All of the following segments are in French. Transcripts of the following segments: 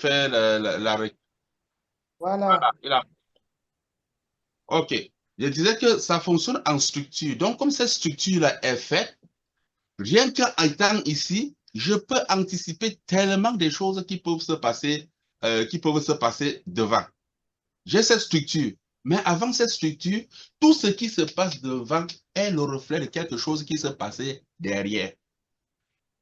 fait Voilà. voilà. OK. Je disais que ça fonctionne en structure. Donc, comme cette structure-là est faite, rien qu'en étant ici, je peux anticiper tellement des choses qui peuvent se passer devant. J'ai cette structure. Mais avant cette structure, tout ce qui se passe devant est le reflet de quelque chose qui se passait derrière.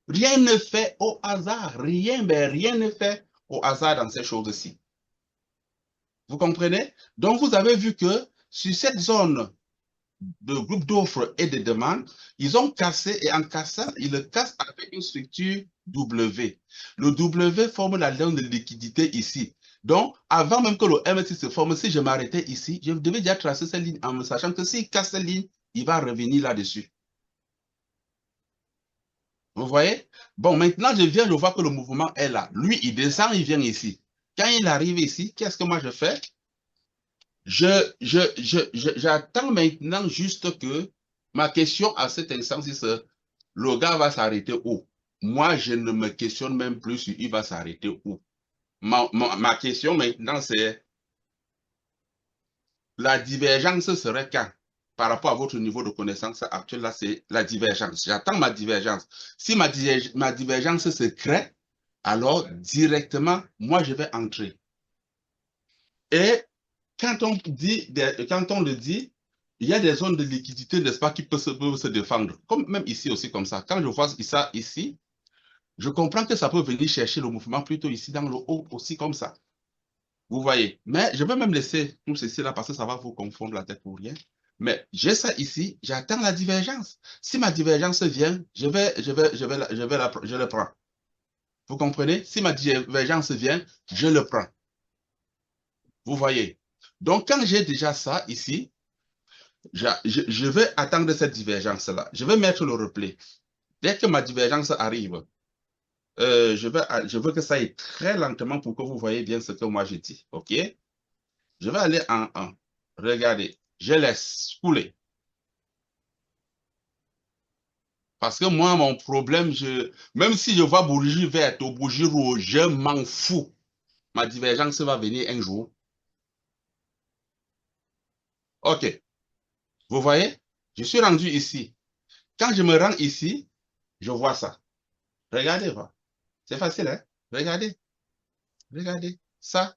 Rien ne fait au hasard. Rien, mais rien ne fait au hasard dans ces choses-ci. Vous comprenez? Donc, vous avez vu que sur cette zone de groupe d'offres et de demandes, ils ont cassé et en cassant, ils le cassent avec une structure W. Le W forme la zone de liquidité ici. Donc, avant même que le MSI se forme, si je m'arrêtais ici, je devais déjà tracer cette ligne en me sachant que s'il casse cette ligne, il va revenir là-dessus. Vous voyez? Bon, maintenant, je vois que le mouvement est là. Lui, il descend, il vient ici. Quand il arrive ici, qu'est-ce que moi je fais? J'attends maintenant juste que ma question à cet instant, c'est le gars va s'arrêter où? Moi, je ne me questionne même plus sur il va s'arrêter où. Ma question maintenant, c'est la divergence serait quand? Par rapport à votre niveau de connaissance actuel, là, c'est la divergence. J'attends ma divergence. Si ma divergence se crée, alors directement, moi, je vais entrer. Et quand on le dit, il y a des zones de liquidité, n'est-ce pas, qui peuvent se défendre. Comme même ici aussi, comme ça. Quand je vois ça ici, je comprends que ça peut venir chercher le mouvement plutôt ici dans le haut aussi comme ça. Vous voyez. Mais je vais même laisser tout ceci là parce que ça va vous confondre la tête pour rien. Mais j'ai ça ici, j'attends la divergence. Si ma divergence vient, je le prends. Vous comprenez? Si ma divergence vient, je le prends. Vous voyez. Donc, quand j'ai déjà ça ici, je vais attendre cette divergence-là. Je vais mettre le replay. Dès que ma divergence arrive, je veux que ça aille très lentement pour que vous voyez bien ce que moi je dis. OK? Je vais aller en 1. Regardez, je laisse couler. Parce que moi, mon problème, même si je vois bougie verte ou bougie rouge, je m'en fous. Ma divergence va venir un jour. OK. Vous voyez? Je suis rendu ici. Quand je me rends ici, je vois ça. Regardez, va. C'est facile, hein? Regardez. Regardez. Ça,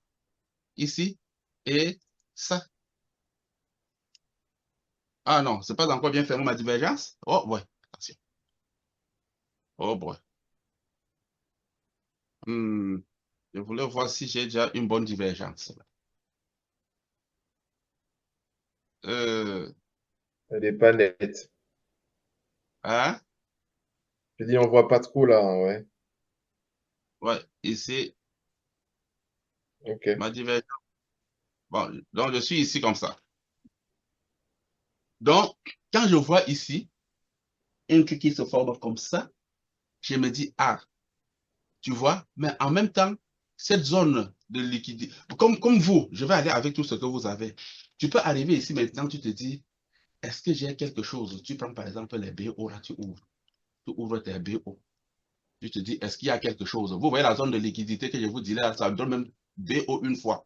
ici, et ça. Ah non, c'est pas encore bien fermé ma divergence. Oh, ouais. Attention. Oh, boy. Hmm. Je voulais voir si j'ai déjà une bonne divergence. Euh, Elle est pas nette. hein? Je dis, on voit pas trop là, hein, ouais. Ouais, ici, Ok. ma divergence. Bon, donc je suis ici comme ça. Donc, quand je vois ici un truc qui se forme comme ça, je me dis, ah, tu vois, mais en même temps, cette zone de liquidité, comme vous, je vais aller avec tout ce que vous avez. Tu peux arriver ici maintenant, tu te dis, est-ce que j'ai quelque chose? Tu prends par exemple les BO, là, tu ouvres tes BO. Tu te dis, est-ce qu'il y a quelque chose? Vous voyez la zone de liquidité que je vous dis là, ça donne même BO une fois.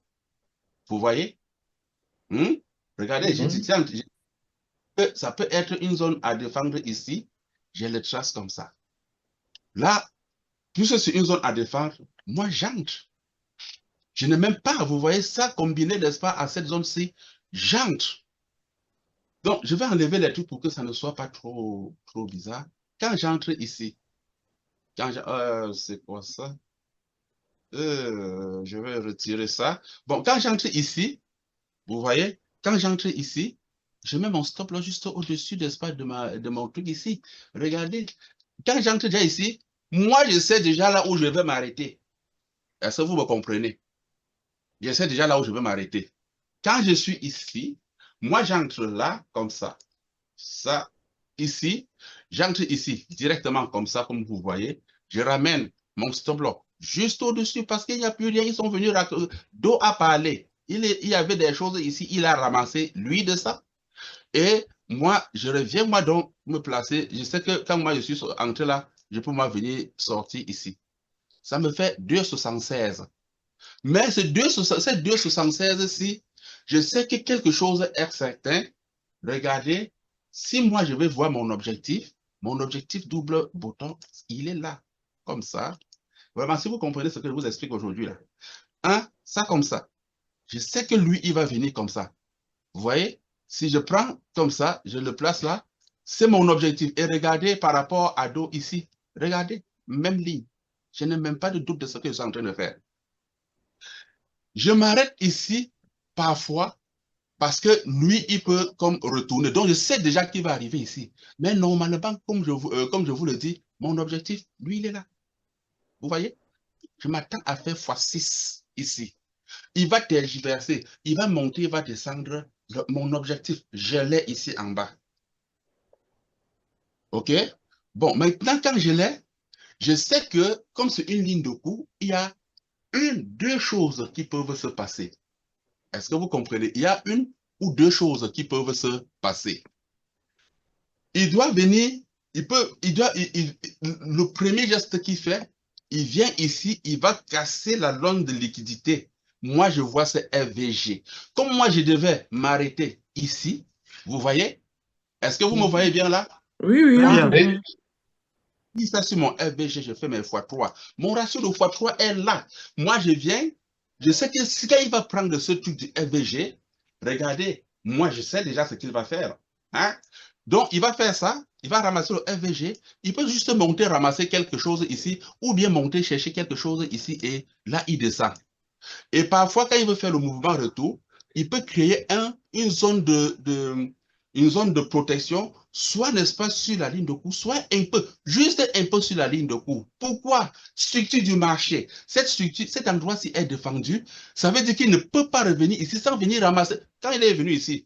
Vous voyez? Hmm? Regardez, j'ai dit, Mhm. tiens, ça peut être une zone à défendre ici. Je le trace comme ça. Là, puisque c'est une zone à défendre, moi, j'entre. Je n'ai même pas, vous voyez ça combiné, n'est-ce pas, à cette zone-ci, j'entre. Donc, je vais enlever les trucs pour que ça ne soit pas trop bizarre. Quand j'entre ici, c'est quoi ça? Je vais retirer ça. Bon, quand j'entre ici, vous voyez, quand j'entre ici, je mets mon stop là juste au-dessus, n'est-ce pas, de mon truc ici. Regardez, quand j'entre déjà ici, moi, je sais déjà là où je vais m'arrêter. Est-ce que vous me comprenez? Je sais déjà là où je vais m'arrêter. Quand je suis ici, moi, j'entre là, comme ça. Ça, ici, j'entre ici, directement comme ça, comme vous voyez. Je ramène mon stop block juste au-dessus parce qu'il n'y a plus rien. Ils sont venus, dos à parler. Il y avait des choses ici, il a ramassé, lui, de ça. Et moi, je reviens, moi, donc, me placer. Je sais que quand moi, je suis entré là, je peux moi venir sortir ici. Ça me fait 2,76. Mais ces 2,76-ci, je sais que quelque chose est certain. Regardez, si moi je vais voir mon objectif double bouton, il est là, comme ça. Vraiment, si vous comprenez ce que je vous explique aujourd'hui là. Ça comme ça. Je sais que lui, il va venir comme ça. Vous voyez? Si je prends comme ça, je le place là, c'est mon objectif. Et regardez par rapport à Do ici. Regardez, même ligne. Je n'ai même pas de doute de ce que je suis en train de faire. Je m'arrête ici, parfois, parce que lui, il peut comme retourner. Donc, je sais déjà qu'il va arriver ici. Mais normalement, comme je vous le dis, mon objectif, lui, il est là. Vous voyez? Je m'attends à faire x6 ici. Il va tergiverser, il va monter, il va descendre. Mon objectif, je l'ai ici en bas. OK? Bon, maintenant, quand je l'ai, je sais que, comme c'est une ligne de coup, il y a deux choses qui peuvent se passer. Est-ce que vous comprenez? Il y a une ou deux choses qui peuvent se passer. Il doit venir, le premier geste qu'il fait, il vient ici, il va casser la longue de liquidité. Moi, je vois ce FVG. Comme moi, je devais m'arrêter ici, vous voyez? Est-ce que vous me voyez bien là? Oui, oui, Bien. oui. Si ça sur mon FVG, je fais mes x3. Mon ratio de x3 est là. Moi, je viens, je sais que si il va prendre ce truc du FVG, regardez, moi, je sais déjà ce qu'il va faire. Hein? Donc, il va faire ça, il va ramasser le FVG, il peut juste monter, ramasser quelque chose ici, ou bien monter, chercher quelque chose ici, et là, il descend. Et parfois, quand il veut faire le mouvement retour, il peut créer une zone de protection, soit, n'est-ce pas, sur la ligne de cours, soit juste un peu sur la ligne de cours. Pourquoi? Structure du marché. Cette structure, cet endroit-ci est défendu. Ça veut dire qu'il ne peut pas revenir ici sans venir ramasser. Quand il est venu ici,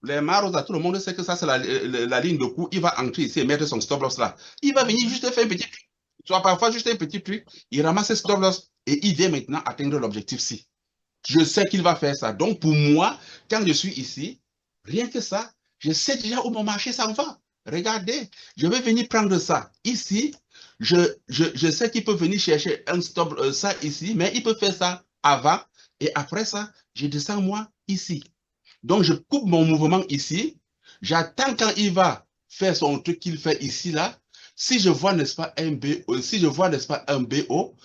les marros, tout le monde sait que ça, c'est la ligne de cours. Il va entrer ici et mettre son stop loss là. Il va venir juste faire un petit truc. Soit parfois juste un petit truc. Il ramasse ce stop loss et il vient maintenant atteindre l'objectif-ci. Je sais qu'il va faire ça. Donc, pour moi, quand je suis ici, rien que ça, je sais déjà où mon marché s'en va. Regardez, je vais venir prendre ça. Ici, je sais qu'il peut venir chercher un stop, ça ici, mais il peut faire ça avant et après ça, je descends moi ici. Donc, je coupe mon mouvement ici. J'attends quand il va faire son truc qu'il fait ici, là. Si je vois, n'est-ce pas, un BO, si je vois, n'est-ce pas, un BO,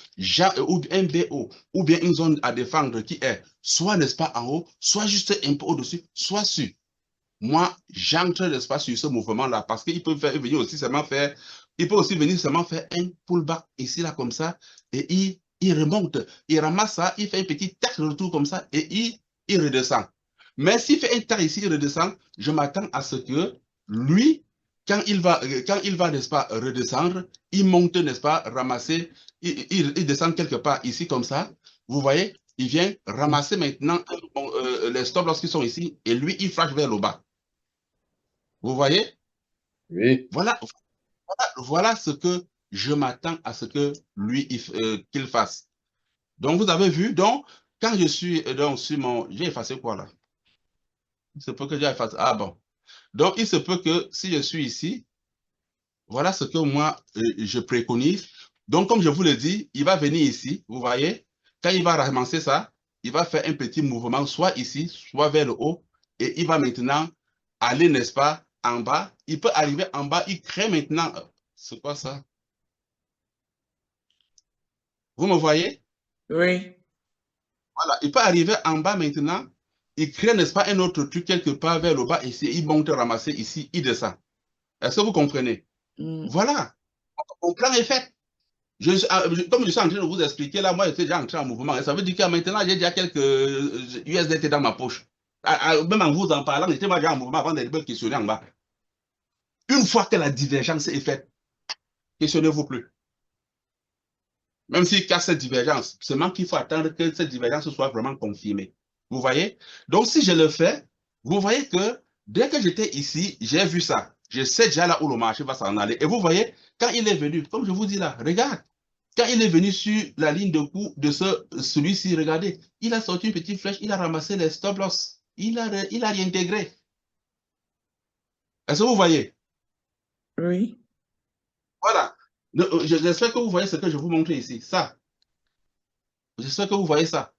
ou un BO, ou bien une zone à défendre qui est soit, n'est-ce pas, en haut, soit juste un peu au-dessus, soit sur. Moi, j'entre, n'est-ce pas, sur ce mouvement-là, parce qu'il peut venir aussi seulement faire, il peut aussi venir seulement faire un pullback ici, là, comme ça, et il remonte, il ramasse ça, il fait un petit tac de retour comme ça, et il redescend. Mais s'il fait un tac ici, il redescend, je m'attends à ce que lui, quand il va, n'est-ce pas, redescendre, il monte, n'est-ce pas, ramasser, il descend quelque part ici comme ça. Vous voyez, il vient ramasser maintenant les stops lorsqu'ils sont ici, et lui, il flash vers le bas. Vous voyez? Oui. Voilà ce que je m'attends à ce que lui, qu'il fasse. Donc, vous avez vu, donc, quand je suis donc, sur mon... J'ai effacé quoi là? Il se peut que j'ai effacé... Ah bon. Donc, il se peut que si je suis ici, voilà ce que moi, je préconise. Donc, comme je vous le dis, il va venir ici, vous voyez, quand il va ramasser ça, il va faire un petit mouvement, soit ici, soit vers le haut, et il va maintenant aller, n'est-ce pas, en bas. Il peut arriver en bas, il crée maintenant... C'est quoi ça? Vous me voyez? Oui. Voilà, il peut arriver en bas maintenant, il crée, n'est-ce pas, un autre truc quelque part vers le bas ici, il monte ramasser ici, il descend. Est-ce que vous comprenez? Voilà, mon plan est fait. Comme je suis en train de vous expliquer, là, moi, j'étais déjà entré en mouvement. Et ça veut dire que maintenant, j'ai déjà quelques USDT dans ma poche. Même en vous en parlant, j'étais déjà en mouvement avant d'être questionné en bas. Une fois que la divergence est faite, questionnez-vous plus. Même s'il casse cette divergence, seulement qu'il faut attendre que cette divergence soit vraiment confirmée. Vous voyez? Donc, si je le fais, vous voyez que dès que j'étais ici, j'ai vu ça. Je sais déjà là où le marché va s'en aller. Et vous voyez, quand il est venu, comme je vous dis là, regarde, quand il est venu sur la ligne de coup de celui-ci, regardez, il a sorti une petite flèche, il a ramassé les stop loss, il a réintégré. Est-ce que vous voyez? Oui. Voilà. J'espère que vous voyez ce que je vous montre ici. Ça. J'espère que vous voyez ça.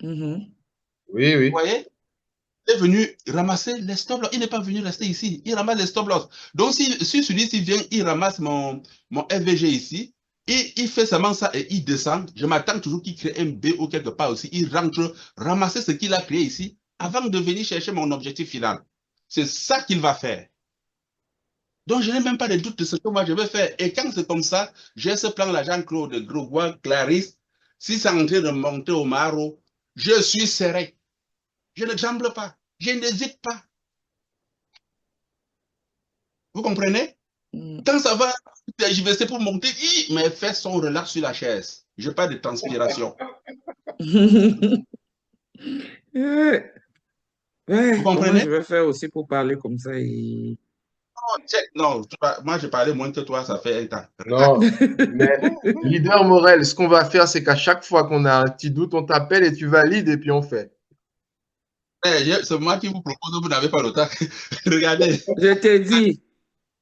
Mhm. Oui, Vous oui. voyez? Il est venu ramasser les stop loss. Il n'est pas venu rester ici. Il ramasse les stop loss. Donc, si celui-ci vient, il ramasse mon FVG ici, il fait seulement ça et il descend. Je m'attends toujours qu'il crée un BO quelque part aussi. Il rentre, ramasser ce qu'il a créé ici avant de venir chercher mon objectif final. C'est ça qu'il va faire. Donc, je n'ai même pas de doute de ce que moi je vais faire. Et quand c'est comme ça, j'ai ce plan-là, Jean-Claude, Grégoire, Clarisse. Si c'est en train de monter au maro, je suis serré. Je ne tremble pas. Je n'hésite pas. Vous comprenez? Mhm. Quand ça va, je vais essayer pour monter. Mes fesses sont relaxes sur la chaise. Je n'ai pas de transpiration. Ouais, Vous ouais, comment je comprenez? vais faire aussi pour parler comme ça Non, moi je parlais moins que toi, ça fait un temps. Regarde. Non, mais leader Morel, ce qu'on va faire, c'est qu'à chaque fois qu'on a un petit doute, on t'appelle et tu valides et puis on fait. C'est moi qui vous propose, vous n'avez pas le temps. Regardez, Je te dis,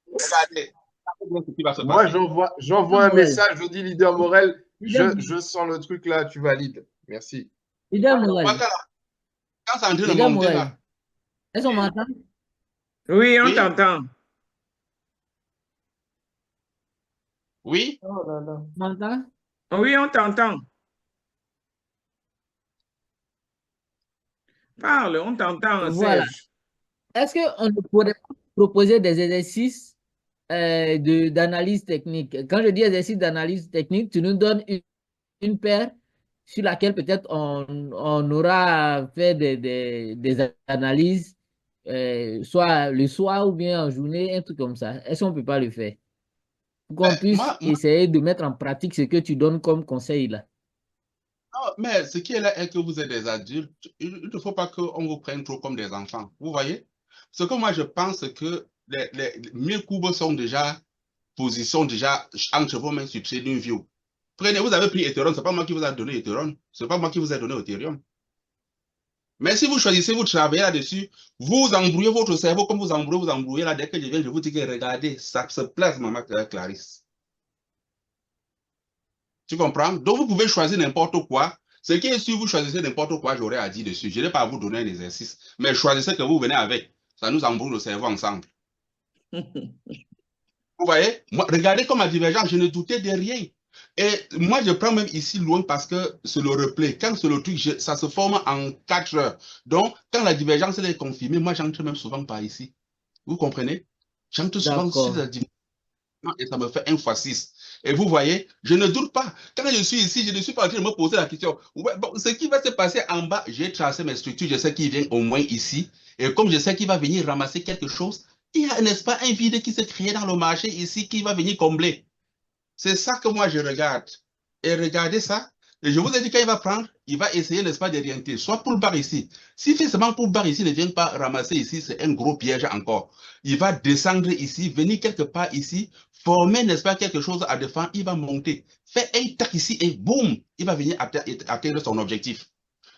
regardez. Regardez ce qui va se Moi, passer. j'envoie un Morel, message, je dis leader Morel, leader, je sens le truc là, tu valides. Merci. leader Moi, Morel, quand c'est en train de leader monter Morel. là, Est-ce qu'on m'entend? oui, on oui, t'entend. oui, Oh là là. On m'entend? Oui, on t'entend. Parle, on t'entend, Voilà. Serge. Est-ce qu'on ne pourrait pas proposer des exercices d'analyse technique? Quand je dis exercice d'analyse technique, tu nous donnes une paire sur laquelle peut-être on aura fait des analyses, soit le soir ou bien en journée, un truc comme ça. Est-ce qu'on ne peut pas le faire? Pour qu'on puisse moi, essayer de mettre en pratique ce que tu donnes comme conseil là. non, mais ce qui est là est que vous êtes des adultes. Il ne faut pas qu'on vous prenne trop comme des enfants. Vous voyez? Ce que moi je pense que mes courbes sont déjà position déjà entre vos mains sur TradingView. Prenez, vous avez pris Ethereum, c'est pas moi qui vous ai donné Ethereum, c'est pas moi qui vous ai donné Ethereum. Mais si vous choisissez, vous travaillez là-dessus, vous embrouillez votre cerveau comme vous embrouillez là. Dès que je viens, je vous dis que regardez, ça se place, maman Clarisse. Tu comprends? Donc, vous pouvez choisir n'importe quoi. Ce qui est sûr, vous choisissez n'importe quoi, j'aurais à dire dessus. Je n'ai pas à vous donner un exercice, mais choisissez que vous venez avec. Ça nous embrouille le cerveau ensemble. Vous voyez? Moi, regardez comme ma divergence, je ne doutais de rien. Et moi, je prends même ici loin parce que c'est le replay. Quand c'est le truc, ça se forme en 4 heures. Donc, quand la divergence elle est confirmée, moi, j'entre même souvent par ici. Vous comprenez? J'entre souvent sur D'accord. la divergence et ça me fait 1 fois 6. Et vous voyez, je ne doute pas. Quand je suis ici, je ne suis pas en train de me poser la question. Ouais, bon, ce qui va se passer en bas, j'ai tracé mes structures, je sais qu'il vient au moins ici. Et comme je sais qu'il va venir ramasser quelque chose, il y a, n'est-ce pas, un vide qui s'est créé dans le marché ici qui va venir combler. C'est ça que moi je regarde. Et regardez ça. Et je vous ai dit quand il va prendre, il va essayer, n'est-ce pas, d'orienter. Soit pour le bar ici. Si fait seulement pour le bar ici, ne vient pas ramasser ici, c'est un gros piège encore. Il va descendre ici, venir quelque part ici, former, n'est-ce pas, quelque chose à défendre, il va monter. Fait un tac ici et boum, il va venir atteindre son objectif.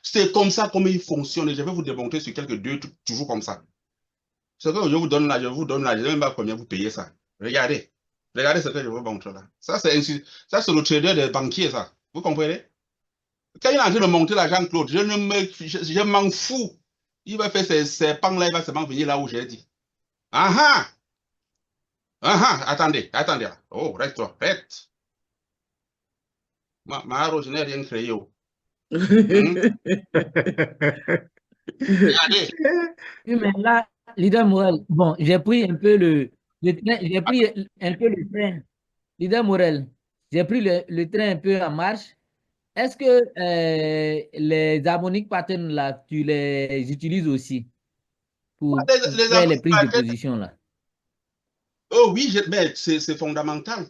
C'est comme ça comme il fonctionne. Et je vais vous démontrer sur quelques deux, toujours comme ça. Ce que je vous donne là, je vous donne là, je ne sais même pas combien vous payez ça. Regardez. Regardez ce que je vous montre là. Ça, c'est le trader des banquiers, ça. Vous comprenez? Quand il est en train de monter la Jean-Claude, je m'en fous. Il va faire ses pans là, il va seulement venir là où j'ai dit. Ah ah! Ah ah! Attendez, attendez. Oh, reste-toi, reste. Je n'ai rien créé. Oh. Regardez. Oui, mais là, leader Morel, bon, j'ai pris un peu le train, j'ai pris un peu le train. Leader Morel, j'ai pris le train un peu en marche. Est-ce que les harmonic patterns là, tu les utilises aussi pour Les faire les harmoniques prises de paquets, position là? oh oui, mais c'est fondamental.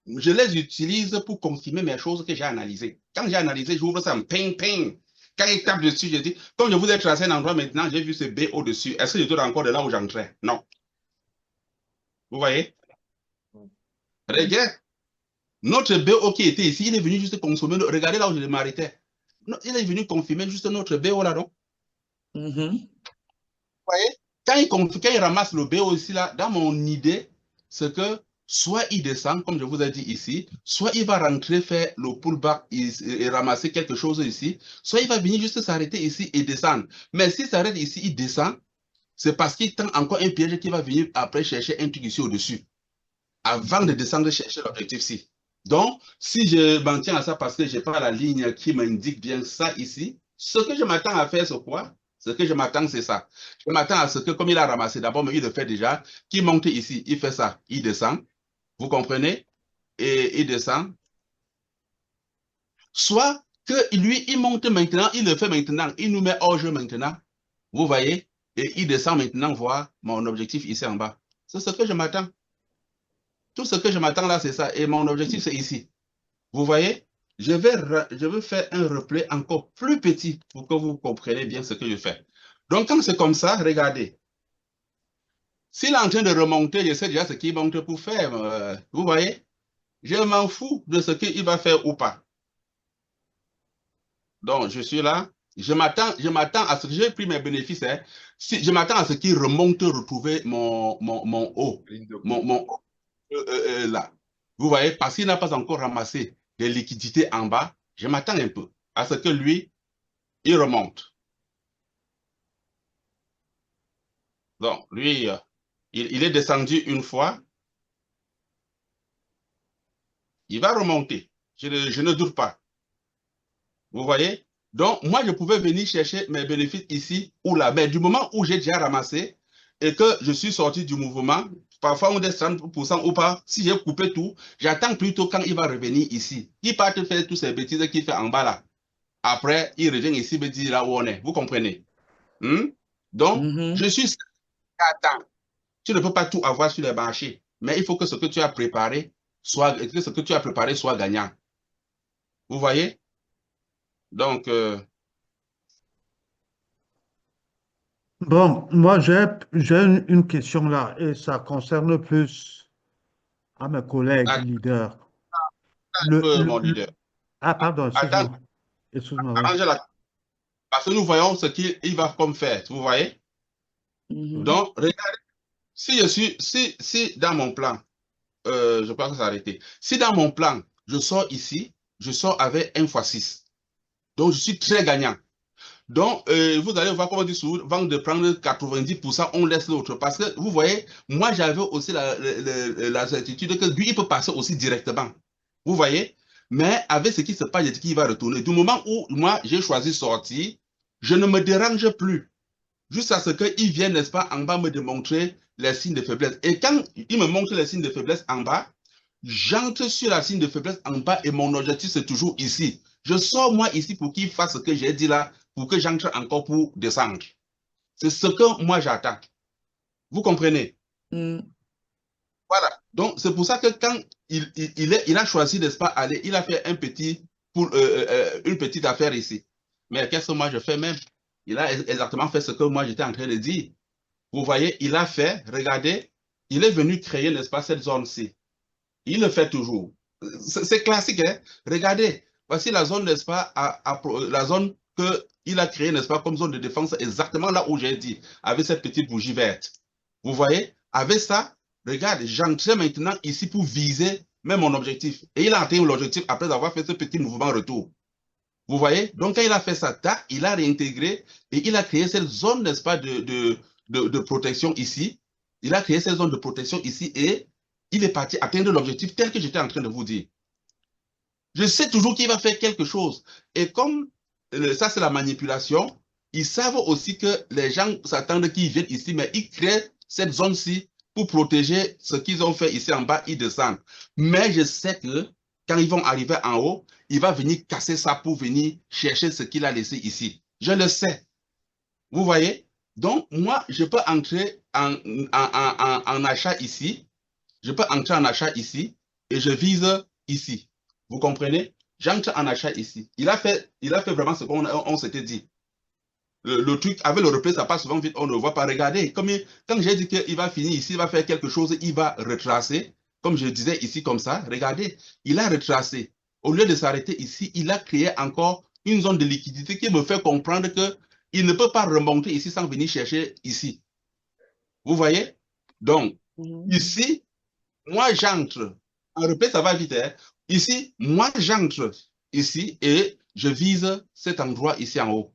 Je les utilise pour confirmer mes choses que j'ai analysées. Quand j'ai analysé, j'ouvre ça en ping, ping. Quand il tape dessus, je dis, comme je vous ai tracé un endroit maintenant, j'ai vu ce B au-dessus. Est-ce que je dois encore de là où j'entrais? Non. Vous voyez? Regarde, notre BO qui était ici, il est venu juste consommer. Regardez là où je m'arrêtais. Il est venu confirmer juste notre BO là, non? Mhm. Vous voyez? Quand il ramasse le BO ici là, dans mon idée, c'est que soit il descend, comme je vous ai dit ici, soit il va rentrer, faire le pullback et ramasser quelque chose ici, soit il va venir juste s'arrêter ici et descendre. Mais s'il s'arrête ici, il descend, c'est parce qu'il tend encore un piège qui va venir après chercher un truc ici au-dessus, avant de descendre chercher l'objectif-ci. Donc, si je m'en tiens à ça parce que je n'ai pas la ligne qui m'indique bien ça ici, ce que je m'attends à faire, c'est quoi? Ce que je m'attends, c'est ça. Je m'attends à ce que, comme il a ramassé d'abord, mais il le fait déjà, qu'il monte ici, il fait ça, il descend. Vous comprenez? Et il descend. Soit que lui, il monte maintenant, il le fait maintenant, il nous met hors jeu maintenant. Vous voyez? Et il descend maintenant voir mon objectif ici en bas. C'est ce que je m'attends. Tout ce que je m'attends là, c'est ça. Et mon objectif, c'est ici. Vous voyez? Je vais faire un replay encore plus petit pour que vous compreniez bien ce que je fais. Donc, quand c'est comme ça, regardez. S'il est en train de remonter, je sais déjà ce qu'il monte pour faire. Vous voyez? Je m'en fous de ce qu'il va faire ou pas. Donc, je suis là. Je m'attends à ce que j'ai pris mes bénéfices. Hein. Si, je m'attends à ce qu'il remonte, retrouver mon haut. Mon haut là. Vous voyez, parce qu'il n'a pas encore ramassé des liquidités en bas, je m'attends un peu à ce que lui, il remonte. Donc, lui, il est descendu une fois. Il va remonter. Je ne doute pas. Vous voyez? Donc, moi, je pouvais venir chercher mes bénéfices ici ou là. Mais du moment où j'ai déjà ramassé et que je suis sorti du mouvement, parfois on descend 30% ou pas, si j'ai coupé tout, j'attends plutôt quand il va revenir ici. Il part faire toutes ces bêtises qu'il fait en bas là. Après, il revient ici, me dit là où on est. Vous comprenez? Donc, je suis attends. Tu ne peux pas tout avoir sur les marchés, mais il faut que ce que tu as préparé soit gagnant. Vous voyez? Donc, Bon, moi j'ai une question là et ça concerne plus à mes collègues leaders. mon leader. Ah, pardon, excuse-moi. Excuse-moi, oui. Parce que nous voyons ce qu'il va comme faire, vous voyez? Donc, regardez, si dans mon plan, je crois que ça a arrêté. Si dans mon plan, je sors ici, je sors avec 1x6. Donc, je suis très gagnant. Donc, vous allez voir comment on dit souvent de prendre 90%, on laisse l'autre. Parce que, vous voyez, moi, j'avais aussi la certitude que lui, il peut passer aussi directement. Vous voyez? Mais avec ce qui se passe, j'ai dit qu'il va retourner. Du moment où moi, j'ai choisi sortir, je ne me dérange plus. Jusqu'à ce qu'il vienne, n'est-ce pas, en bas me démontrer les signes de faiblesse. Et quand il me montre les signes de faiblesse en bas, j'entre sur la signe de faiblesse en bas et mon objectif, c'est toujours ici. Je sors moi ici pour qu'il fasse ce que j'ai dit là, pour que j'entre encore pour descendre. C'est ce que moi j'attends. Vous comprenez? Voilà. Donc, c'est pour ça que quand il a choisi, n'est-ce pas, aller, il a fait une petite affaire ici. Mais qu'est-ce que moi je fais même? Il a exactement fait ce que moi j'étais en train de dire. Vous voyez, il a fait, regardez, il est venu créer, n'est-ce pas, cette zone-ci. Il le fait toujours. C'est classique, hein? Regardez, voici la zone, n'est-ce pas, la zone qu'il a créée, n'est-ce pas, comme zone de défense, exactement là où j'ai dit, avec cette petite bougie verte. Vous voyez, avec ça, regarde, j'entrais maintenant ici pour viser même mon objectif. Et il a atteint l'objectif après avoir fait ce petit mouvement retour. Vous voyez? Donc, quand il a fait ça, tac, il a réintégré et il a créé cette zone, n'est-ce pas, de protection ici. Il a créé cette zone de protection ici et il est parti atteindre l'objectif tel que j'étais en train de vous dire. Je sais toujours qu'il va faire quelque chose. Et comme ça, c'est la manipulation, ils savent aussi que les gens s'attendent qu'ils viennent ici, mais ils créent cette zone-ci pour protéger ce qu'ils ont fait ici en bas, ils descendent. Mais je sais que quand ils vont arriver en haut, il va venir casser ça pour venir chercher ce qu'il a laissé ici. Je le sais. Vous voyez? Donc, moi, je peux entrer en achat ici. Je peux entrer en achat ici et je vise ici. Vous comprenez? J'entre en achat ici. Il a fait vraiment ce qu'on s'était dit. Le truc, avec le replay, ça passe souvent vite, on ne voit pas. Regardez, quand j'ai dit qu'il va finir ici, il va faire quelque chose, il va retracer. Comme je disais ici comme ça, regardez, il a retracé. Au lieu de s'arrêter ici, il a créé encore une zone de liquidité qui me fait comprendre qu'il ne peut pas remonter ici sans venir chercher ici. Vous voyez? Donc, ici, moi, j'entre. En replay, ça va vite. Hein. Ici, moi, j'entre ici et je vise cet endroit ici en haut.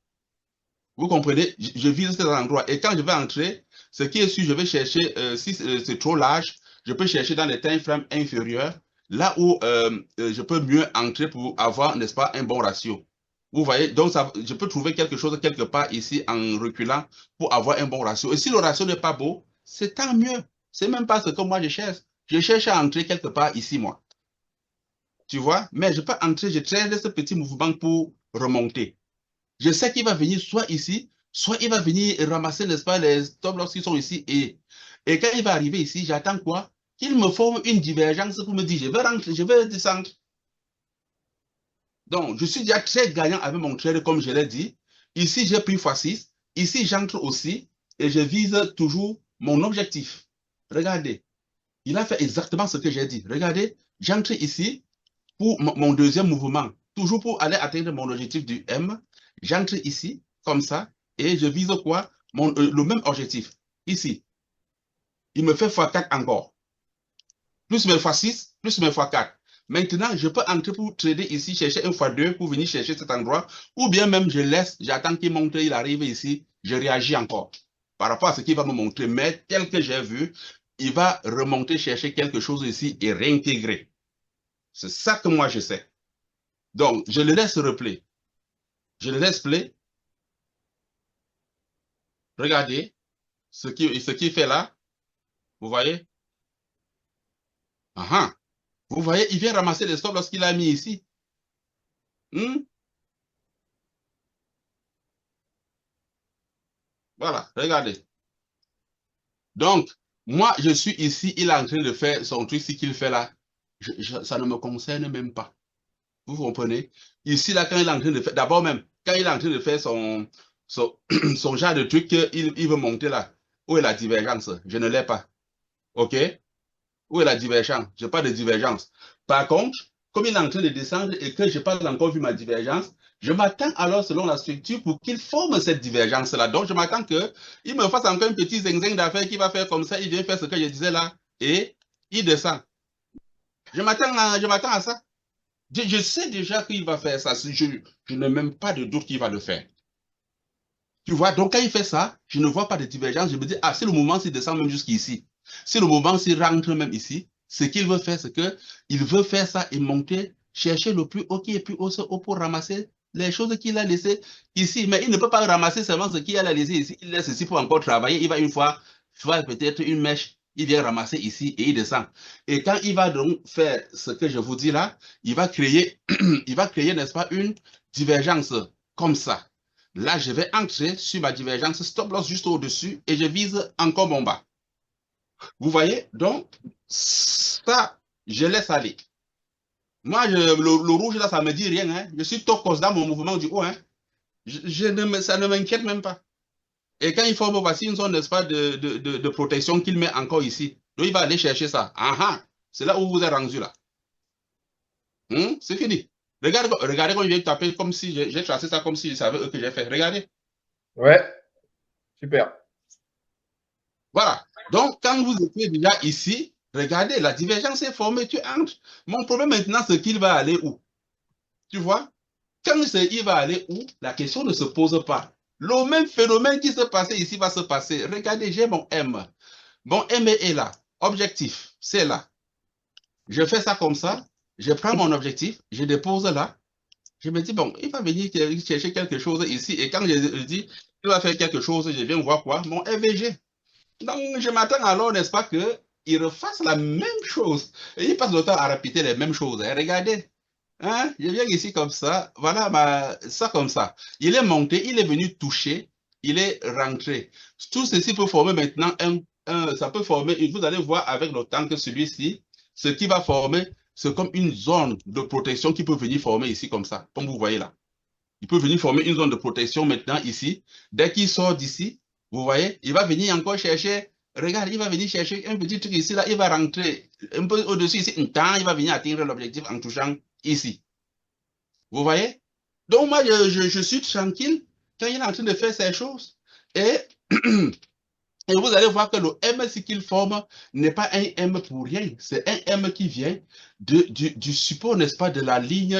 Vous comprenez? Je vise cet endroit. Et quand je vais entrer, ce qui est sûr, je vais chercher, si c'est trop large, je peux chercher dans les time frames inférieurs, là où je peux mieux entrer pour avoir, n'est-ce pas, un bon ratio. Vous voyez? Donc, ça, je peux trouver quelque chose quelque part ici en reculant pour avoir un bon ratio. Et si le ratio n'est pas beau, c'est tant mieux. C'est même pas ce que moi je cherche. Je cherche à entrer quelque part ici, moi. Tu vois? Mais je peux entrer, je traîne ce petit mouvement pour remonter. Je sais qu'il va venir soit ici, soit il va venir ramasser, n'est-ce pas, les stop loss qui sont ici. Et quand il va arriver ici, j'attends quoi? Qu'il me forme une divergence pour me dire, je vais rentrer, je vais descendre. Donc, je suis déjà très gagnant avec mon trade, comme je l'ai dit. Ici, j'ai pris x6. Ici, j'entre aussi et je vise toujours mon objectif. Regardez, il a fait exactement ce que j'ai dit. Regardez, j'entre ici pour mon deuxième mouvement, toujours pour aller atteindre mon objectif du M. J'entre ici, comme ça, et je vise quoi? Le même objectif, ici. Il me fait x4 encore. Plus mes x6, plus mes x4. Maintenant, je peux entrer pour trader ici, chercher un x2 pour venir chercher cet endroit, ou bien même je laisse, j'attends qu'il monte, il arrive ici, je réagis encore par rapport à ce qu'il va me montrer. Mais tel que j'ai vu, il va remonter chercher quelque chose ici et réintégrer. C'est ça que moi je sais. Donc, je le laisse replay. Je le laisse play. Regardez ce qu'il fait là. Vous voyez? Vous voyez, il vient ramasser les stops lorsqu'il a mis ici. Voilà, regardez. Donc, moi, je suis ici, il est en train de faire son truc, ce qu'il fait là. Ça ne me concerne même pas. Vous comprenez? Ici, là, quand il est en train de faire, d'abord même, quand il est en train de faire son genre de truc, il veut monter là. Où est la divergence? Je ne l'ai pas. OK? Où est la divergence? Je n'ai pas de divergence. Par contre, comme il est en train de descendre et que je n'ai pas encore vu ma divergence, je m'attends alors, selon la structure, pour qu'il forme cette divergence-là. Donc, je m'attends qu'il me fasse encore un petit zing-zing d'affaires qui va faire comme ça. Il vient faire ce que je disais là et il descend. Je m'attends à ça. Je sais déjà qu'il va faire ça. Je n'ai même pas de doute qu'il va le faire. Tu vois, donc quand il fait ça, je ne vois pas de divergence. Je me dis, ah, c'est le moment s'il descend même jusqu'ici. C'est le moment s'il rentre même ici. Ce qu'il veut faire, c'est qu'il veut faire ça et monter, chercher le plus haut qui est plus haut pour ramasser les choses qu'il a laissées ici. Mais il ne peut pas ramasser seulement ce qu'il a laissé ici. Il laisse ici pour encore travailler. Il va une fois faire peut-être une mèche. Il vient ramasser ici et il descend. Et quand il va donc faire ce que je vous dis là, il va créer, n'est-ce pas, une divergence comme ça. Là, je vais entrer sur ma divergence stop loss juste au-dessus et je vise encore mon bas. Vous voyez? Donc, ça, je laisse aller. Moi, le rouge, là, ça ne me dit rien. Hein. Je suis tocos dans mon mouvement du haut. Hein. Ça ne m'inquiète même pas. Et quand il forme, voici une zone, n'est-ce pas, de protection qu'il met encore ici. Donc, il va aller chercher ça. C'est là où vous êtes rendu, là. C'est fini. Regardez quand je viens taper comme si j'ai tracé ça comme si je savais ce que j'ai fait. Regardez. Ouais, super. Voilà. Donc, quand vous étiez déjà ici, regardez, la divergence est formée, tu entres. Mon problème maintenant, c'est qu'il va aller où? Tu vois? Quand il va aller où, la question ne se pose pas. Le même phénomène qui se passait ici va se passer. Regardez, j'ai mon M. Mon M est là. Objectif, c'est là. Je fais ça comme ça. Je prends mon objectif, je dépose là. Je me dis, bon, il va venir chercher quelque chose ici. Et quand je dis, il va faire quelque chose, je viens voir quoi? Mon FVG. Donc, je m'attends alors, n'est-ce pas, qu'il refasse la même chose. Et il passe le temps à répéter les mêmes choses. Hein. Regardez. Hein? Je viens ici comme ça. Voilà, ça comme ça. Il est monté, il est venu toucher, il est rentré. Tout ceci peut former maintenant ça peut former, vous allez voir avec le temps que celui-ci, ce qui va former, c'est comme une zone de protection qui peut venir former ici comme ça, comme vous voyez là. Il peut venir former une zone de protection maintenant ici. Dès qu'il sort d'ici, vous voyez, il va venir encore chercher, regarde, il va venir chercher un petit truc ici, là, il va rentrer un peu au-dessus ici, il va venir atteindre l'objectif en touchant ici. Vous voyez? Donc moi, je suis tranquille quand il est en train de faire ces choses. Et Et vous allez voir que le M qu'il forme n'est pas un M pour rien. C'est un M qui vient du support, n'est-ce pas, de la ligne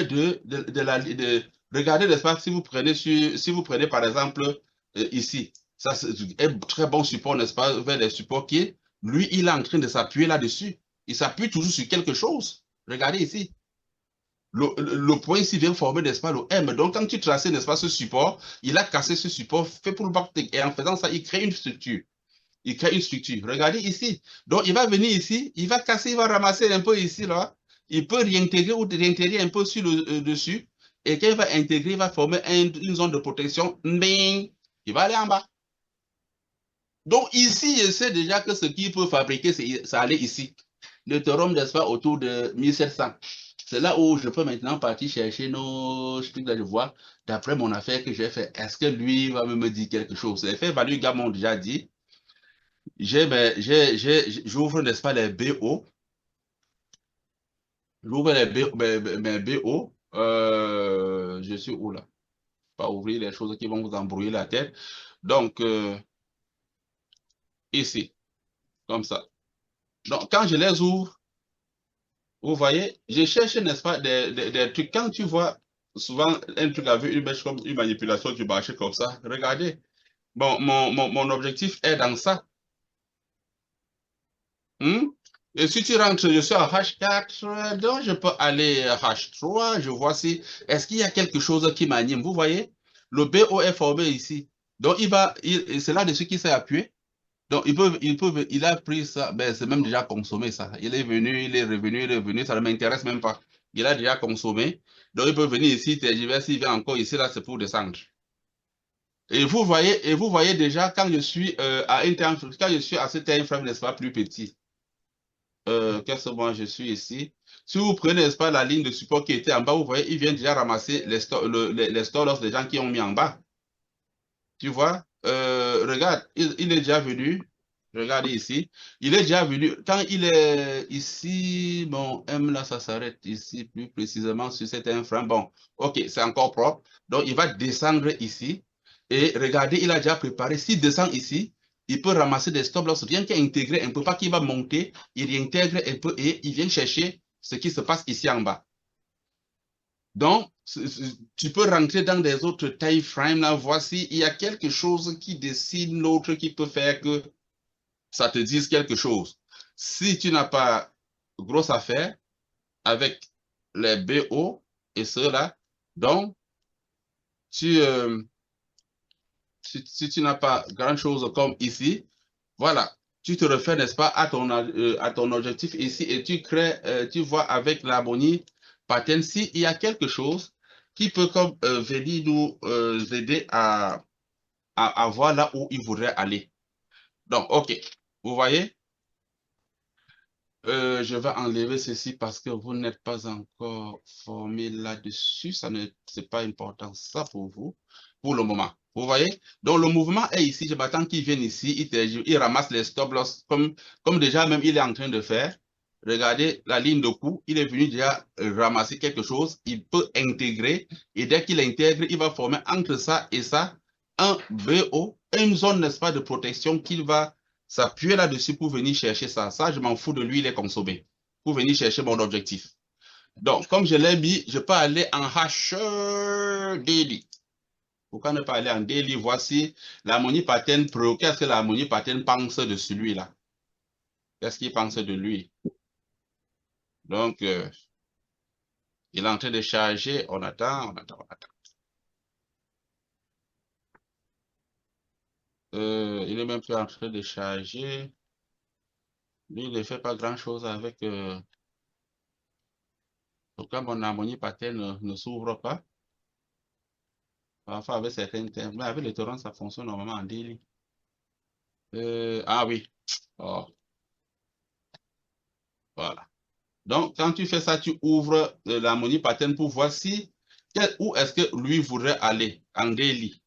regardez, n'est-ce pas, si vous prenez par exemple ici, ça c'est un très bon support, n'est-ce pas, vers les supports qui, lui, il est en train de s'appuyer là-dessus. Il s'appuie toujours sur quelque chose. Regardez ici. Le point ici vient former, n'est-ce pas, le M. Donc, quand tu traces, n'est-ce pas, ce support, il a cassé ce support fait pour le backtick. Et en faisant ça, il crée une structure. Il crée une structure. Regardez ici. Donc, il va venir ici, il va casser, il va ramasser un peu ici, là. Il peut réintégrer ou réintégrer un peu sur le dessus. Et quand il va intégrer, il va former une zone de protection. Bing! Il va aller en bas. Donc, ici, je sais déjà que ce qu'il peut fabriquer, c'est ça aller ici. Le Deutéronome, n'est-ce pas, autour de 1700. C'est là où je peux maintenant partir chercher nos trucs là, je vois, d'après mon affaire que j'ai fait, est-ce que lui va me dire quelque chose? Les faits value gars m'ont déjà dit. J'ouvre, n'est-ce pas, les BO. J'ouvre mes BO. Je suis où là? Pas ouvrir les choses qui vont vous embrouiller la tête. Donc, ici, comme ça. Donc, quand je les ouvre, vous voyez, je cherche, n'est-ce pas, des trucs. Quand tu vois souvent un truc avec une mèche comme une manipulation du marché comme ça, regardez. Bon, mon objectif est dans ça. Et si tu rentres, je suis à H4, donc je peux aller à H3, je vois si, est-ce qu'il y a quelque chose qui m'anime? Vous voyez, le BO est formé ici. Donc, c'est là-dessus qu'il s'est appuyé. Donc, il a pris ça, ben, c'est même déjà consommé ça. Il est venu, il est revenu, ça ne m'intéresse même pas. Il a déjà consommé. Donc, il peut venir ici, s'il vient encore ici, là, c'est pour descendre. Et vous voyez déjà, quand je suis quand je suis à ce time frame, n'est-ce pas, plus petit. Qu'est-ce que moi je suis ici? Si vous prenez, n'est-ce pas, la ligne de support qui était en bas, vous voyez, il vient déjà ramasser les stop loss des gens qui ont mis en bas. Tu vois? Regarde, il est déjà venu. Regardez ici. Il est déjà venu. Quand il est ici, bon, M là, ça s'arrête ici, plus précisément sur cet inframme. Bon, ok, c'est encore propre. Donc, il va descendre ici. Et regardez, il a déjà préparé. S'il descend ici, il peut ramasser des stop loss, rien qu'intégrer un peu, pas qu'il va monter, il réintègre un peu et il vient chercher ce qui se passe ici en bas. Donc, tu peux rentrer dans des autres time frames, là, voici, il y a quelque chose qui dessine l'autre qui peut faire que ça te dise quelque chose. Si tu n'as pas grosse affaire avec les BO et ceux-là, donc, si tu n'as pas grand-chose comme ici, voilà, tu te refais, n'est-ce pas, à ton objectif ici et tu crées, tu vois avec l'harmonie pattern, s'il y a quelque chose qui peut comme venir nous aider à voir là où il voudrait aller. Donc, ok, vous voyez, je vais enlever ceci parce que vous n'êtes pas encore formé là-dessus, c'est pas important ça pour vous, pour le moment. Vous voyez? Donc, le mouvement est ici. Je m'attends qu'il vienne ici. Il ramasse les stop loss comme déjà même il est en train de faire. Regardez la ligne de coup. Il est venu déjà ramasser quelque chose. Il peut intégrer. Et dès qu'il intègre, il va former entre ça et ça un BO, une zone, n'est-ce pas, de protection qu'il va s'appuyer là-dessus pour venir chercher ça. Ça, je m'en fous de lui, il est consommé. Pour venir chercher mon objectif. Donc, comme je l'ai mis, je peux aller en H daily. Pourquoi ne pas aller en daily? Voici l'harmonie pattern pro. Qu'est-ce que l'harmonie pattern pense de celui-là? Qu'est-ce qu'il pense de lui? Donc, il est en train de charger. On attend. Il est même plus en train de charger. Lui, il ne fait pas grand-chose avec... Pourquoi mon harmonie pattern ne s'ouvre pas? Enfin, avec certains termes. Mais avec le torrent, ça fonctionne normalement en daily. Ah oui. Oh. Voilà. Donc, quand tu fais ça, tu ouvres l'harmonie pattern pour voir si où est-ce que lui voudrait aller en daily.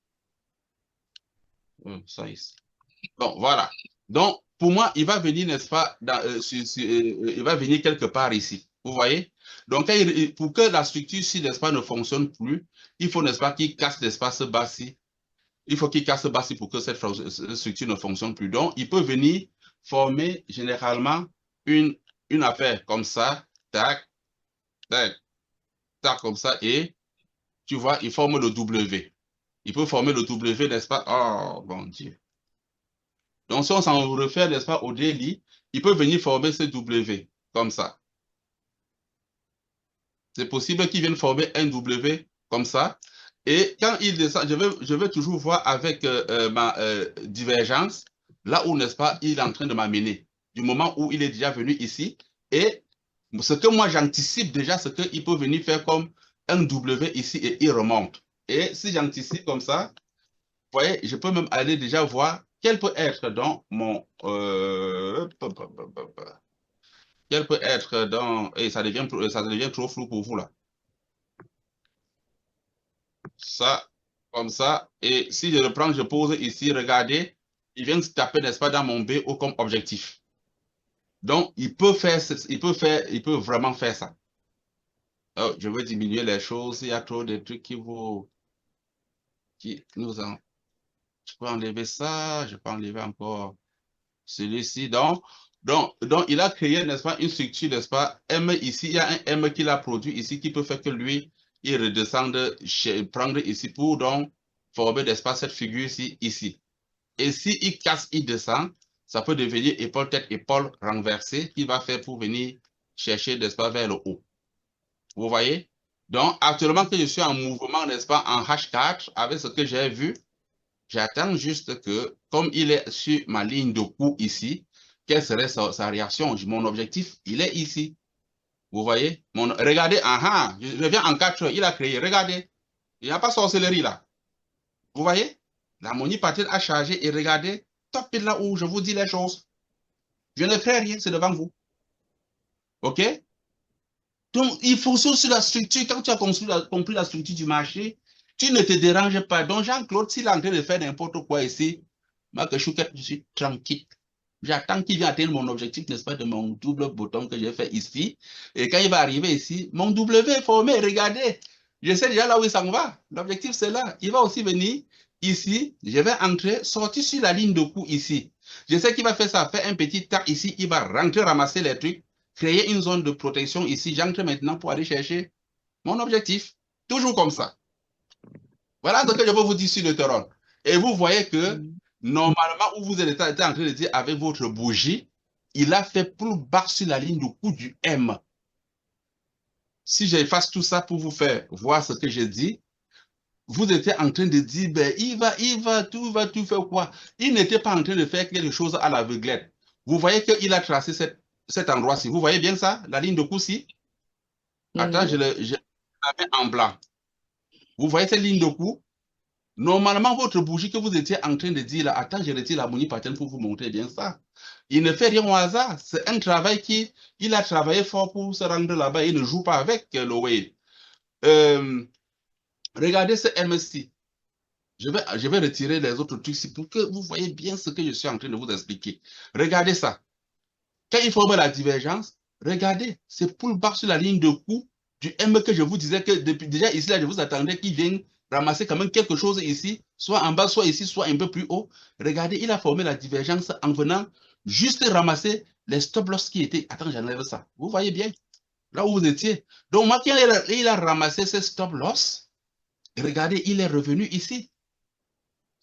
Ça ici. Donc, voilà. Donc, pour moi, il va venir, n'est-ce pas, il va venir quelque part ici. Vous voyez? Donc, pour que la structure ici, n'est-ce pas, ne fonctionne plus, il faut, n'est-ce pas, qu'il casse l'espace bas-ci Il faut qu'il casse bas pour que cette structure ne fonctionne plus. Donc, il peut venir former généralement une affaire comme ça, tac, tac, tac, comme ça, et tu vois, il forme le W. Il peut former le W, n'est-ce pas? Oh, bon Dieu. Donc, si on s'en refait, n'est-ce pas, au daily, il peut venir former ce W, comme ça. C'est possible qu'il vienne former un W, comme ça. Et quand il descend, je vais toujours voir avec ma divergence, là où, n'est-ce pas, il est en train de m'amener, du moment où il est déjà venu ici. Et ce que moi, j'anticipe déjà, c'est qu'il peut venir faire comme un W ici et il remonte. Et si j'anticipe comme ça, vous voyez, je peux même aller déjà voir quel peut être dans mon... quel peut être dans... Et ça devient trop flou pour vous, là. Ça, comme ça. Et si je le prends, je pose ici, regardez, il vient se taper, n'est-ce pas, dans mon BO comme objectif. Donc, il peut vraiment faire ça. Oh, je vais diminuer les choses. Il y a trop de trucs qui nous en... Je peux enlever ça, je peux enlever encore celui-ci. Donc, il a créé, n'est-ce pas, une structure, n'est-ce pas, M ici, il y a un M qu'il a produit ici qui peut faire que lui, il redescende, prendre ici pour donc former, n'est-ce pas, cette figure-ci, ici. Et si il casse, il descend, ça peut devenir épaule, tête, épaule renversée qu'il va faire pour venir chercher, n'est-ce pas, vers le haut. Vous voyez? Donc, actuellement que je suis en mouvement, n'est-ce pas, en H4, avec ce que j'ai vu, j'attends juste que, comme il est sur ma ligne de coup ici, quelle serait sa réaction? Mon objectif, il est ici. Vous voyez? Regardez, je reviens en 4 heures, il a créé, regardez. Il n'y a pas sorcellerie là. Vous voyez? La money-pattern a chargé et regardez, top là où je vous dis les choses. Je ne crée rien, c'est devant vous. OK? Donc, il faut sur la structure, quand tu as compris la structure du marché, tu ne te déranges pas. Donc, Jean-Claude, s'il est en train de faire n'importe quoi ici, moi, je suis tranquille. J'attends qu'il vienne atteindre mon objectif, n'est-ce pas, de mon double bouton que j'ai fait ici. Et quand il va arriver ici, mon W est formé, regardez. Je sais déjà là où il s'en va. L'objectif, c'est là. Il va aussi venir ici. Je vais entrer, sortir sur la ligne de coup ici. Je sais qu'il va faire ça, faire un petit tac ici. Il va rentrer, ramasser les trucs, créer une zone de protection ici. J'entre maintenant pour aller chercher mon objectif. Toujours comme ça. Voilà ce que je veux vous dire sur le terrain. Et vous voyez que normalement, où vous êtes en train de dire avec votre bougie, il a fait plus bas sur la ligne du coup du M. Si j'efface tout ça pour vous faire voir ce que j'ai dit, vous étiez en train de dire, ben, il va tout faire quoi? Il n'était pas en train de faire quelque chose à l'aveuglette. Vous voyez qu'il a tracé cet endroit-ci. Vous voyez bien ça? La ligne de coup-ci? Attends, je la mets en blanc. Vous voyez cette ligne de coup? Normalement, votre bougie que vous étiez en train de dire là, attends, je retire la money-pattern pour vous montrer bien ça. Il ne fait rien au hasard. C'est un travail il a travaillé fort pour se rendre là-bas. Il ne joue pas avec le whale. Regardez ce MSC. Je vais retirer les autres trucs ici pour que vous voyez bien ce que je suis en train de vous expliquer. Regardez ça. Quand il forme la divergence, regardez, c'est pour bas sur la ligne de coup du M que je vous disais que depuis déjà ici, là, je vous attendais qu'il vienne ramasser quand même quelque chose ici, soit en bas, soit ici, soit un peu plus haut. Regardez, il a formé la divergence en venant juste ramasser les stop loss qui étaient... Attends, j'enlève ça. Vous voyez bien là où vous étiez. Donc, moi, quand il a ramassé ces stop loss, regardez, il est revenu ici.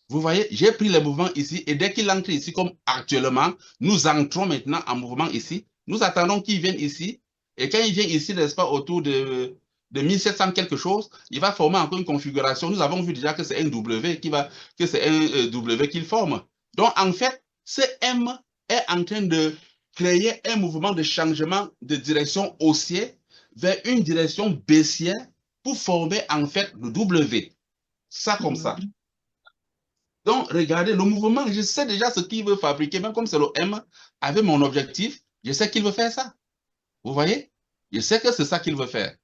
Vous voyez, j'ai pris le mouvement ici et dès qu'il entre ici, comme actuellement, nous entrons maintenant en mouvement ici. Nous attendons qu'il vienne ici. Et quand il vient ici, n'est-ce pas, autour de 1700 quelque chose, il va former encore une configuration. Nous avons vu déjà que c'est un W qu'il forme. Donc, en fait, ce M est en train de créer un mouvement de changement de direction haussière vers une direction baissière pour former, en fait, le W. Ça, comme ça. Donc, regardez, le mouvement, je sais déjà ce qu'il veut fabriquer, même comme c'est le M, avec mon objectif, je sais qu'il veut faire ça. Vous voyez? Je sais que c'est ça qu'il veut faire.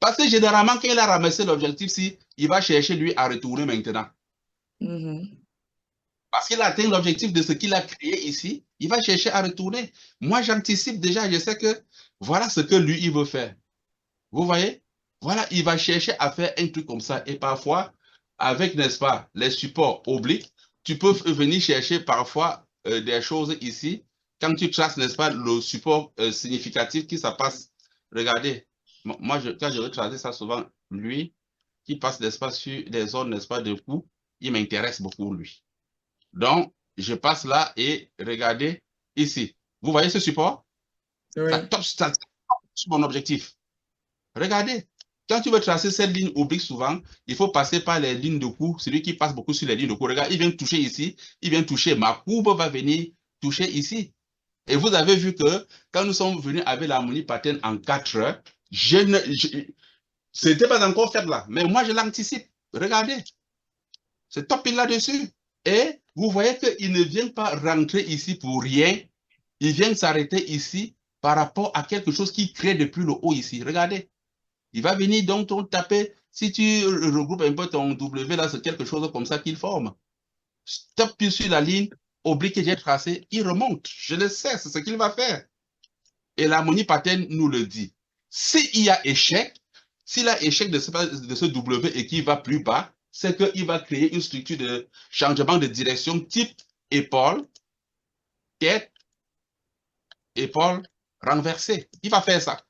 Parce que généralement, quand il a ramassé l'objectif, il va chercher, lui, à retourner maintenant. Parce qu'il a atteint l'objectif de ce qu'il a créé ici, il va chercher à retourner. Moi, j'anticipe déjà, je sais que voilà ce que lui, il veut faire. Vous voyez? Voilà, il va chercher à faire un truc comme ça. Et parfois, avec, n'est-ce pas, les supports obliques, tu peux venir chercher parfois des choses ici. Quand tu traces, n'est-ce pas, le support significatif qui ça passe. Regardez, moi, quand je veux tracer ça souvent, lui, qui passe, n'est-ce pas, sur des zones, n'est-ce pas, de coups, il m'intéresse beaucoup, lui. Donc, je passe là et regardez ici. Vous voyez ce support? Oui. Ça top sur mon objectif. Regardez. Quand tu veux tracer cette ligne oblique, souvent, il faut passer par les lignes de coups. Celui qui passe beaucoup sur les lignes de coups, regarde, il vient toucher ici, il vient toucher. Ma courbe va venir toucher ici. Et vous avez vu que quand nous sommes venus avec l'harmonie pattern en 4 heures, ce n'était pas encore fait là, mais moi je l'anticipe. Regardez, c'est top pile là-dessus. Et vous voyez qu'il ne vient pas rentrer ici pour rien. Il vient s'arrêter ici par rapport à quelque chose qui crée depuis le haut ici. Regardez. Il va venir donc taper. Si tu regroupes un peu ton W, là, c'est quelque chose comme ça qu'il forme. Stop puis sur la ligne oblique que j'ai tracée, il remonte. Je le sais, c'est ce qu'il va faire. Et l'harmonie pattern nous le dit. S'il y a échec, s'il a échec de ce W et qu'il va plus bas, c'est qu'il va créer une structure de changement de direction type épaule, tête, épaule renversée. Il va faire ça.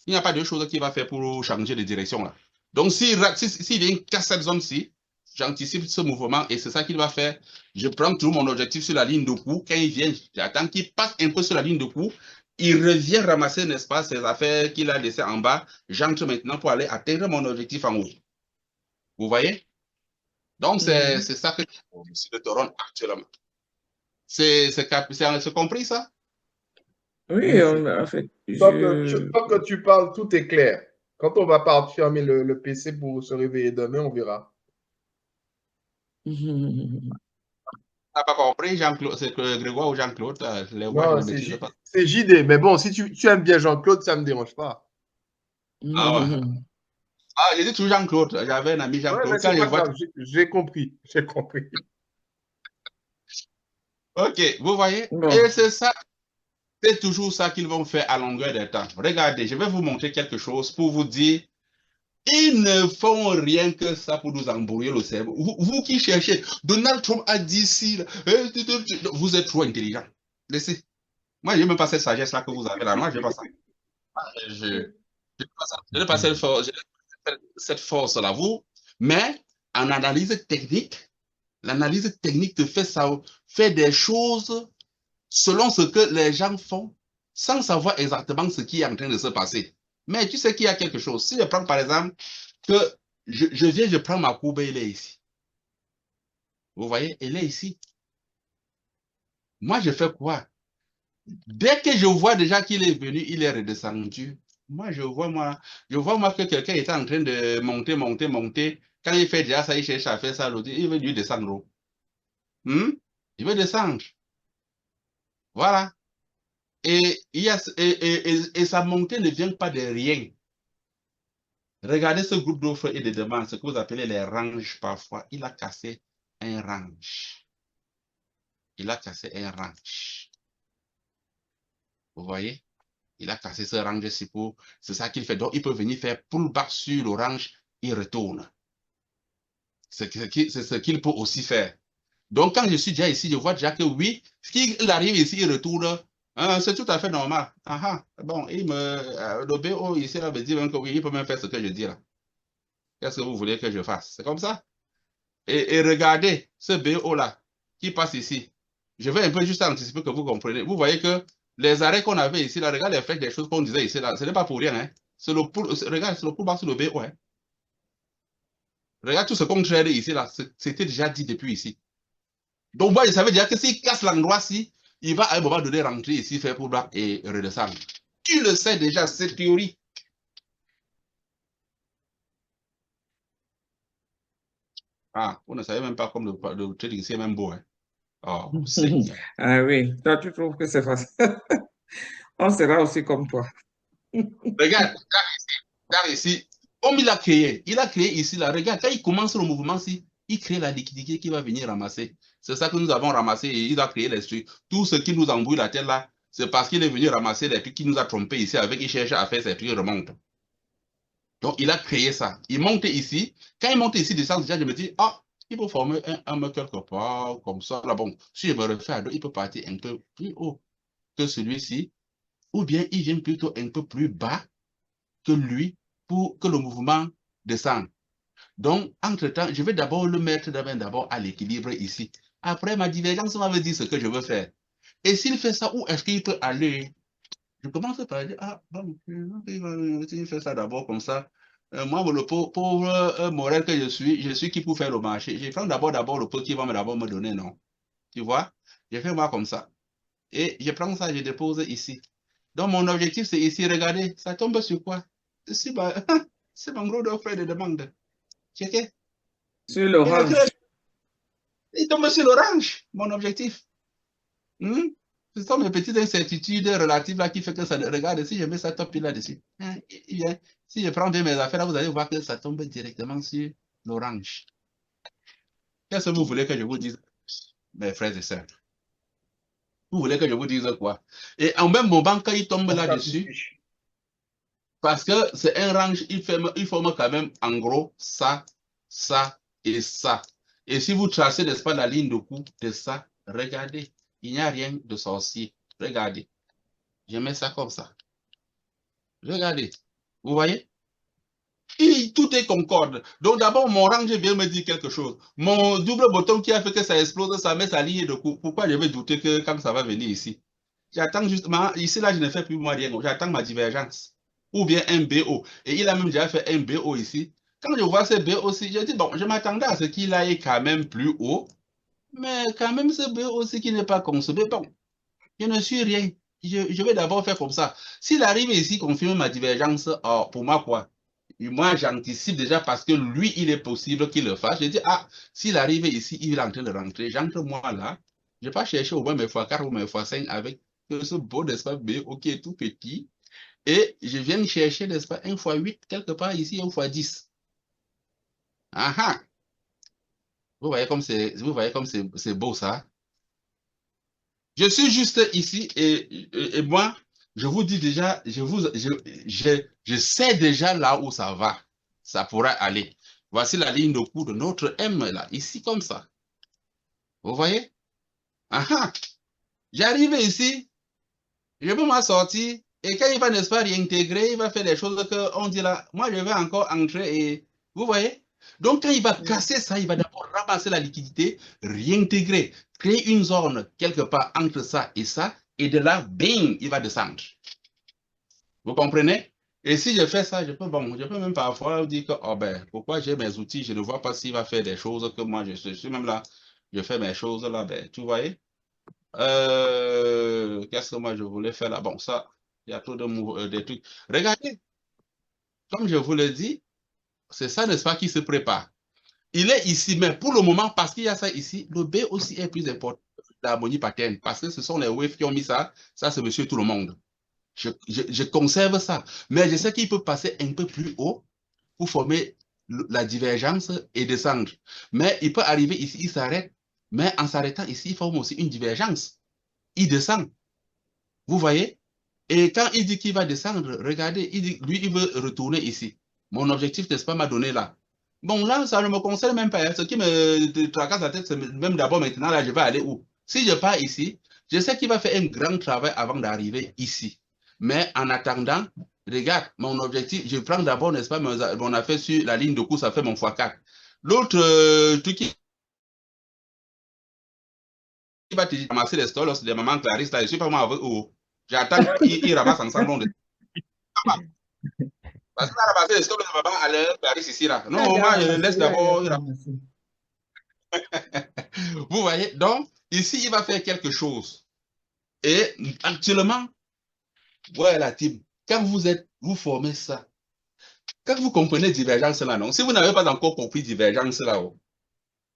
Il n'y a pas de chose qu'il va faire pour changer de direction là. Donc, s'il vient casser cette zone-ci, j'anticipe ce mouvement et c'est ça qu'il va faire. Je prends tout mon objectif sur la ligne de coup. Quand il vient, j'attends qu'il passe un peu sur la ligne de coup. Il revient ramasser, n'est-ce pas, ses affaires qu'il a laissées en bas. J'entre maintenant pour aller atteindre mon objectif en haut. Vous voyez? Donc, c'est ça que je suis de Toronto actuellement. C'est compris ça? Oui, en fait, Tant que tu parles, tout est clair. Quand on va pas fermer le PC pour se réveiller demain, on verra. T'as pas compris, Jean-Claude, c'est Grégoire ou Jean-Claude, les voix, Non, je ne maîtrise pas. c'est JD. Mais bon, si tu aimes bien Jean-Claude, ça ne me dérange pas. Ah ouais. Ah, j'ai dit toujours Jean-Claude. J'avais un ami Jean-Claude. Ouais, c'est pas grave, j'ai compris. J'ai compris. Ok, vous voyez? Bon. Et c'est ça. C'est toujours ça qu'ils vont faire à longueur de temps. Regardez, je vais vous montrer quelque chose pour vous dire, ils ne font rien que ça pour nous embrouiller le cerveau. Vous qui cherchez, Donald Trump a dit si, vous êtes trop intelligent. Laissez. Moi, je n'ai même pas cette sagesse-là que vous avez là. Moi, je n'ai pas ça. Je n'ai pas cette force-là. Vous, mais en analyse technique, l'analyse technique te fait ça, fait des choses selon ce que les gens font, sans savoir exactement ce qui est en train de se passer. Mais tu sais qu'il y a quelque chose. Si je prends par exemple que je viens, je prends ma courbe, elle est ici. Vous voyez, elle est ici. Moi, je fais quoi? Dès que je vois déjà qu'il est venu, il est redescendu. Moi, je vois que quelqu'un était en train de monter. Quand il fait déjà ça, il cherche à faire ça, l'autre, il veut lui descendre. Il veut descendre. Voilà. Et sa montée ne vient pas de rien. Regardez ce groupe d'offres et de demandes, ce que vous appelez les ranges parfois. Il a cassé un range. Il a cassé un range. Vous voyez? Il a cassé ce range-ci pour... C'est ça qu'il fait. Donc, il peut venir faire pullback sur le range, il retourne. C'est ce qu'il peut aussi faire. Donc, quand je suis déjà ici, je vois déjà que oui, s'il arrive ici, il retourne. C'est tout à fait normal. Bon, le BO ici, là, me dit même que oui, il peut même faire ce que je dis là. Qu'est-ce que vous voulez que je fasse? C'est comme ça. Et regardez ce BO là, qui passe ici. Je vais un peu juste anticiper que vous compreniez. Vous voyez que les arrêts qu'on avait ici, là, regardez les flèches des choses qu'on disait ici, là, ce n'est pas pour rien. Hein. Regarde, c'est le pullback sur le BO. Hein. Regarde tout ce qu'on trade ici, là, c'était déjà dit depuis ici. Donc, moi, je savais déjà que s'il casse l'endroit-ci, il va à un moment donné rentrer ici, faire pullback et redescendre. Tu le sais déjà, cette théorie. Ah, vous ne savez même pas comme le trading ici est même beau. Hein? Oh, ah oui, toi, tu trouves que c'est facile. On sera aussi comme toi. Regarde ici. Comme il a créé ici, là, regarde, quand il commence le mouvement-ci, il crée la liquidité qui va venir ramasser. C'est ça que nous avons ramassé et il a créé les trucs. Tout ce qui nous embrouille la tête là, c'est parce qu'il est venu ramasser les trucs qui nous a trompés ici avec, il cherche à faire ces trucs, il remonte. Donc, il a créé ça. Il monte ici. Quand il monte ici, descend déjà, je me dis, ah, il peut former un mur quelque part, comme ça. Là, bon, si je me refais à dos, il peut partir un peu plus haut que celui-ci, ou bien il vient plutôt un peu plus bas que lui pour que le mouvement descende. Donc, entre-temps, je vais d'abord le mettre d'abord à l'équilibre ici. Après, ma divergence va me dire ce que je veux faire. Et s'il fait ça, où est-ce qu'il peut aller? Je commence par dire, ah, bon, il fait ça d'abord comme ça. Moi, le pauvre Morel que je suis qui pour faire le marché. Je prends d'abord le pot qui va d'abord me donner, non? Tu vois? Je fais moi comme ça. Et je prends ça, je dépose ici. Donc, mon objectif, c'est ici. Regardez, ça tombe sur quoi? C'est mon gros d'offre de demande. Checkez. Sur l'orange. Il tombe sur l'orange, mon objectif. Ce sont mes petites incertitudes relatives là qui fait que ça. Regarde, si je mets ça top là-dessus, si je prends bien mes affaires, là, vous allez voir que ça tombe directement sur l'orange. Qu'est-ce que vous voulez que je vous dise, mes frères et sœurs? Vous voulez que je vous dise quoi? Et en même moment, quand il tombe là-dessus, parce que c'est un range, il forme quand même en gros ça, ça et ça. Et si vous tracez, n'est-ce pas, la ligne de coup de ça, regardez, il n'y a rien de sorcier. Regardez. Je mets ça comme ça. Regardez. Vous voyez? Tout est concorde. Donc d'abord, mon range vient me dire quelque chose. Mon double bouton qui a fait que ça explose, ça met sa ligne de coup. Pourquoi je vais douter que quand ça va venir ici? J'attends justement, ici là, je ne fais plus moi rien. J'attends ma divergence. Ou bien un BO. Et il a même déjà fait un BO ici. Quand je vois ce BO aussi, je dis, bon, je m'attendais à ce qu'il aille quand même plus haut. Mais quand même, ce BO aussi qui n'est pas consommé, bon, je ne suis rien. Je vais d'abord faire comme ça. S'il arrive ici, confirme ma divergence, oh, pour moi, quoi? Moi, j'anticipe déjà parce que lui, il est possible qu'il le fasse. Je dis, ah, s'il arrive ici, il est en train de rentrer. J'entre moi là. Je ne vais pas chercher au moins mes x4 ou mes x5 avec ce beau, n'est-ce pas, BO qui est tout petit. Et je viens chercher, n'est-ce pas, un x8 quelque part ici, un x10. Ah ah! Vous voyez comme c'est beau ça? Je suis juste ici et moi, je vous dis déjà, je sais déjà là où ça va. Ça pourra aller. Voici la ligne de coup de notre M là, ici comme ça. Vous voyez? Ah, j'arrive ici, je peux m'en sortir et quand il va, n'est-ce pas, réintégrer, il va faire des choses qu'on dit là, moi je vais encore entrer et vous voyez? Donc quand il va casser ça, il va d'abord ramasser la liquidité, réintégrer, créer une zone quelque part entre ça, et de là, bing, il va descendre. Vous comprenez? Et si je fais ça, je peux même parfois dire que, oh ben, pourquoi j'ai mes outils, je ne vois pas s'il va faire des choses que moi, je suis même là, je fais mes choses là, ben, tu voyez? Qu'est-ce que moi je voulais faire là? Bon, ça, il y a trop de trucs. Regardez, comme je vous l'ai dit, c'est ça, n'est-ce pas, qui se prépare. Il est ici, mais pour le moment, parce qu'il y a ça ici, le B aussi est plus important que l'harmonie pattern, parce que ce sont les waves qui ont mis ça, c'est monsieur tout le monde. Je conserve ça, mais je sais qu'il peut passer un peu plus haut pour former la divergence et descendre. Mais il peut arriver ici, il s'arrête, mais en s'arrêtant ici, il forme aussi une divergence. Il descend. Vous voyez? Et quand il dit qu'il va descendre, regardez, lui, il veut retourner ici. Mon objectif, n'est-ce pas, m'a donné là. Bon, là, ça ne me concerne même pas. Ce qui me tracasse la tête, c'est même d'abord maintenant, là, je vais aller où? Si je pars ici, je sais qu'il va faire un grand travail avant d'arriver ici. Mais en attendant, regarde, mon objectif, je prends d'abord, n'est-ce pas, mon affaire sur la ligne de coup, ça fait mon x4. L'autre truc qui va te ramasser les stores, c'est des mamans Clarisse, là, je suis pas moi avec eux. J'attends qu'ils ramassent ensemble. Parce qu'il a ramassé les stores de maman à l'heure Clarisse ici, là. Non, moi, je laisse d'abord. Vous voyez, donc, ici, il va faire quelque chose. Et actuellement, ouais, la team, quand vous formez ça, quand vous comprenez divergence là, non, si vous n'avez pas encore compris divergence là, oh,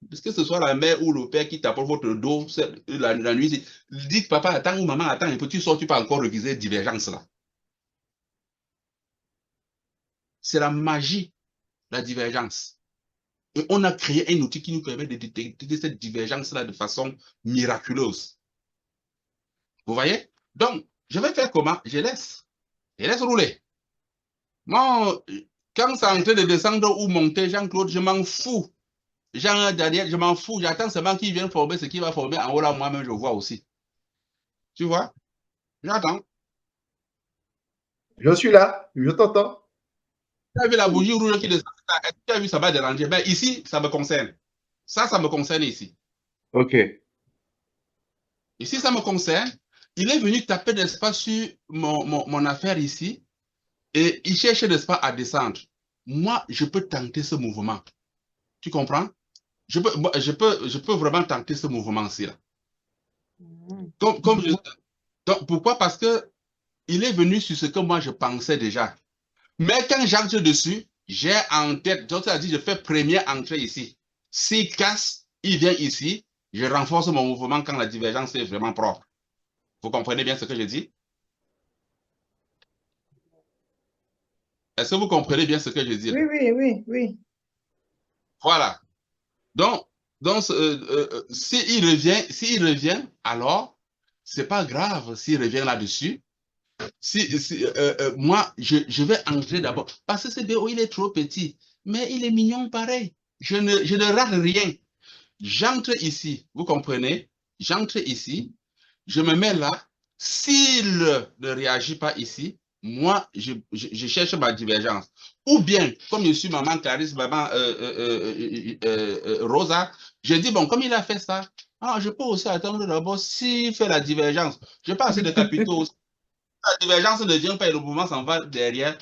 parce que ce soit la mère ou le père qui tape votre dos la nuit, dites papa attends ou maman attends un peu, tu sors, tu peux encore réviser divergence là. C'est la magie, la divergence. Et on a créé un outil qui nous permet de détecter cette divergence là de façon miraculeuse. Vous voyez? Donc, je vais faire comment? Je laisse rouler. Moi, Quand c'est en train de descendre ou monter, Jean-Claude, je m'en fous. Jean-Daniel, je m'en fous. J'attends seulement qu'il vienne former ce qu'il va former en haut là, moi-même, je vois aussi. Tu vois? J'attends. Je suis là, je t'entends. Tu as vu la bougie rouge qui descend? Est-ce que tu as vu, ça va déranger? Mais ici, ça me concerne. Ça me concerne ici. OK. Ici, ça me concerne. Il est venu taper, n'est-ce pas, sur mon affaire ici. Et il cherche, n'est-ce pas, à descendre. Moi, je peux tenter ce mouvement. Tu comprends? Je peux vraiment tenter ce mouvement-ci. Donc, pourquoi? Parce que il est venu sur ce que moi je pensais déjà. Mais quand j'entre dessus, j'ai en tête, donc ça dit, je fais première entrée ici. S'il casse, il vient ici, je renforce mon mouvement quand la divergence est vraiment propre. Vous comprenez bien ce que je dis? Est-ce que vous comprenez bien ce que je dis? Oui. Voilà. Donc s'il revient, alors, c'est pas grave s'il revient là-dessus. Moi, je vais entrer d'abord. Parce que ce BO, il est trop petit. Mais il est mignon pareil. Je ne rate rien. J'entre ici. Vous comprenez? J'entre ici. Je me mets là. S'il ne réagit pas ici, moi, je cherche ma divergence. Ou bien, comme je suis maman Clarisse, maman Rosa, je dis, bon, comme il a fait ça, je peux aussi attendre d'abord s'il fait la divergence. Je n'ai pas assez de capitaux. La divergence ne vient pas et le mouvement s'en va derrière,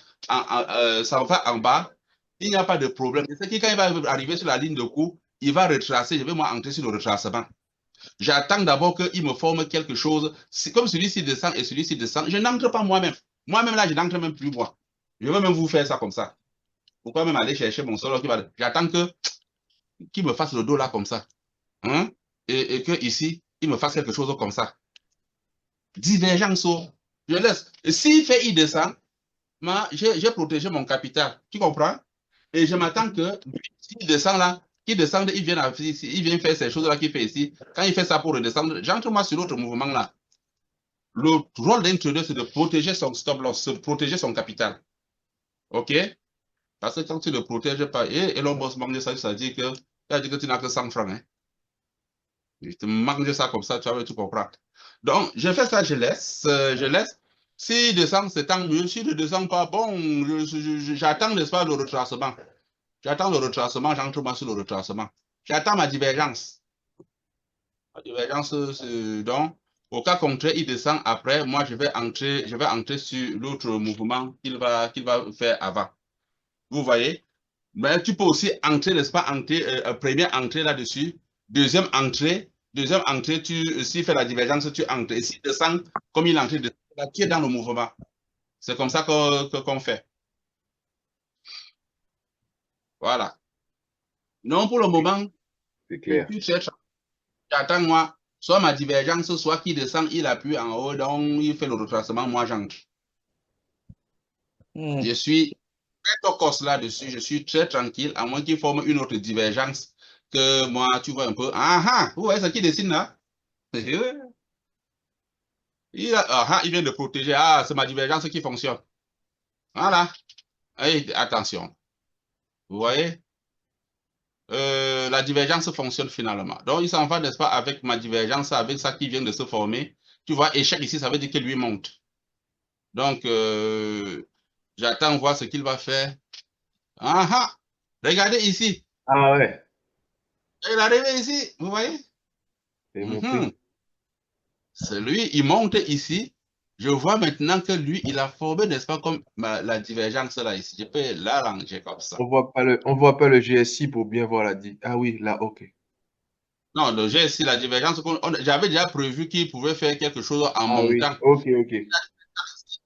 s'en va en bas. Il n'y a pas de problème. C'est que quand il va arriver sur la ligne de coup, il va retracer. Je vais moi entrer sur le retracement. J'attends d'abord qu'il me forme quelque chose. Comme celui-ci descend et celui-ci descend, je n'entre pas moi-même. Moi-même là, je n'entre même plus moi. Je vais même vous faire ça comme ça. Pourquoi même aller chercher mon solo qui va. J'attends qu'il me fasse le dos là comme ça. Hein? Et que ici, il me fasse quelque chose comme ça. Divergence. Je laisse. Et s'il fait, il descend. Moi, j'ai protégé mon capital. Tu comprends? Et je m'attends que s'il descend là, qu'il descende, il vient faire ces choses-là qu'il fait ici. Quand il fait ça pour redescendre, j'entre moi sur l'autre mouvement là. Le rôle d'un trader, c'est de protéger son stop loss, de protéger son capital. OK? Parce que quand tu ne le protèges pas, et l'on bosse manger ça, ça dit que tu n'as que 100 francs. Hein? Tu te manges ça comme ça, tu vas tout comprendre. Donc, je fais ça, je laisse. S'il descend, c'est tant mieux. S'il ne descend pas, bon, j'attends, n'est-ce pas, le retracement. J'attends le retracement, j'entre moi sur le retracement. J'attends ma divergence. Ma divergence, donc, au cas contraire, il descend après, moi, je vais entrer sur l'autre mouvement qu'il va faire avant. Vous voyez? Mais tu peux aussi entrer, n'est-ce pas, première entrée là-dessus, deuxième entrée, s'il fait la divergence, tu entres. Et s'il descend, comme il est entré de tu es dans le mouvement. C'est comme ça qu'on fait. Voilà. Non, pour le moment, C'est clair. tu cherches. J'attends, moi, soit ma divergence, soit qu'il descend, il appuie en haut, donc il fait le retracement, moi j'entre. Je suis très tocos là-dessus, je suis très tranquille, à moins qu'il forme une autre divergence que moi, tu vois un peu. Vous voyez ce qui dessine là? Il vient de protéger. C'est ma divergence qui fonctionne. Voilà. Hey, attention. Vous voyez? La divergence fonctionne finalement. Donc, il s'en va, n'est-ce pas, avec ma divergence, avec ça qui vient de se former. Tu vois, échec ici, ça veut dire que lui monte. Donc, j'attends voir ce qu'il va faire. Regardez ici. Ah ouais. Il est arrivé ici, vous voyez? C'est monté. C'est lui, il monte ici. Je vois maintenant que lui, il a formé, n'est-ce pas, comme la divergence là ici. Je peux l'arranger comme ça. On voit pas le GSI pour bien voir la dit. Ah oui, là, OK. Non, le GSI, la divergence, j'avais déjà prévu qu'il pouvait faire quelque chose en montant. Oui. OK.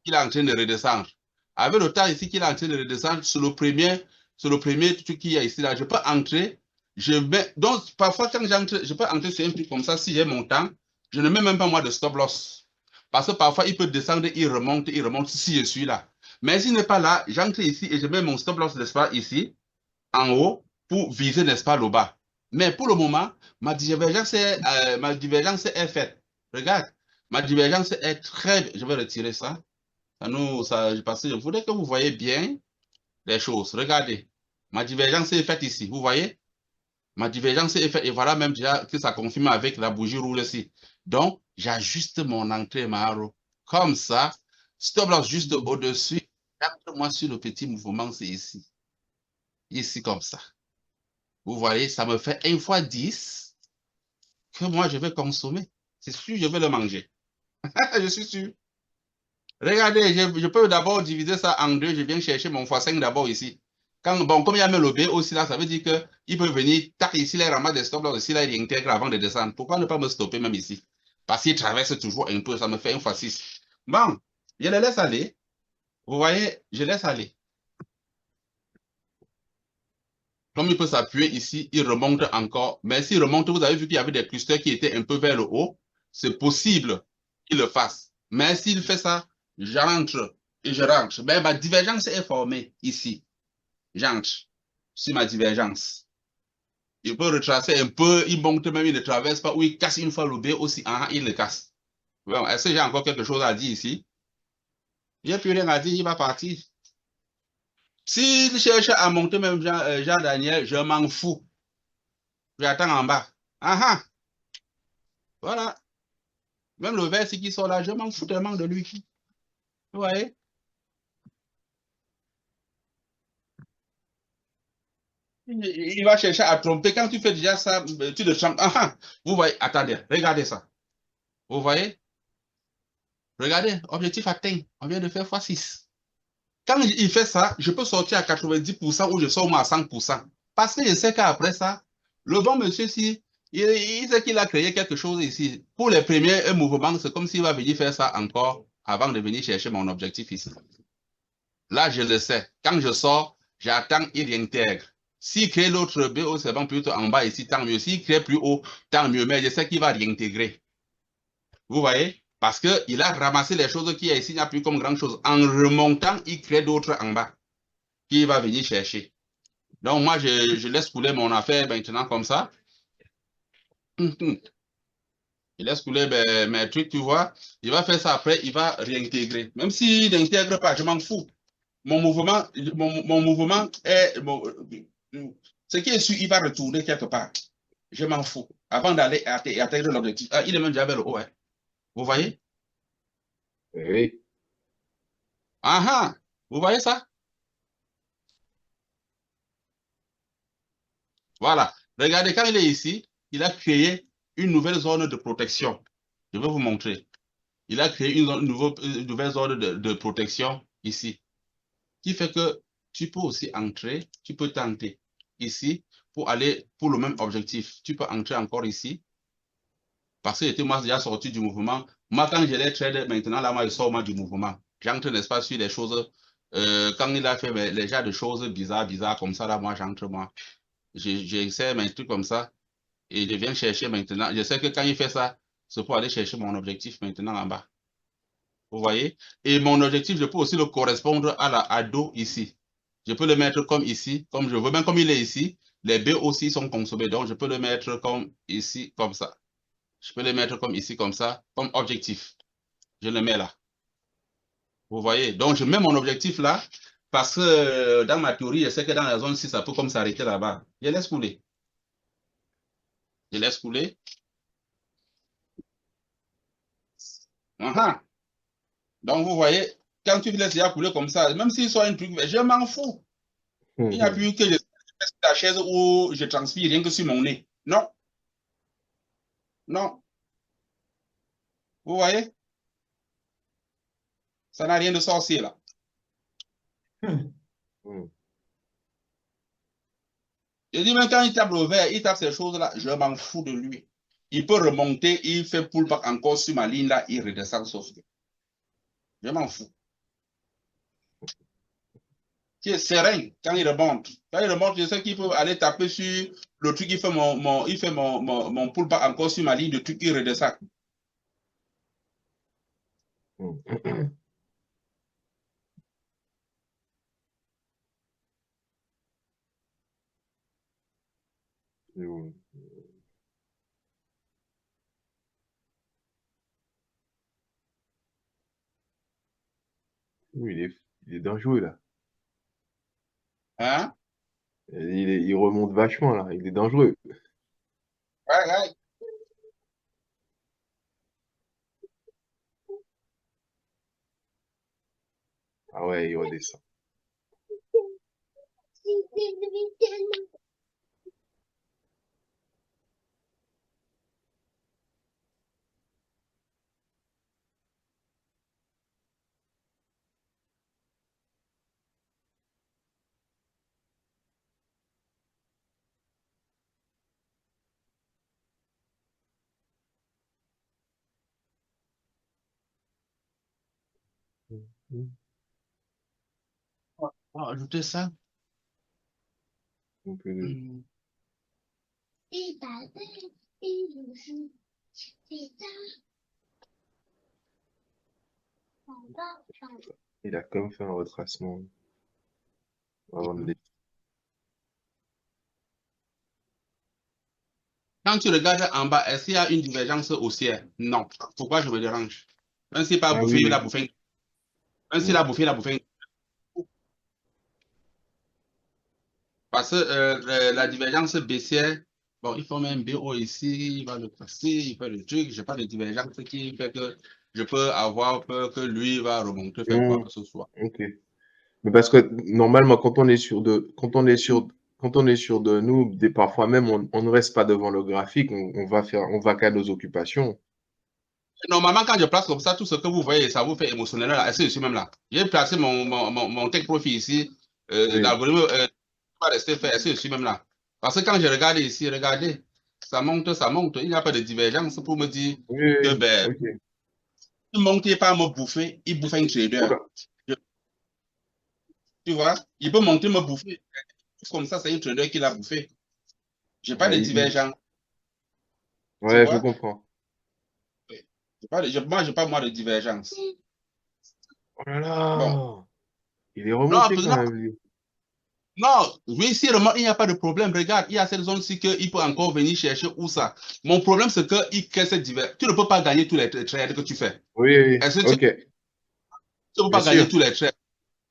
Il est en train de redescendre. Avec le temps ici qu'il est en train de redescendre, sur le premier truc qu'il y a ici, là, je peux entrer. Donc, parfois, quand j'entre, je peux entrer sur un truc comme ça, si j'ai mon temps, je ne mets même pas moi de stop loss. Parce que parfois, il peut descendre, il remonte si je suis là. Mais s'il n'est pas là, j'entre ici et je mets mon stop loss, n'est-ce pas, ici, en haut, pour viser, n'est-ce pas, le bas. Mais pour le moment, ma divergence est faite. Regarde, ma divergence est très... Je vais retirer ça. Parce que je voudrais que vous voyez bien. les choses. Regardez, ma divergence est faite ici, vous voyez? Ma divergence est faite et voilà même déjà que ça confirme avec la bougie rouge ici. Donc, j'ajuste mon entrée Maharo. Comme ça, stop loss juste au-dessus. Moi sur le petit mouvement, c'est ici. Ici comme ça. Vous voyez, ça me fait 1 fois 10 que moi je vais consommer. C'est sûr, je vais le manger. Je suis sûr. Regardez, je peux d'abord diviser ça en deux. Je viens chercher mon x5 d'abord ici. Bon, comme il y a même le B aussi là, ça veut dire qu'il peut venir, tac, ici, là, il ramasse des stops, là, ici, là, il intègre avant de descendre. Pourquoi ne pas me stopper même ici? Parce qu'il traverse toujours un peu, ça me fait 1 fois 6. Bon, je le laisse aller. Vous voyez, je laisse aller. Comme il peut s'appuyer ici, il remonte encore. Mais s'il remonte, vous avez vu qu'il y avait des clusters qui étaient un peu vers le haut. C'est possible qu'il le fasse. Mais s'il fait ça, j'entre et je rentre. Ben, ma divergence est formée ici. J'entre sur ma divergence. Il peut retracer un peu, il monte même, il ne traverse pas, ou il casse une fois le B aussi, il le casse. Bon, est-ce que j'ai encore quelque chose à dire ici? Il n'y a plus rien à dire, il va partir. S'il cherche à monter même Jean-Daniel, je m'en fous. J'attends en bas. Voilà. Même le verset qui sort là, je m'en fous tellement de lui. Vous voyez? Il va chercher à tromper. Quand tu fais déjà ça, tu le trompes. Vous voyez? Attendez, regardez ça. Vous voyez? Regardez, objectif atteint. On vient de faire x6. Quand il fait ça, je peux sortir à 90% ou je sors moi à 100%. Parce que je sais qu'après ça, le bon monsieur, si, il sait qu'il a créé quelque chose ici. Pour les premiers mouvements, c'est comme s'il va venir faire ça encore avant de venir chercher mon objectif ici. Là, je le sais. Quand je sors, j'attends, il réintègre. S'il crée l'autre BO, c'est bon, plutôt en bas ici, tant mieux. S'il crée plus haut, tant mieux. Mais je sais qu'il va réintégrer. Vous voyez? Parce qu'il a ramassé les choses qu'il y a ici, il n'y a plus comme grand chose. En remontant, il crée d'autres en bas qu'il va venir chercher. Donc, moi, je laisse couler mon affaire maintenant comme ça. Je laisse couler mes trucs, tu vois. Il va faire ça après, il va réintégrer. Même s'il n'intègre pas, je m'en fous. Mon mouvement est... ce qui est sûr, il va retourner quelque part. Je m'en fous. Avant d'aller atteindre l'objectif. Il est même déjà vers le haut. Hein. Vous voyez? Oui. Vous voyez ça? Voilà. Regardez, quand il est ici, il a créé une nouvelle zone de protection. Je vais vous montrer. Il a créé une nouvelle zone de protection ici, qui fait que tu peux aussi entrer, tu peux tenter ici pour aller pour le même objectif. Tu peux entrer encore ici, parce que j'étais moi déjà sorti du mouvement. Moi, quand je l'ai trade, maintenant, là, moi, je sors moi du mouvement. J'entre, n'est-ce pas, sur les choses. Quand il a fait les genres de choses bizarres comme ça, là, moi, j'entre, moi. J'essaie mes trucs comme ça. Et je viens chercher maintenant. Je sais que quand il fait ça, c'est pour aller chercher mon objectif maintenant en bas. Vous voyez? Et mon objectif, je peux aussi le correspondre à la ado ici. Je peux le mettre comme ici, comme je veux. Même comme il est ici, les B aussi sont consommés. Donc, je peux le mettre comme ici, comme ça. Je peux le mettre comme ici, comme ça, comme objectif. Je le mets là. Vous voyez? Donc, je mets mon objectif là, parce que dans ma théorie, je sais que dans la zone 6, ça peut comme s'arrêter là-bas. Je laisse couler. Je laisse couler. Donc, vous voyez, quand tu laisses déjà couler comme ça, même s'il soit un truc, je m'en fous. Il n'y a plus que je reste la chaise où je transpire rien que sur mon nez. Non, non. Vous voyez, ça n'a rien de sorcier là. Je dis même quand il tape le vert, il tape ces choses-là, je m'en fous de lui. Il peut remonter, il fait pullback encore sur ma ligne là, il redescend sauf que. Je m'en fous. Qui est serein quand il remonte. Quand il remonte, je sais qu'il peut aller taper sur le truc, il fait mon pullback encore sur ma ligne de truc, il redescend. Oui, il est dangereux là. Hein? Il remonte vachement, là. Il est dangereux. Ouais, ouais. Ah ouais, il redescend. On va ajouter ça. Un peu de... Hmm. Il a comme fait un retracement avant de Quand tu regardes en bas, est-ce qu'il y a une divergence haussière? Non. Pourquoi je me dérange? Même s'il n'a pas Ah bouffé, oui, il a oui. bouffé. Même s'il a bouffé, il a bouffé. Parce que la divergence baissière, bon, il faut mettre un BO ici, il va le passer, il fait le truc. Je n'ai pas de divergence qui fait que je peux avoir peur que lui va remonter, faire quoi Hmm, que ce soit. ok. Mais parce que normalement, quand on est sur de nous, parfois même, on ne reste pas devant le graphique, on va qu'à nos occupations. Normalement, quand je place comme ça, tout ce que vous voyez, ça vous fait émotionnel là. Est-ce que je suis même là? J'ai placé mon tech profil ici. Oui, L'algorithme va rester fait. Est-ce que je suis même là? Parce que quand je regarde ici, regardez, ça monte, ça monte. Il n'y a pas de divergence pour me dire oui, que oui, ben, ok. il monte, il pas me bouffer, il bouffe un trader. Oula. Je- Tu vois? Il peut monter, me bouffer. Comme ça, c'est un trader qui l'a bouffé. J'ai pas Ah, de divergence. Tu ouais, je vois? comprends. Moi, j'ai pas moi de divergence. Oh là Bon. là, il est Non, remonté quand non, même, lui. non, oui, si il n'y a pas de problème, regarde, il y a cette zone-ci qu'il peut encore venir chercher où ça. Mon problème, c'est qu'il crée cette diversité. Tu ne peux pas gagner tous les trades que tu fais. Oui, oui, Est-ce que tu ok, ne peux bien pas gagner sûr. tous les trades?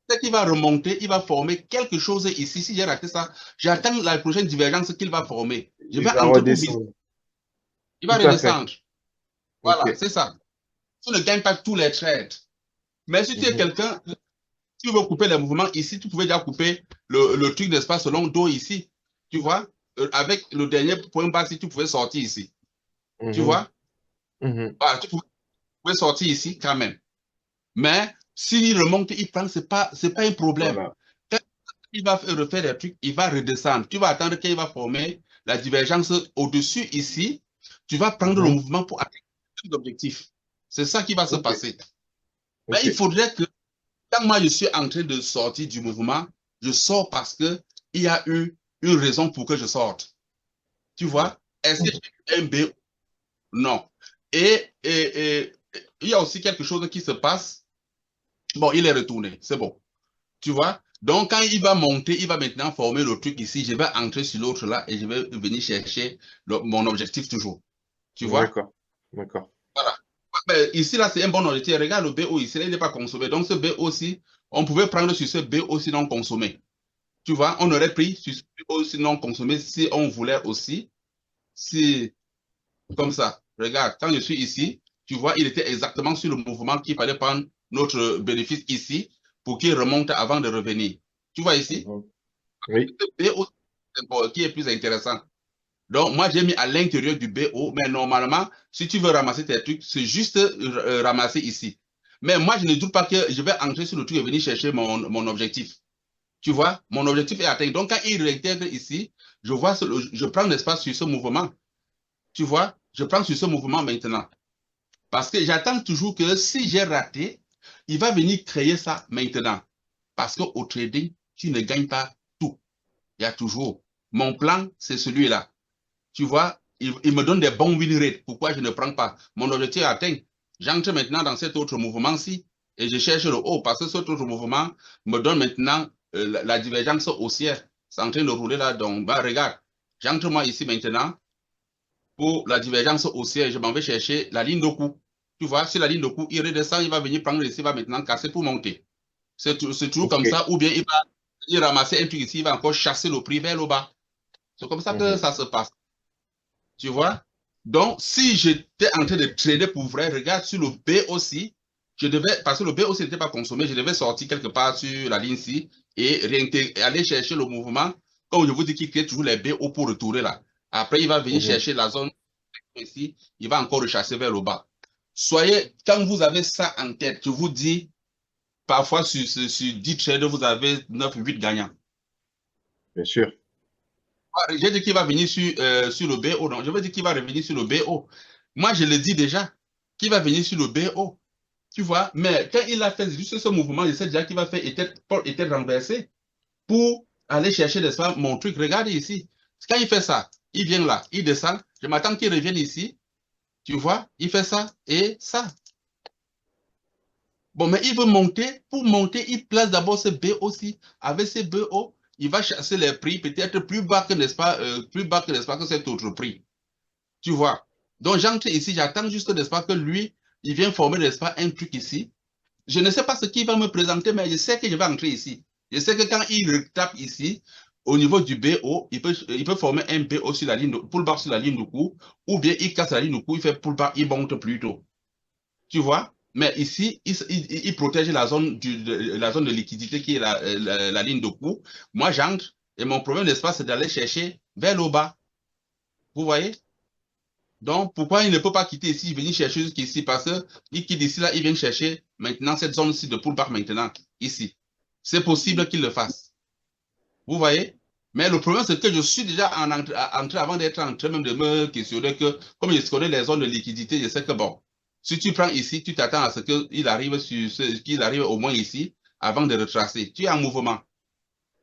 C'est qu'il va remonter, il va former quelque chose ici. Si j'ai raté ça, j'attends la prochaine divergence qu'il va former. Je Il vais va entrer pour viser. redescendre. Il va Tout à fait. redescendre. Ok. Voilà, c'est ça. Tu ne gagnes pas tous les trades. Mais si tu es Mhm, quelqu'un, tu veux couper les mouvements ici, tu pouvais déjà couper le truc d'espace selon dos ici. Tu vois? Avec le dernier point bas, si tu pouvais sortir ici. Tu mhm, vois? mhm. Voilà, tu pouvais sortir ici quand même. Mais s'il remonte, il prend, c'est pas un problème. Voilà. Quand il va refaire des trucs, il va redescendre. Tu vas attendre qu'il va former la divergence au-dessus ici. Tu vas prendre le Mhm, mouvement pour atteindre l'objectif. C'est ça qui va se ok, passer. Mais ok. il faudrait que, quand moi je suis en train de sortir du mouvement, je sors parce que il y a eu une raison pour que je sorte. Tu vois? Est-ce que j'ai un B? Non. Et il y a aussi quelque chose qui se passe. Bon, il est retourné, c'est bon. Tu vois? Donc, quand il va monter, il va maintenant former le truc ici. Je vais entrer sur l'autre là et je vais venir chercher mon objectif toujours. Tu vois? D'accord, d'accord. Voilà. Mais ici, là, c'est un bon objectif. Regarde le BO ici, là, il n'est pas consommé. Donc, ce BO aussi, on pouvait prendre sur ce BO aussi non consommé. Tu vois? On aurait pris sur ce BO aussi non consommé si on voulait aussi. Si, comme ça. Regarde, quand je suis ici, tu vois, il était exactement sur le mouvement qu'il fallait prendre notre bénéfice ici pour qu'il remonte avant de revenir. Tu vois ici? Mhm. Oui, Le BO qui est plus intéressant. Donc, moi, j'ai mis à l'intérieur du BO, mais normalement, si tu veux ramasser tes trucs, c'est juste ramasser ici. Mais moi, je ne doute pas que je vais entrer sur le truc et venir chercher mon objectif. Tu vois, mon objectif est atteint. Donc, quand il réintègre ici, je prends l'espace sur ce mouvement. Tu vois, je prends sur ce mouvement maintenant. Parce que j'attends toujours que si j'ai raté, il va venir créer ça maintenant. Parce qu'au trading, tu ne gagnes pas tout. Il y a toujours. Mon plan, c'est celui-là. Tu vois, il me donne des bons win rates. Pourquoi je ne prends pas? Mon objectif est atteint. J'entre maintenant dans cet autre mouvement-ci et je cherche le haut parce que cet autre mouvement me donne maintenant la divergence haussière. C'est en train de rouler là. Donc, bah, regarde, j'entre moi ici maintenant pour la divergence haussière. Je m'en vais chercher la ligne de coup. Tu vois, si la ligne de coup, il redescend, il va venir prendre ici, il va maintenant casser pour monter. C'est toujours comme ok. ça, ou bien il va il ramasse un truc ici, il va encore chasser le prix vers le bas. C'est comme ça que ça se passe. Tu vois? Donc, si j'étais en train de trader pour vrai, regarde sur le B aussi, je devais, parce que le B aussi n'était pas consommé, je devais sortir quelque part sur la ligne ici et aller chercher le mouvement. Comme je vous dis qu'il crée toujours les BO pour retourner là. Après, il va venir chercher la zone ici, il va encore rechasser vers le bas. Soyez, quand vous avez ça en tête, je vous dis, parfois sur 10 trades, vous avez 9, 8 gagnants. Bien sûr. J'ai dit qu'il va venir sur le BO. Non, je veux dire qu'il va revenir sur le BO. Moi, je le dis déjà, qu'il va venir sur le BO. Tu vois, mais quand il a fait juste ce mouvement, je sais déjà qu'il va faire était renversé pour aller chercher mon truc. Regardez ici. Quand il fait ça, il vient là, il descend. Je m'attends qu'il revienne ici. Tu vois, il fait ça et ça. Bon, mais il veut monter. Pour monter, il place d'abord ce BO aussi. Avec ce BO, il va chasser les prix peut-être plus bas que, n'est-ce pas, que cet autre prix. Tu vois. Donc, j'entre ici, j'attends juste, n'est-ce pas, que lui, il vient former, n'est-ce pas, un truc ici. Je ne sais pas ce qu'il va me présenter, mais je sais que je vais entrer ici. Je sais que quand il tape ici, au niveau du BO, il peut former un BO sur la ligne, pull-back sur la ligne de coup, ou bien il casse la ligne de coup, il fait pull-back, il monte plus tôt. Tu vois? Mais ici, il protège la zone de liquidité qui est la ligne de coup. Moi, j'entre et mon problème, n'est-ce pas, c'est d'aller chercher vers le bas. Vous voyez? Donc, pourquoi il ne peut pas quitter ici, venir chercher jusqu'ici? Parce qu'il quitte ici, là, il vient chercher maintenant cette zone-ci de pullback maintenant, ici. C'est possible qu'il le fasse. Vous voyez? Mais le problème, c'est que je suis déjà entré avant d'être en train même de me questionner que, comme je connais les zones de liquidité, je sais que bon, si tu prends ici, tu t'attends à ce qu'il arrive qu'il arrive au moins ici, avant de retracer. Tu es en mouvement.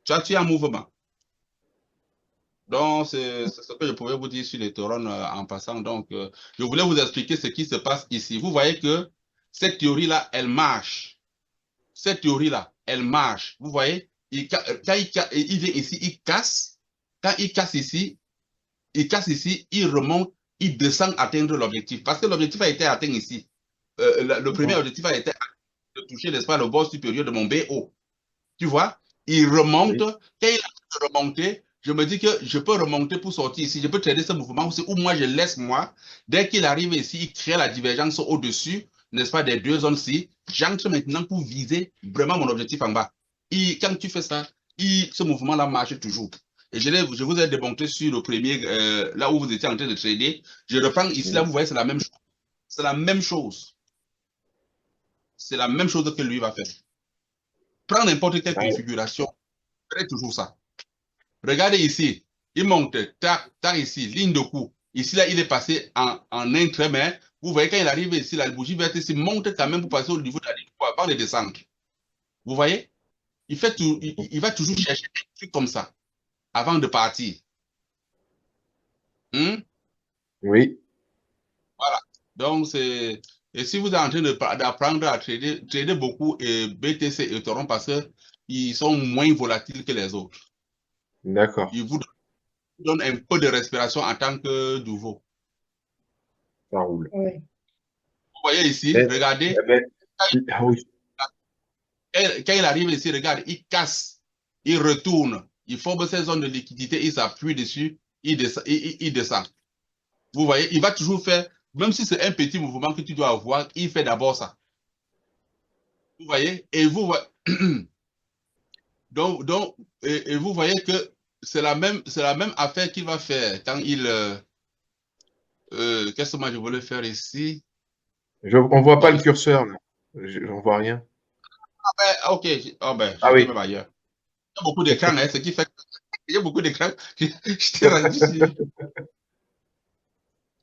Tu es en mouvement. Donc, c'est ce que je pouvais vous dire sur les taurons en passant. Donc, je voulais vous expliquer ce qui se passe ici. Vous voyez que cette théorie-là, elle marche. Cette théorie-là, elle marche. Vous voyez, quand il vient ici, il casse. Quand il casse ici, il remonte, il descend atteindre l'objectif. Parce que l'objectif a été atteint ici. Le premier objectif a été de toucher, n'est-ce pas, le bord supérieur de mon BO. Tu vois, il remonte. Oui. Quand il a remonté, je me dis que je peux remonter pour sortir ici. Je peux trader ce mouvement aussi, ou moi je laisse moi. Dès qu'il arrive ici, il crée la divergence au-dessus, n'est-ce pas, des deux zones-ci. J'entre maintenant pour viser vraiment mon objectif en bas. Quand tu fais ça, ce mouvement-là marche toujours. Et je vous ai démontré sur le premier, là où vous étiez en train de trader. Je reprends ici, là, vous voyez, c'est la même chose. C'est la même chose. C'est la même chose que lui va faire. Prends n'importe quelle configuration, faites toujours ça. Regardez ici, il monte, tac, ici, ligne de coup. Ici, là, il est passé en un trait, mais vous voyez, quand il arrive ici, la bougie verte ici monte quand même pour passer au niveau de la ligne de coup avant de descendre. Vous voyez? Il va toujours chercher un truc comme ça avant de partir. Oui. Voilà. Donc, c'est. Et si vous êtes en train d'apprendre à trader beaucoup BTC et Ethereum parce qu'ils sont moins volatiles que les autres. D'accord. Ils vous donnent un peu de respiration en tant que nouveau. Ça roule. Oui. Vous voyez ici, Eh, regardez. eh ben, ah oui. Quand il arrive ici, regarde, il casse, il retourne, il forme ses zones de liquidité, il s'appuie dessus, il descend. Vous voyez, il va toujours faire, même si c'est un petit mouvement que tu dois avoir, il fait d'abord ça. Vous voyez, et vous voyez, et vous voyez que c'est la même affaire qu'il va faire quand il. Qu'est-ce que moi je voulais faire ici? On voit pas le curseur, là. On voit rien. Ah ben, ok, oh ben, Ah j'étais oui. même ailleurs. Il y a beaucoup d'écrans, hein, ce qui fait qu'il y a beaucoup d'écrans. J'étais rendu sur.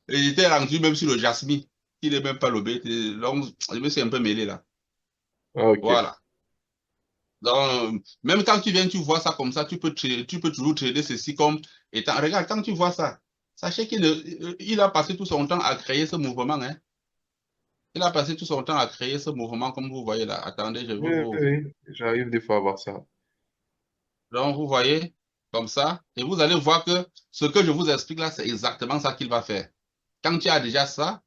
Et j'étais rendu même sur le Jasmine, qui n'est même pas le B. Donc, je me suis un peu mêlé là. Ah, ok. Voilà. Donc, même quand tu viens, tu vois ça comme ça, tu peux toujours trader ceci comme étant. Regarde, quand tu vois ça, sachez il a passé tout son temps à créer ce mouvement. Hein. Il a passé tout son temps à créer ce mouvement, comme vous voyez là. Attendez, je Oui, vais oui, vous. oui. J'arrive des fois à voir ça. Donc, vous voyez, comme ça. Et vous allez voir que ce que je vous explique là, c'est exactement ça qu'il va faire. Quand tu as déjà ça,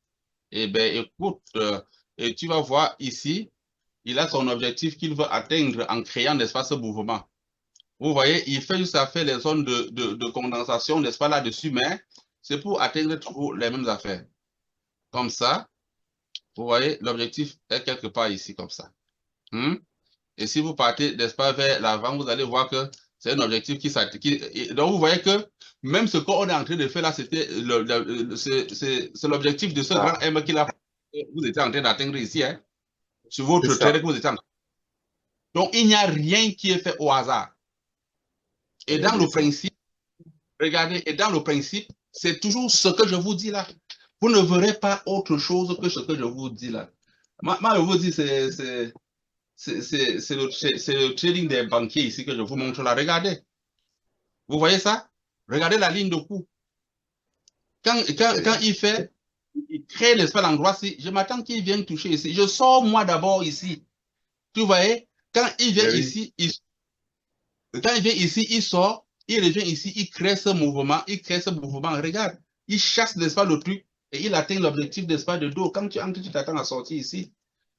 eh bien, écoute, et tu vas voir ici, il a son objectif qu'il veut atteindre en créant, n'est-ce pas, ce mouvement. Vous voyez, il fait juste à faire les zones de condensation, n'est-ce pas, là-dessus, mais c'est pour atteindre toujours les mêmes affaires. Comme ça, vous voyez, l'objectif est quelque part ici, comme ça. Et si vous partez, n'est-ce pas, vers l'avant, vous allez voir que c'est un objectif qui s'attire. Donc, vous voyez que même ce qu'on est en train de faire là, c'est l'objectif de ce grand M qu'il a, vous étiez en train d'atteindre ici, hein, sur votre trait que vous étiez en train. Donc, il n'y a rien qui est fait au hasard. Et dans le principe, regardez, et dans le principe, c'est toujours ce que je vous dis là. Vous ne verrez pas autre chose que ce que je vous dis là. Moi, je vous dis, c'est le trading des banquiers ici que je vous montre là. Regardez. Vous voyez ça? Regardez la ligne de coût. Quand il fait, il crée l'espace l'endroit-ci, je m'attends qu'il vienne toucher ici. Je sors moi d'abord ici. Tu voyez? Quand il vient ici, quand il vient ici, il sort, il revient ici, il crée ce mouvement, regarde, il chasse, n'est-ce pas, le truc, et il atteint l'objectif, n'est-ce pas, de dos. Quand tu entres, tu t'attends à sortir ici,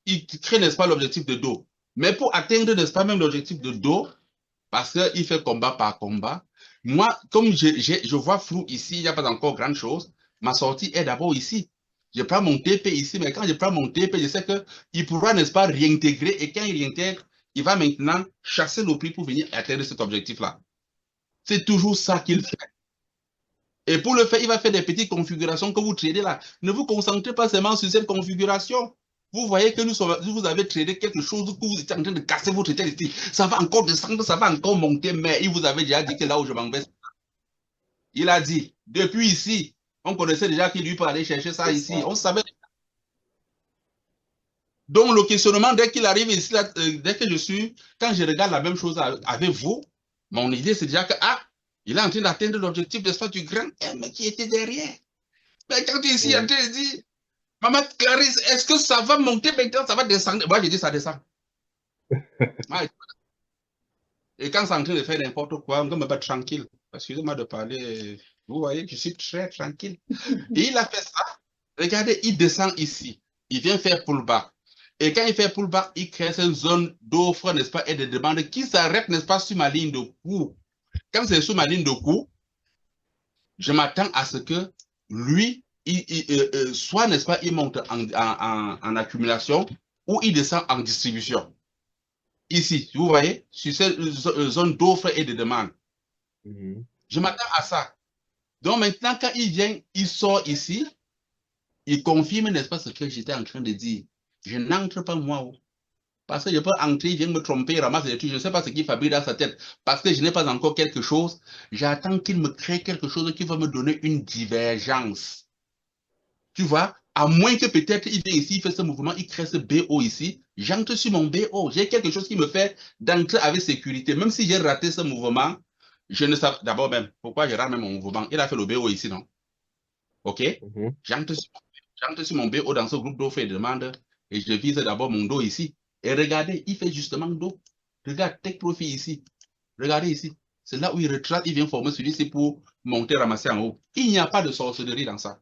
il crée, n'est-ce pas, l'objectif de dos. Mais pour atteindre, n'est-ce pas, même l'objectif de dos, parce qu'il fait combat par combat, moi, comme je vois flou ici, il n'y a pas encore grande chose, ma sortie est d'abord ici. Je prends mon TP ici, mais quand je prends mon TP, je sais qu'il pourra, n'est-ce pas, réintégrer, et quand il réintègre, il va maintenant chasser le prix pour venir atteindre cet objectif-là. C'est toujours ça qu'il fait. Et pour le faire, il va faire des petites configurations que vous tradez là. Ne vous concentrez pas seulement sur cette configuration. Vous voyez que vous avez tradé quelque chose que vous êtes en train de casser votre tête ici. Ça va encore descendre, ça va encore monter, mais il vous avait déjà dit que là où je m'en vais. Il a dit, depuis ici, on connaissait déjà qu'il lui peut aller chercher ça ici. On savait. Donc, le questionnement, dès qu'il arrive ici, là, dès que quand je regarde la même chose avec vous, mon idée, c'est déjà que, il est en train d'atteindre l'objectif de du grand M qui était derrière. Mais quand tu es ici, en train de dire, Maman Clarisse, est-ce que ça va monter maintenant, ça va descendre? Moi, j'ai dit, ça descend. Et quand c'est en train de faire n'importe quoi, on ne me pas tranquille. Excusez-moi de parler. Vous voyez, je suis très tranquille. Et il a fait ça. Regardez, il descend ici. Il vient faire pullback. Et quand il fait pullback, il crée cette zone d'offre, n'est-ce pas, et de demande qui s'arrête, n'est-ce pas, sur ma ligne de coût. Quand c'est sur ma ligne de coût, je m'attends à ce que lui, soit, n'est-ce pas, il monte en accumulation ou il descend en distribution. Ici, vous voyez, sur cette zone d'offre et de demande. Je m'attends à ça. Donc maintenant, quand il vient, il sort ici, il confirme, n'est-ce pas, ce que j'étais en train de dire. Je n'entre pas moi. Parce que je peux entrer, il vient me tromper, ramasser des trucs. Je ne sais pas ce qu'il fabrique dans sa tête. Parce que je n'ai pas encore quelque chose. J'attends qu'il me crée quelque chose qui va me donner une divergence. Tu vois, à moins que peut-être il vient ici, il fait ce mouvement, il crée ce BO ici. J'entre sur mon BO. J'ai quelque chose qui me fait d'entrer avec sécurité. Même si j'ai raté ce mouvement, je ne sais d'abord même pourquoi je rate même mon mouvement. Il a fait le BO ici, non? OK? J'entre sur mon BO dans ce groupe d'offres et de demandes et je vise d'abord mon dos ici. Et regardez, il fait justement dos. Regarde, take profit ici. Regardez ici. C'est là où il retrace, il vient former celui-ci pour monter, ramasser en haut. Il n'y a pas de sorcellerie dans ça.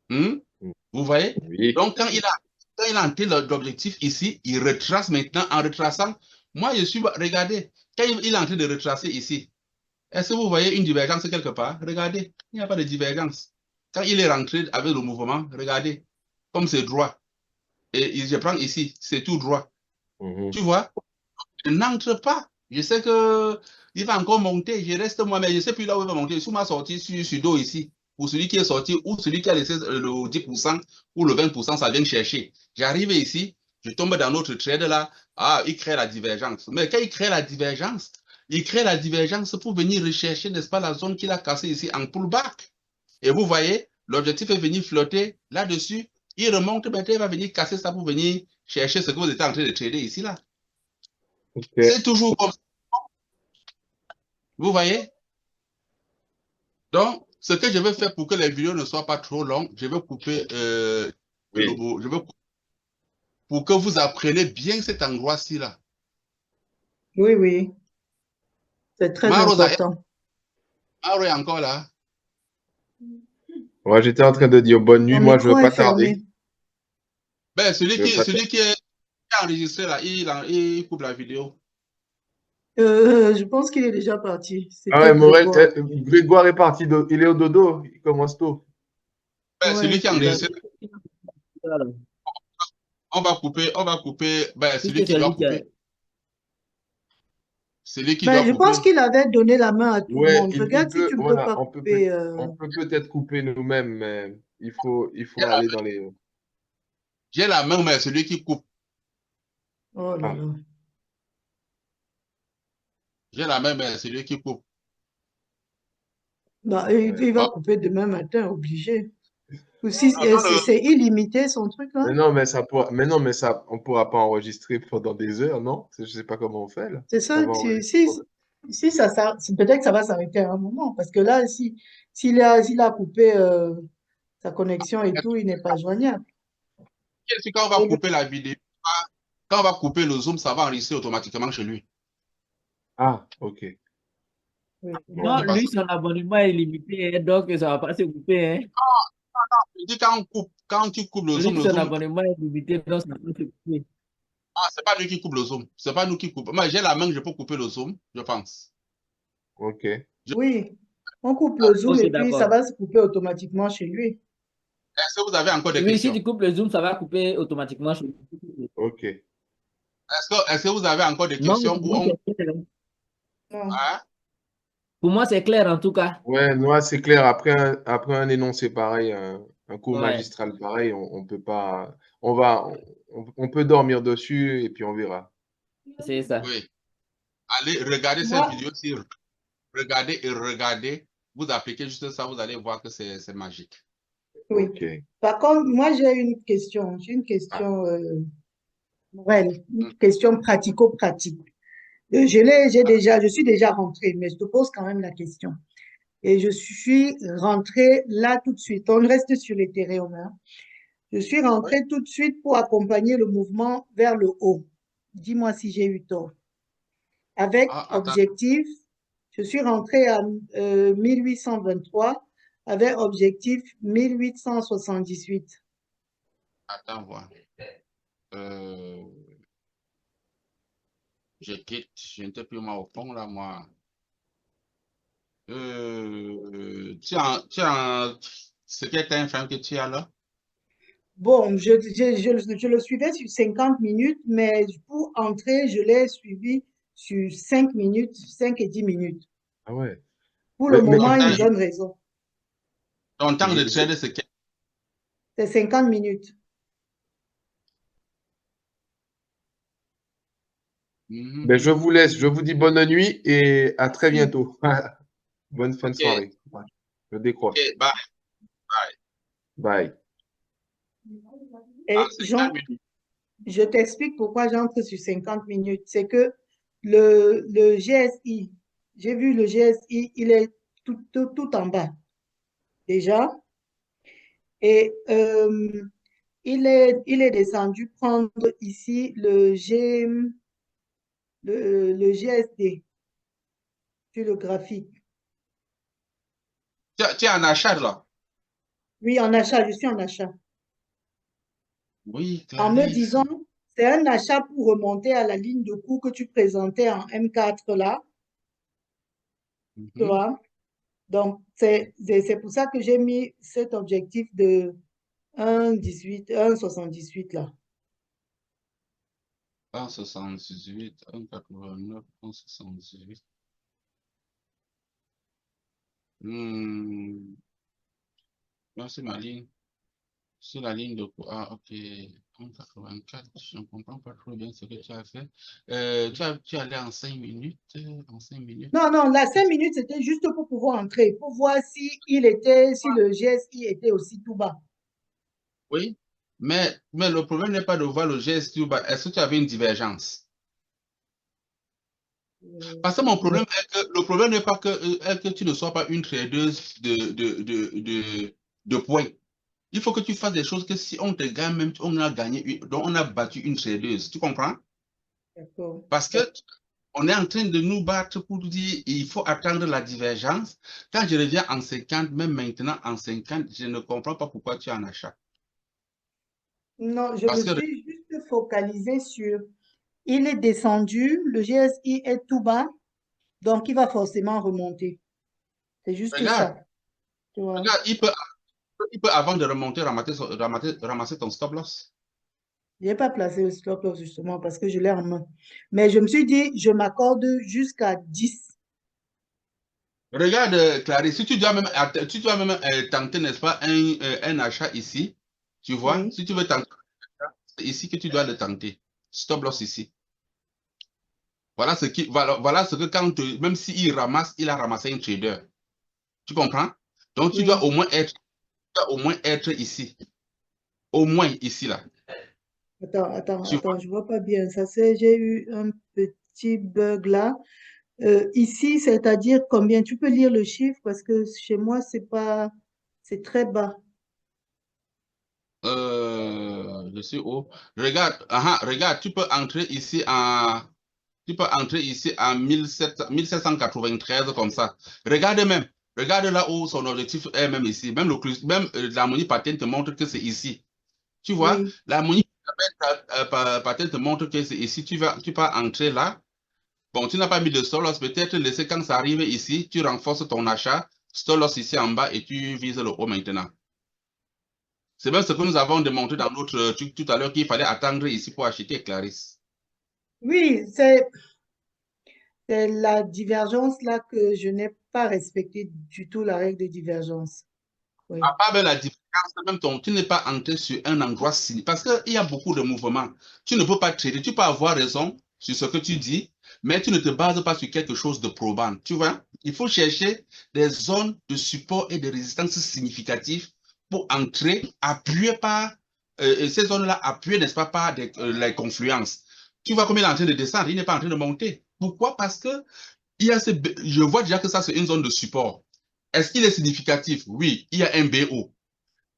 Vous voyez? Oui. Donc, quand il a atteint l'objectif ici, il retrace maintenant en retraçant. Moi, je suis, regardez, quand il est en train de retracer ici, est-ce que vous voyez une divergence quelque part? Regardez, il n'y a pas de divergence. Quand il est rentré avec le mouvement, regardez, comme c'est droit. Et je prends ici, c'est tout droit. Tu vois? Je n'entre pas. Je sais que il va encore monter. Je reste moi, mais je ne sais plus là où il va monter. Sur ma sortie, sur dos ici. Pour celui qui est sorti ou celui qui a laissé le 10% ou le 20%, ça vient chercher. J'arrive ici, je tombe dans notre trade là. Il crée la divergence. Mais quand il crée la divergence pour venir rechercher, n'est-ce pas, la zone qu'il a cassée ici en pullback. Et vous voyez, l'objectif est venir flotter là-dessus. Il remonte, maintenant il va venir casser ça pour venir chercher ce que vous êtes en train de trader ici là. C'est toujours comme ça. Vous voyez? Donc, ce que je vais faire pour que les vidéos ne soient pas trop longues, je vais couper pour que vous appreniez bien cet endroit-ci là. Oui, oui. C'est très important. Maro est encore là. Ouais, j'étais en train de dire bonne nuit, moi je ne veux pas tarder. Ben, celui qui est enregistré là, il coupe la vidéo. Je pense qu'il est déjà parti. Ah ouais, C'était Morel, Grégoire. Grégoire est parti, il est au dodo, il commence tôt. Ouais, celui Ouais. qui a enregistré, Voilà. on va couper, ben, Puisque c'est lui qui a... celui qui Ben, doit je pense couper. qu'il avait donné la main à tout le Ouais, monde. Regarde si peut, tu ne peux voilà, pas couper. on peut peut-être couper nous-mêmes, mais il J'ai faut la, aller dans les. j'ai la main, mais celui qui coupe. Oh là Ah, là. J'ai la main, mais celui qui coupe. Ben, ouais. il va Oh, couper demain matin, obligé. Ou si non, non, c'est illimité son truc là. Mais non, mais ça, on pourra pas enregistrer pendant des heures, non? Je sais pas comment on fait là. C'est On ça. va enregistrer. Si peut-être que ça va s'arrêter à un moment. Parce que là, s'il a coupé sa connexion et tout, il n'est pas joignable. quand on va couper la vidéo, quand on va couper le zoom, ça va enregistrer automatiquement chez lui. Ah, ok. Oui. Bon, Non, C'est ben, pas lui, ça. son abonnement est limité, hein, donc ça va pas se couper. Hein. Je dis quand on coupe, quand tu coupes Lui, le son zoom, abonnement est limité, donc ça va pas se couper. ah, c'est pas lui qui coupe le zoom. C'est pas nous qui coupons. Moi, j'ai la main, je peux couper le zoom, je pense. ok. Oui. On coupe le zoom Ok, et puis ça d'accord. va se couper automatiquement chez lui. Est-ce que vous avez encore des Oui, si questions? tu coupes le zoom, ça va couper automatiquement. Ok. Est-ce que vous avez encore des Non, questions pour ou moi, on... c'est clair. Non. Hein? Pour moi, c'est clair en tout cas. Ouais, moi, c'est clair. Après un énoncé pareil, un cours Ouais, magistral pareil, on peut pas. On va, on peut dormir dessus et puis on verra. c'est ça. Oui. Allez, regardez cette Moi, vidéo, regardez et regardez. Vous appliquez juste ça, vous allez voir que c'est magique. oui. Ok. Par contre, moi, j'ai une question. J'ai une Ah. question, Morel, Mm. une question pratico-pratique. Je suis déjà rentrée, mais je te pose quand même la question. Et je suis rentrée là tout de suite. On reste sur l'Ethereum, hein. Je suis Oui. rentrée tout de suite pour accompagner le mouvement vers le haut. Dis-moi si j'ai eu tort. Avec Ah, attends, objectif, je suis rentrée à 1823 avec objectif 1878. attends, voir. Euh, je quitte, je n'étais plus moi au fond là, moi. C'est quel time frame que tu as là? Bon, je le suivais sur 50 minutes, mais pour entrer, je l'ai suivi sur 5 minutes, 5 et 10 minutes. Ah ouais. Pour le Mais Ton moment, il temps, me donne raison. ton temps de je- trade, c'est quel? C'est 50 minutes. Mhm. ben, je vous laisse. Je vous dis bonne nuit et à très Merci. bientôt. Bonne fin de Ok, soirée. Ouais. Je décroche. ok, bye, bye. Bye. Ah, Et c'est Jean, 5 minutes. je t'explique pourquoi j'entre sur 50 minutes. C'est que le GSI, j'ai vu le GSI, il est tout en bas déjà. Et il est descendu prendre ici le GSD sur le graphique. Tu es en achat là? Oui, en achat, je suis en achat. Oui, En me Clarisse. disant, c'est un achat pour remonter à la ligne de cours que tu présentais en M4 là, tu Mhm. vois. Donc, c'est pour ça que j'ai mis cet objectif de 1,18, 1,78 là. 1,78, 1,89, 1,78. Hmm. Non, c'est ma ligne. C'est la ligne de quoi? Ah, ok. 1,84. Je ne comprends pas trop bien ce que tu as fait. Tu es allé en 5 minutes. En 5 minutes. Non, non, la 5 minutes, c'était juste pour pouvoir entrer, pour voir si le GSI était aussi tout bas. Oui. Mais le problème n'est pas de voir le geste. Est-ce que tu avais une divergence? Parce que mon Non. problème est que le problème n'est pas est que tu ne sois pas une tradeuse de points. Il faut que tu fasses des choses que si on te gagne, même on a gagné, donc on a battu une tradeuse. Tu comprends? D'accord. Parce que on est en train de nous battre pour dire il faut attendre la divergence. Quand je reviens en 50, même maintenant en 50, je ne comprends pas pourquoi tu es en achat. Non, je me Parce que suis juste focalisée sur il est descendu, le GSI est tout bas, donc il va forcément remonter. C'est juste Regarde, ça. Tu vois. regarde, il peut avant de remonter, ramasser ton stop loss. Je n'ai pas placé le stop loss justement parce que je l'ai en main. Mais je me suis dit, je m'accorde jusqu'à 10. Regarde, Clarisse, si tu dois même, tenter, n'est-ce pas, un achat ici, tu vois, Oui. si tu veux tenter, c'est ici que tu dois le tenter. Stop loss ici. Voilà ce que même s'il ramasse, il a ramassé un trader. Tu comprends? Donc, tu Oui. dois au moins être ici. Au moins ici, là. Attends, je vois pas bien. J'ai eu un petit bug là. Ici, c'est-à-dire combien? Tu peux lire le chiffre parce que chez moi, c'est très bas. Je suis où? Regarde, regarde, tu peux entrer ici en 1793 comme ça. Regarde là où son objectif est même ici. Même l'harmonie pattern te montre que c'est ici. Tu vois, Oui. l'harmonie pattern te montre que c'est ici. Tu vas entrer là. Bon, tu n'as pas mis de stop loss, peut-être laisser quand ça arrive ici, tu renforces ton achat, stop loss ici en bas et tu vises le haut maintenant. C'est même ce que nous avons démontré dans notre truc tout à l'heure qu'il fallait attendre ici pour acheter, Clarisse. Oui, c'est la divergence là que je n'ai pas respecté du tout la règle de divergence. Oui. À part même la différence, tu n'es pas entré sur un endroit signé. Parce qu'il y a beaucoup de mouvements. Tu ne peux pas trader. Tu peux avoir raison sur ce que tu dis, mais tu ne te bases pas sur quelque chose de probant. Tu vois, il faut chercher des zones de support et de résistance significatives pour entrer, appuyé par ces zones-là, appuyées, n'est-ce pas, par les confluences. Tu vois comme il est en train de descendre, il n'est pas en train de monter. Pourquoi? Parce que je vois déjà que ça, c'est une zone de support. Est-ce qu'il est significatif? Oui, il y a un BO.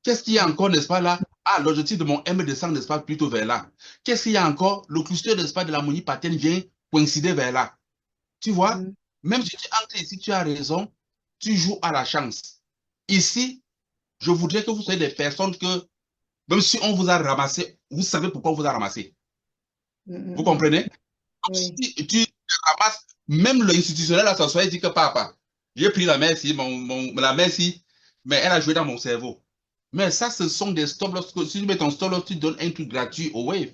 Qu'est-ce qu'il y a encore, n'est-ce pas, là? Ah, l'objectif de mon M descend, n'est-ce pas, plutôt vers là. Qu'est-ce qu'il y a encore? Le cluster, n'est-ce pas, de la monnaie pattern vient coïncider vers là. Tu vois? Mhm. Même si tu entres ici, tu as raison, tu joues à la chance. Ici, je voudrais que vous soyez des personnes que, même si on vous a ramassé, vous savez pourquoi on vous a ramassé. Vous Mhm. comprenez? Donc, Oui. si tu ramasses, même l'institutionnel, là, ça soit dit que papa, j'ai pris la main ici, la main ici, mais elle a joué dans mon cerveau. Mais ça, ce sont des stop loss. Si tu mets ton stop loss, tu donnes un truc gratuit au Wave.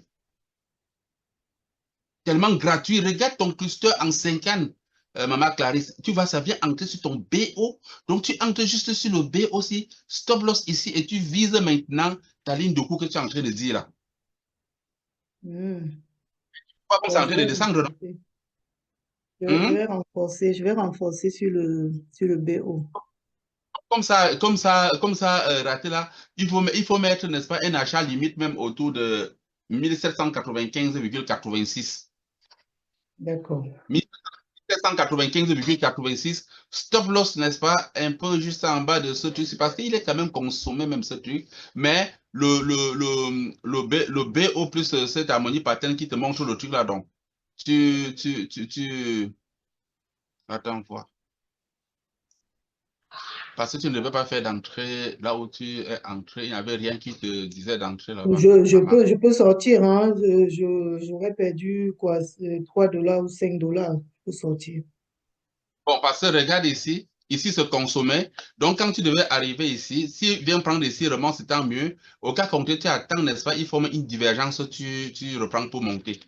Tellement gratuit. Regarde ton cluster en 5 ans, Maman Clarisse. Tu vois, ça vient entrer sur ton BO. Donc, tu entres juste sur le BO aussi, stop loss ici, et tu vises maintenant ta ligne de cours que tu es en train de dire là. Mhm. Pas comme c'est Bon, en train de descendre, non? je vais renforcer sur le BO. Raté là, il faut mettre, n'est-ce pas, un achat limite même autour de 1795,86. D'accord. 1795,86. Stop loss, n'est-ce pas, un peu juste en bas de ce truc. C'est parce qu'il est quand même consommé, même ce truc. Mais le BO plus cette harmonie pattern qui te montre le truc là, donc. Attends, quoi. Parce que tu ne devais pas faire d'entrée là où tu es entré. Il n'y avait rien qui te disait d'entrer là-bas. Maman. Je peux sortir, hein. J'aurais perdu quoi, 3 dollars ou 5 dollars. Je peux sortir. Bon, parce que regarde ici. Ici, se consommait. Donc, quand tu devais arriver ici, s'il vient prendre ici, remonte, c'est tant mieux. Au cas contraire, tu attends, n'est-ce pas? Il forme une divergence, tu reprends pour monter.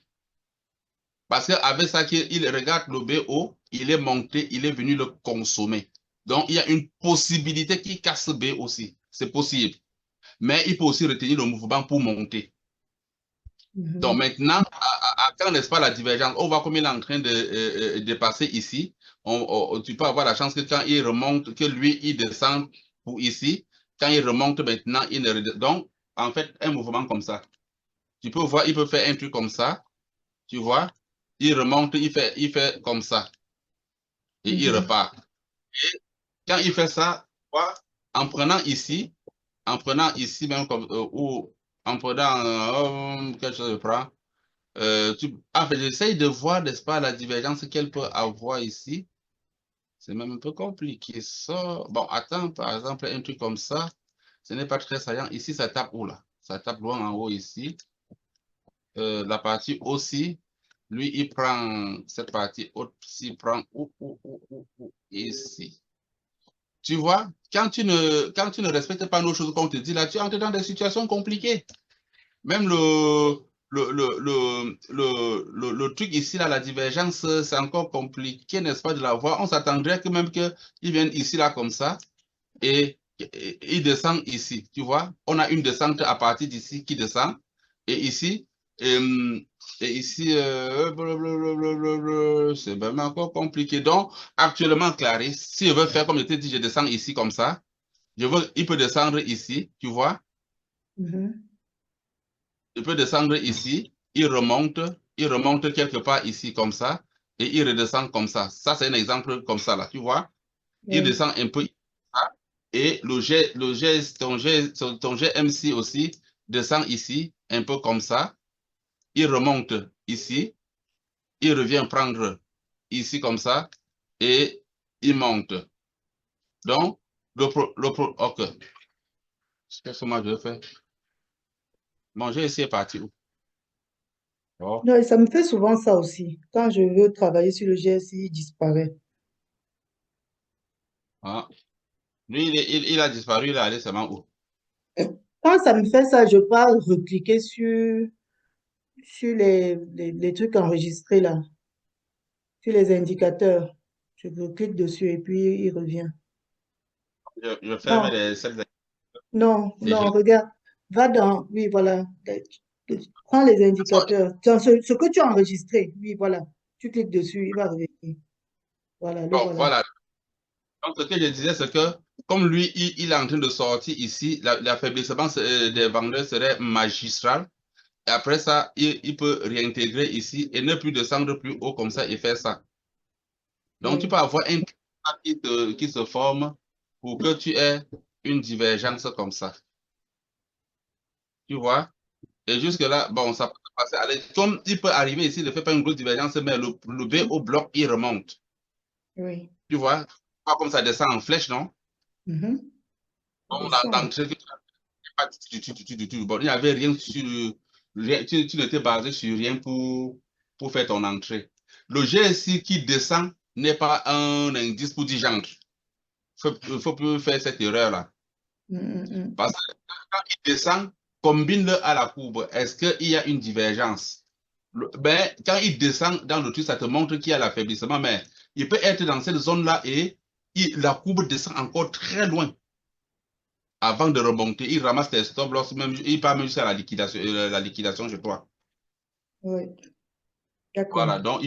Parce qu'avec ça, il regarde le BO, il est monté, il est venu le consommer. Donc, il y a une possibilité qu'il casse B aussi. C'est possible. Mais il peut aussi retenir le mouvement pour monter. Donc Mhm. maintenant, quand n'est-ce pas la divergence, on voit comme il est en train de passer ici. Tu peux avoir la chance que quand il remonte, que lui, il descend pour ici. Quand il remonte maintenant, il ne donc, en fait, un mouvement comme ça. Tu peux voir, il peut faire un truc comme ça. Tu vois, il remonte, il fait comme ça. Et il Mhm. repart. Quand il fait ça, tu vois, en prenant ici, même comme, ou en prenant, quelque chose de prend. En fait, j'essaye de voir, n'est-ce pas, la divergence qu'elle peut avoir ici. C'est même un peu compliqué, ça. Bon, attends, par exemple, un truc comme ça, ce n'est pas très saillant. Ici, ça tape où, là? Ça tape loin en haut, ici. La partie aussi. Lui, il prend cette partie haute, il prend ici. Tu vois, quand tu ne respectes pas nos choses qu'on te dit là, tu entres dans des situations compliquées. Même le truc ici, là, la divergence, c'est encore compliqué, n'est-ce pas, de la voir. On s'attendrait que même qu'ils viennent ici, là, comme ça, et ils descendent ici. Tu vois, on a une descente à partir d'ici qui descend, et ici, et ici, c'est vraiment encore compliqué. Donc, actuellement, Clarisse, si je veux faire comme je t'ai dit, je descends ici comme ça, il peut descendre ici, tu vois. Mhm. Il peut descendre ici, il remonte quelque part ici comme ça, et il redescend comme ça. Ça, c'est un exemple comme ça, là, tu vois. Il Oui. descend un peu ici, et ton GMC aussi descend ici, un peu comme ça. Il remonte ici, il revient prendre ici comme ça, et il monte. Donc, ok. Qu'est-ce que moi je fais? Bon, j'ai essayé partir où? Oh. Non, et ça me fait souvent ça aussi. Quand je veux travailler sur le GSI, il disparaît. Ah. Lui, il a disparu, il est allé seulement où? Quand ça me fait ça, je pars recliquer sur les trucs enregistrés là, sur les indicateurs. Je clique dessus et puis il revient. Je ferme Non, celles non, et je... non, regarde. Va dans, oui, voilà. Prends les indicateurs. Dans ce que tu as enregistré, oui, voilà. Tu cliques dessus, il va revenir. Voilà, le Bon, voilà. voilà. Donc, ce que je disais, c'est que comme lui, il est en train de sortir ici, l'affaiblissement des vendeurs serait magistral. Et après ça, il peut réintégrer ici et ne plus descendre plus haut comme ça et faire ça. Donc, tu Oui, peux avoir un canal qui se forme pour que tu aies une divergence comme ça. Tu vois? Et jusque-là, bon, ça peut passer. Comme il peut arriver ici, il ne fait pas une grosse divergence, mais le B au bloc, il remonte. oui. Tu vois? Pas comme ça descend en flèche, non? Mhm. Bon, Descends. d'entrée, pas du tout. Bon, il n'y avait rien sur. Tu n'étais basé sur rien pour faire ton entrée. Le GSI qui descend n'est pas un indice pour dire j'entre. Il ne faut plus faire cette erreur-là. Mm. Parce que quand il descend, combine-le à la courbe. Est-ce qu'il y a une divergence? Ben, quand il descend dans le truc, ça te montre qu'il y a l'affaiblissement, mais il peut être dans cette zone-là et la courbe descend encore très loin avant de remonter. Il ramasse tes stop loss, même, il part même jusqu'à la liquidation chez toi. Oui, d'accord. Voilà, donc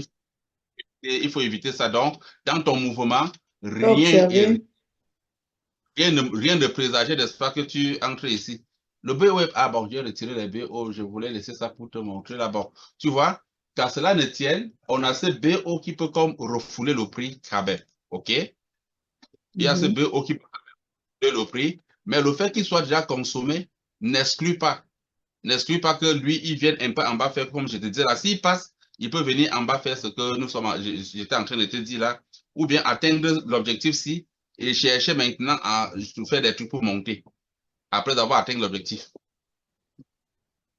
il faut éviter ça. Donc, dans ton mouvement, Tu as rien, observé? rien ne présageait, n'est-ce pas, que tu entres ici. Le BO, ah bon, j'ai retiré les BO, je voulais laisser ça pour te montrer là-bas. Tu vois, qu'à cela ne tienne, on a ce BO qui peut comme refouler le prix Kabel. OK? Il y a ce Mhm. BO qui peut refouler le prix, mais le fait qu'il soit déjà consommé n'exclut pas. N'exclut pas que lui, il vienne un peu en bas faire comme je te disais là. S'il passe, il peut venir en bas faire ce que j'étais en train de te dire là, ou bien atteindre l'objectif-ci et chercher maintenant à faire des trucs pour monter après avoir atteint l'objectif.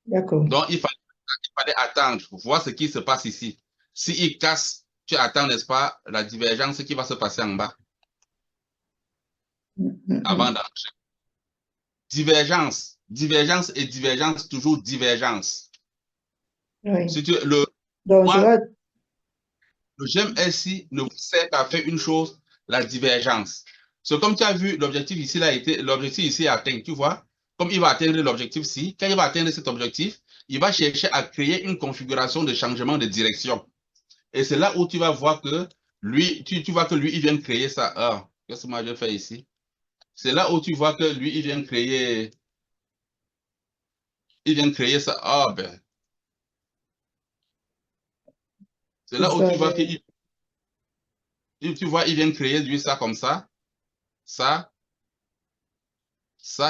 D'accord. Donc, il fallait attendre, voir ce qui se passe ici. S'il casse, tu attends, n'est-ce pas, la divergence qui va se passer en bas avant Mm. d'entrer. Divergence et divergence, toujours divergence. Oui. Si tu, Donc, je moi, vais... le GMSI ne vous sert qu'à faire une chose, la divergence. C'est comme tu as vu, l'objectif ici, l'objectif ici est atteint, tu vois. Comme il va atteindre l'objectif-ci, quand il va atteindre cet objectif, il va chercher à créer une configuration de changement de direction. Et c'est là où tu vas voir que lui, tu vois que lui, il vient créer ça. Ah, qu'est-ce que moi je fais ici? C'est là où tu vois que lui, il vient créer ça. Ah ben, c'est C'est là où ça, tu vois tu vois, il vient créer lui ça comme ça, ça,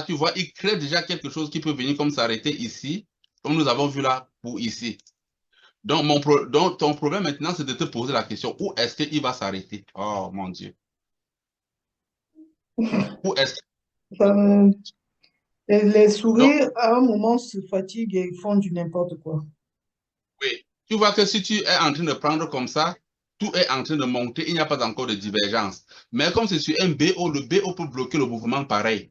tu vois, il crée déjà quelque chose qui peut venir comme s'arrêter ici, comme nous avons vu là pour ici. Donc, donc ton problème maintenant, c'est de te poser la question, où est-ce qu'il va s'arrêter? Oh mon Dieu. Où est-ce que... ça me- les Donc, souris, à un moment, se fatiguent et ils font du n'importe quoi. oui, Tu vois que si tu es en train de prendre comme ça, tout est en train de monter, il n'y a pas encore de divergence. Mais comme c'est sur un BO, le BO peut bloquer le mouvement pareil.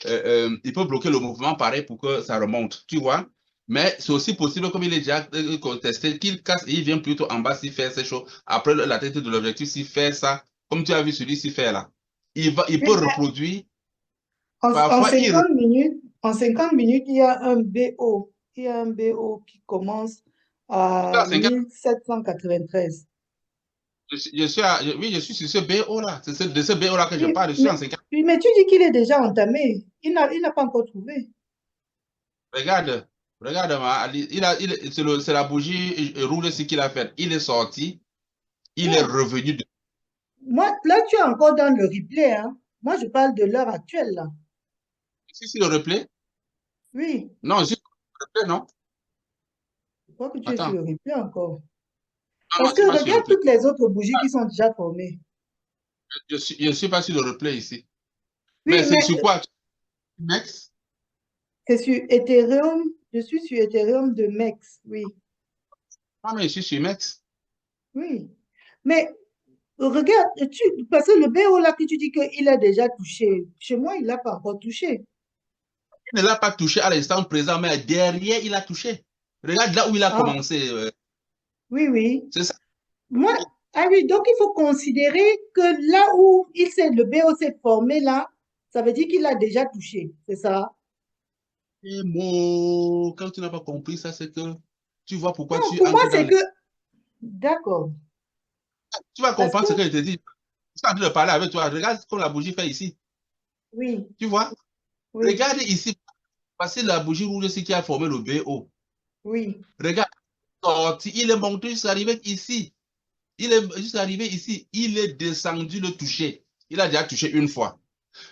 Il peut bloquer le mouvement pareil pour que ça remonte, tu vois. Mais c'est aussi possible, comme il est déjà contesté, qu'il casse et il vient plutôt en bas s'il fait ces choses. Après la tête de l'objectif, s'il fait ça, comme tu as vu celui-ci faire là, il peut Oui, mais reproduire. en Parfois, 50 minutes, il y a un BO. Il y a un BO qui commence à 50, 1793. oui, je suis sur ce BO là. C'est de ce BO là que je Oui, parle. Je suis en 50. mais tu dis qu'il est déjà entamé. Il n'a pas encore trouvé. Regarde, regarde, c'est la bougie rouge ici qu'il a faite. Il est sorti, il est Non, revenu. moi, là, tu es encore dans le replay, hein. Moi, je parle de l'heure actuelle, là. Si le replay? Oui, Non, juste le replay, non? je crois que tu es sur Attends. le replay encore. Non, non, Parce je que suis pas sur le regarde replay. toutes les autres bougies qui sont déjà formées. Je suis pas sur le replay ici. Mais Oui, c'est mais sur quoi? Mex? c'est sur Ethereum. Je suis sur Ethereum de MEX, oui. Ah, mais je suis sur Mex. Oui. Mais regarde, parce que le BO là que tu dis qu'il a déjà touché, chez moi, il n'a pas encore touché. Il ne l'a pas touché à l'instant présent, mais derrière, il a touché. Regarde là où il a Ah, commencé. oui, oui. C'est ça. Moi, ah oui, donc il faut considérer que là où le BO s'est formé là, ça veut dire qu'il a déjà touché, c'est ça? Et moi, quand tu n'as pas compris ça, c'est que tu vois pourquoi Non, tu pour moi, entres dans c'est les... que, d'accord. Tu vas Parce comprendre que, ce que je te dis. Je suis en train de parler avec toi. Regarde comme la bougie fait ici. oui, Tu vois? oui, Regarde ici. Voici la bougie rouge ici qui a formé le BO. oui, Regarde. Sorti. Il est monté jusqu'à arriver ici. Il est juste arrivé ici. Il est descendu le toucher. Il a déjà touché une fois.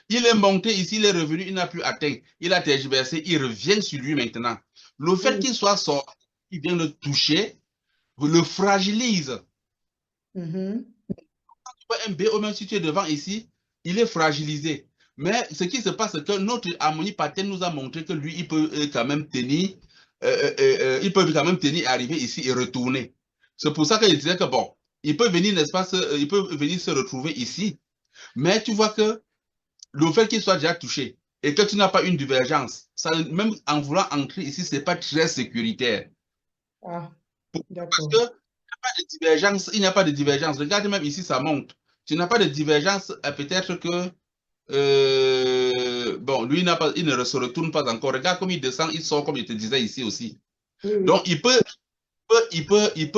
Il est monté ici, il est revenu, il n'a plus atteint. Il a tergiversé, il revient sur lui maintenant. Le fait oui. qu'il soit sorti, il vient le toucher, le fragilise. Mhm. Un BO, même si tu es devant ici, il est fragilisé. Mais ce qui se passe, c'est que notre harmonie pattern nous a montré que lui, il peut quand même tenir, il peut quand même tenir, arriver ici et retourner. C'est pour ça que je disais que bon, il peut venir, n'est-ce pas, il peut venir se retrouver ici. Mais tu vois que le fait qu'il soit déjà touché et que tu n'as pas une divergence, ça, même en voulant entrer ici, ce n'est pas très sécuritaire. Ah, Parce d'accord. que il n'y a pas de divergence. Regarde même ici, ça monte. Tu n'as pas de divergence, peut-être que bon, lui, il ne se retourne pas encore. Regarde comme il descend, il sort, comme je te disais ici aussi. Oui, oui. Donc, il peut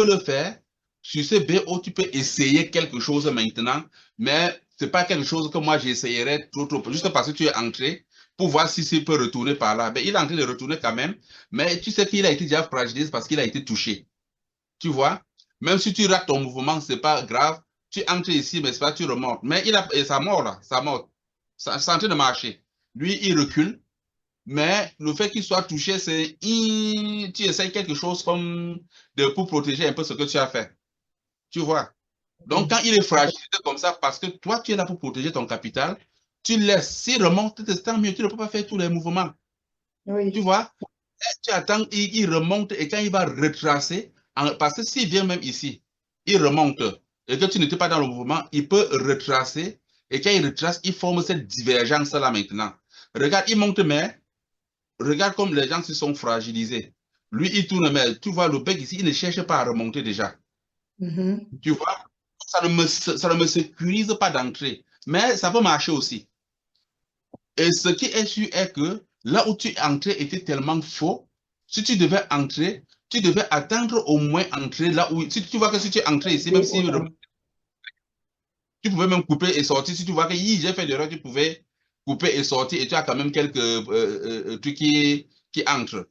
le faire. Sur ce BO, tu peux essayer quelque chose maintenant, mais ce n'est pas quelque chose que moi j'essayerais trop, juste parce que tu es entré pour voir si il peut retourner par là. Mais il est en train de retourner quand même, mais tu sais qu'il a été déjà fragilisé parce qu'il a été touché. Tu vois? Même si tu rates ton mouvement, ce n'est pas grave. Tu entres ici, mais c'est pas, tu remontes. Mais et ça mord là, ça mord. C'est en train de marcher. Lui, il recule. Mais le fait qu'il soit touché, c'est tu essayes quelque chose comme pour protéger un peu ce que tu as fait. Tu vois? Donc, Oui, quand il est fragilisé comme ça, parce que toi, tu es là pour protéger ton capital, tu laisses. S'il remonte, tant mieux. Tu ne peux pas faire tous les mouvements. Tu oui, vois? Tu attends, il remonte et quand il va retracer, parce que s'il vient même ici, il remonte et que tu n'étais pas dans le mouvement, il peut retracer et quand il retrace, il forme cette divergence-là maintenant. Regarde, il monte, mais regarde comme les gens se sont fragilisés. Lui, il tourne, mais tu vois, le bec ici, il ne cherche pas à remonter déjà. mhm, Tu vois, ça ne me sécurise pas d'entrer. Mais ça peut marcher aussi. Et ce qui est sûr est que là où tu es entré était tellement faux. Si tu devais entrer, tu devais attendre au moins entrer là où. Si tu vois que si tu es entré ici, même si BO là. tu pouvais même couper et sortir, si tu vois que j'ai fait l'erreur, tu pouvais couper et sortir et tu as quand même quelques trucs qui entrent,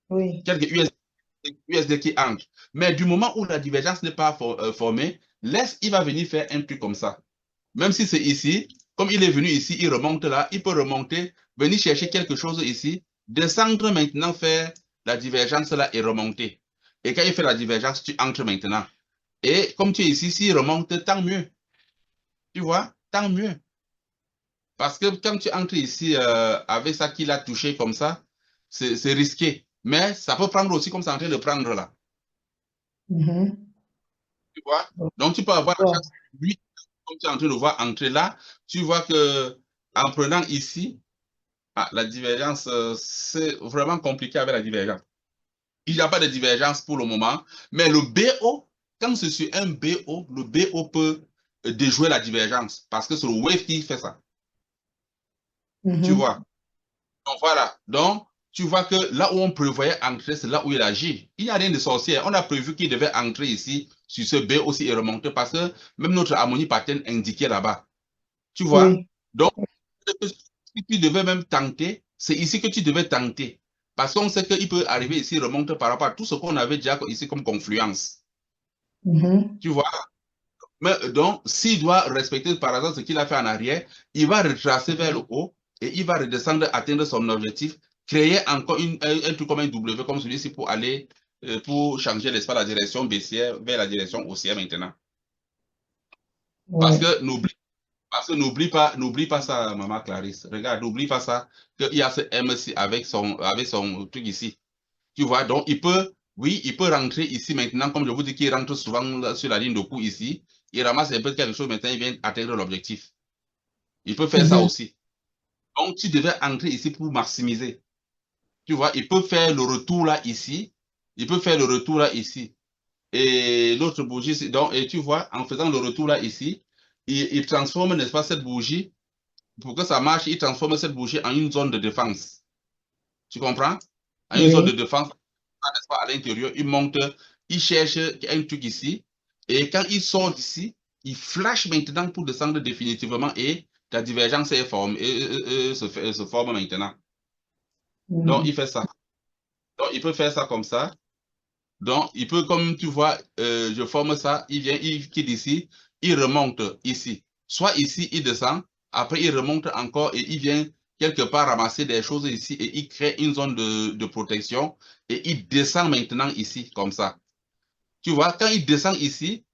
Oui, quelques USD qui entrent. Mais du moment où la divergence n'est pas formée, laisse, il va venir faire un truc comme ça. Même si c'est ici, comme il est venu ici, il remonte là, il peut remonter, venir chercher quelque chose ici, descendre maintenant, faire la divergence là et remonter. Et quand il fait la divergence, tu entres maintenant. Et comme tu es ici, s'il remonte, tant mieux. Tu vois, tant mieux. Parce que quand tu entres ici avec ça qu'il a touché comme ça, c'est risqué. Mais ça peut prendre aussi comme c'est en train de prendre là. Mhm. Tu vois? Donc, tu peux avoir la Bon. chance. Lui, comme tu es en train de voir entrer là, tu vois que en prenant ici, la divergence, c'est vraiment compliqué avec la divergence. Il n'y a pas de divergence pour le moment, mais le BO, quand c'est sur un BO, le BO peut déjouer la divergence parce que c'est le wave qui fait ça. Tu Mhm. vois? Donc voilà. Donc, tu vois que là où on prévoyait entrer, c'est là où il agit. Il n'y a rien de sorcier. On a prévu qu'il devait entrer ici, sur ce B aussi et remonter parce que même notre harmonie pattern indiquait là-bas. Tu vois? Oui. Donc, si tu devais même tenter, c'est ici que tu devais tenter. Parce qu'on sait qu'il peut arriver ici, remonter par rapport à tout ce qu'on avait déjà ici comme confluence. Mhm. Tu vois? Mais donc, s'il doit respecter par exemple ce qu'il a fait en arrière, il va retracer vers le haut et il va redescendre, atteindre son objectif, créer encore un truc comme un W comme celui-ci pour aller, pour changer, n'est-ce pas, la direction baissière vers la direction haussière maintenant. Parce Ouais. que n'oublie pas ça, maman Clarisse. Regarde, n'oublie pas ça, qu'il y a ce M avec son truc ici. Tu vois, donc oui, il peut rentrer ici maintenant, comme je vous dis qu'il rentre souvent sur la ligne de coup ici. Il ramasse un peu quelque chose, maintenant il vient atteindre l'objectif. Il peut faire ça Mhm. aussi. Donc tu devais entrer ici pour maximiser. Tu vois, il peut faire le retour là ici. Il peut faire le retour là ici. Et l'autre bougie, donc, et tu vois, en faisant le retour là ici, il transforme, n'est-ce pas, cette bougie, pour que ça marche, il transforme cette bougie en une zone de défense. Tu comprends? En une zone de Oui. défense, n'est-ce pas, à l'intérieur, il monte, il cherche un truc ici, et quand il sort d'ici, il flash maintenant pour descendre définitivement et la divergence est formée, se forme maintenant. Donc, Mhm. il fait ça. Donc, il peut faire ça comme ça. Donc, il peut, comme tu vois, je forme ça, il vient, il quitte ici, il remonte ici. Soit ici, il descend, après il remonte encore et il vient quelque part ramasser des choses ici et il crée une zone de protection et il descend maintenant ici, comme ça. Tu vois, quand il descend ici,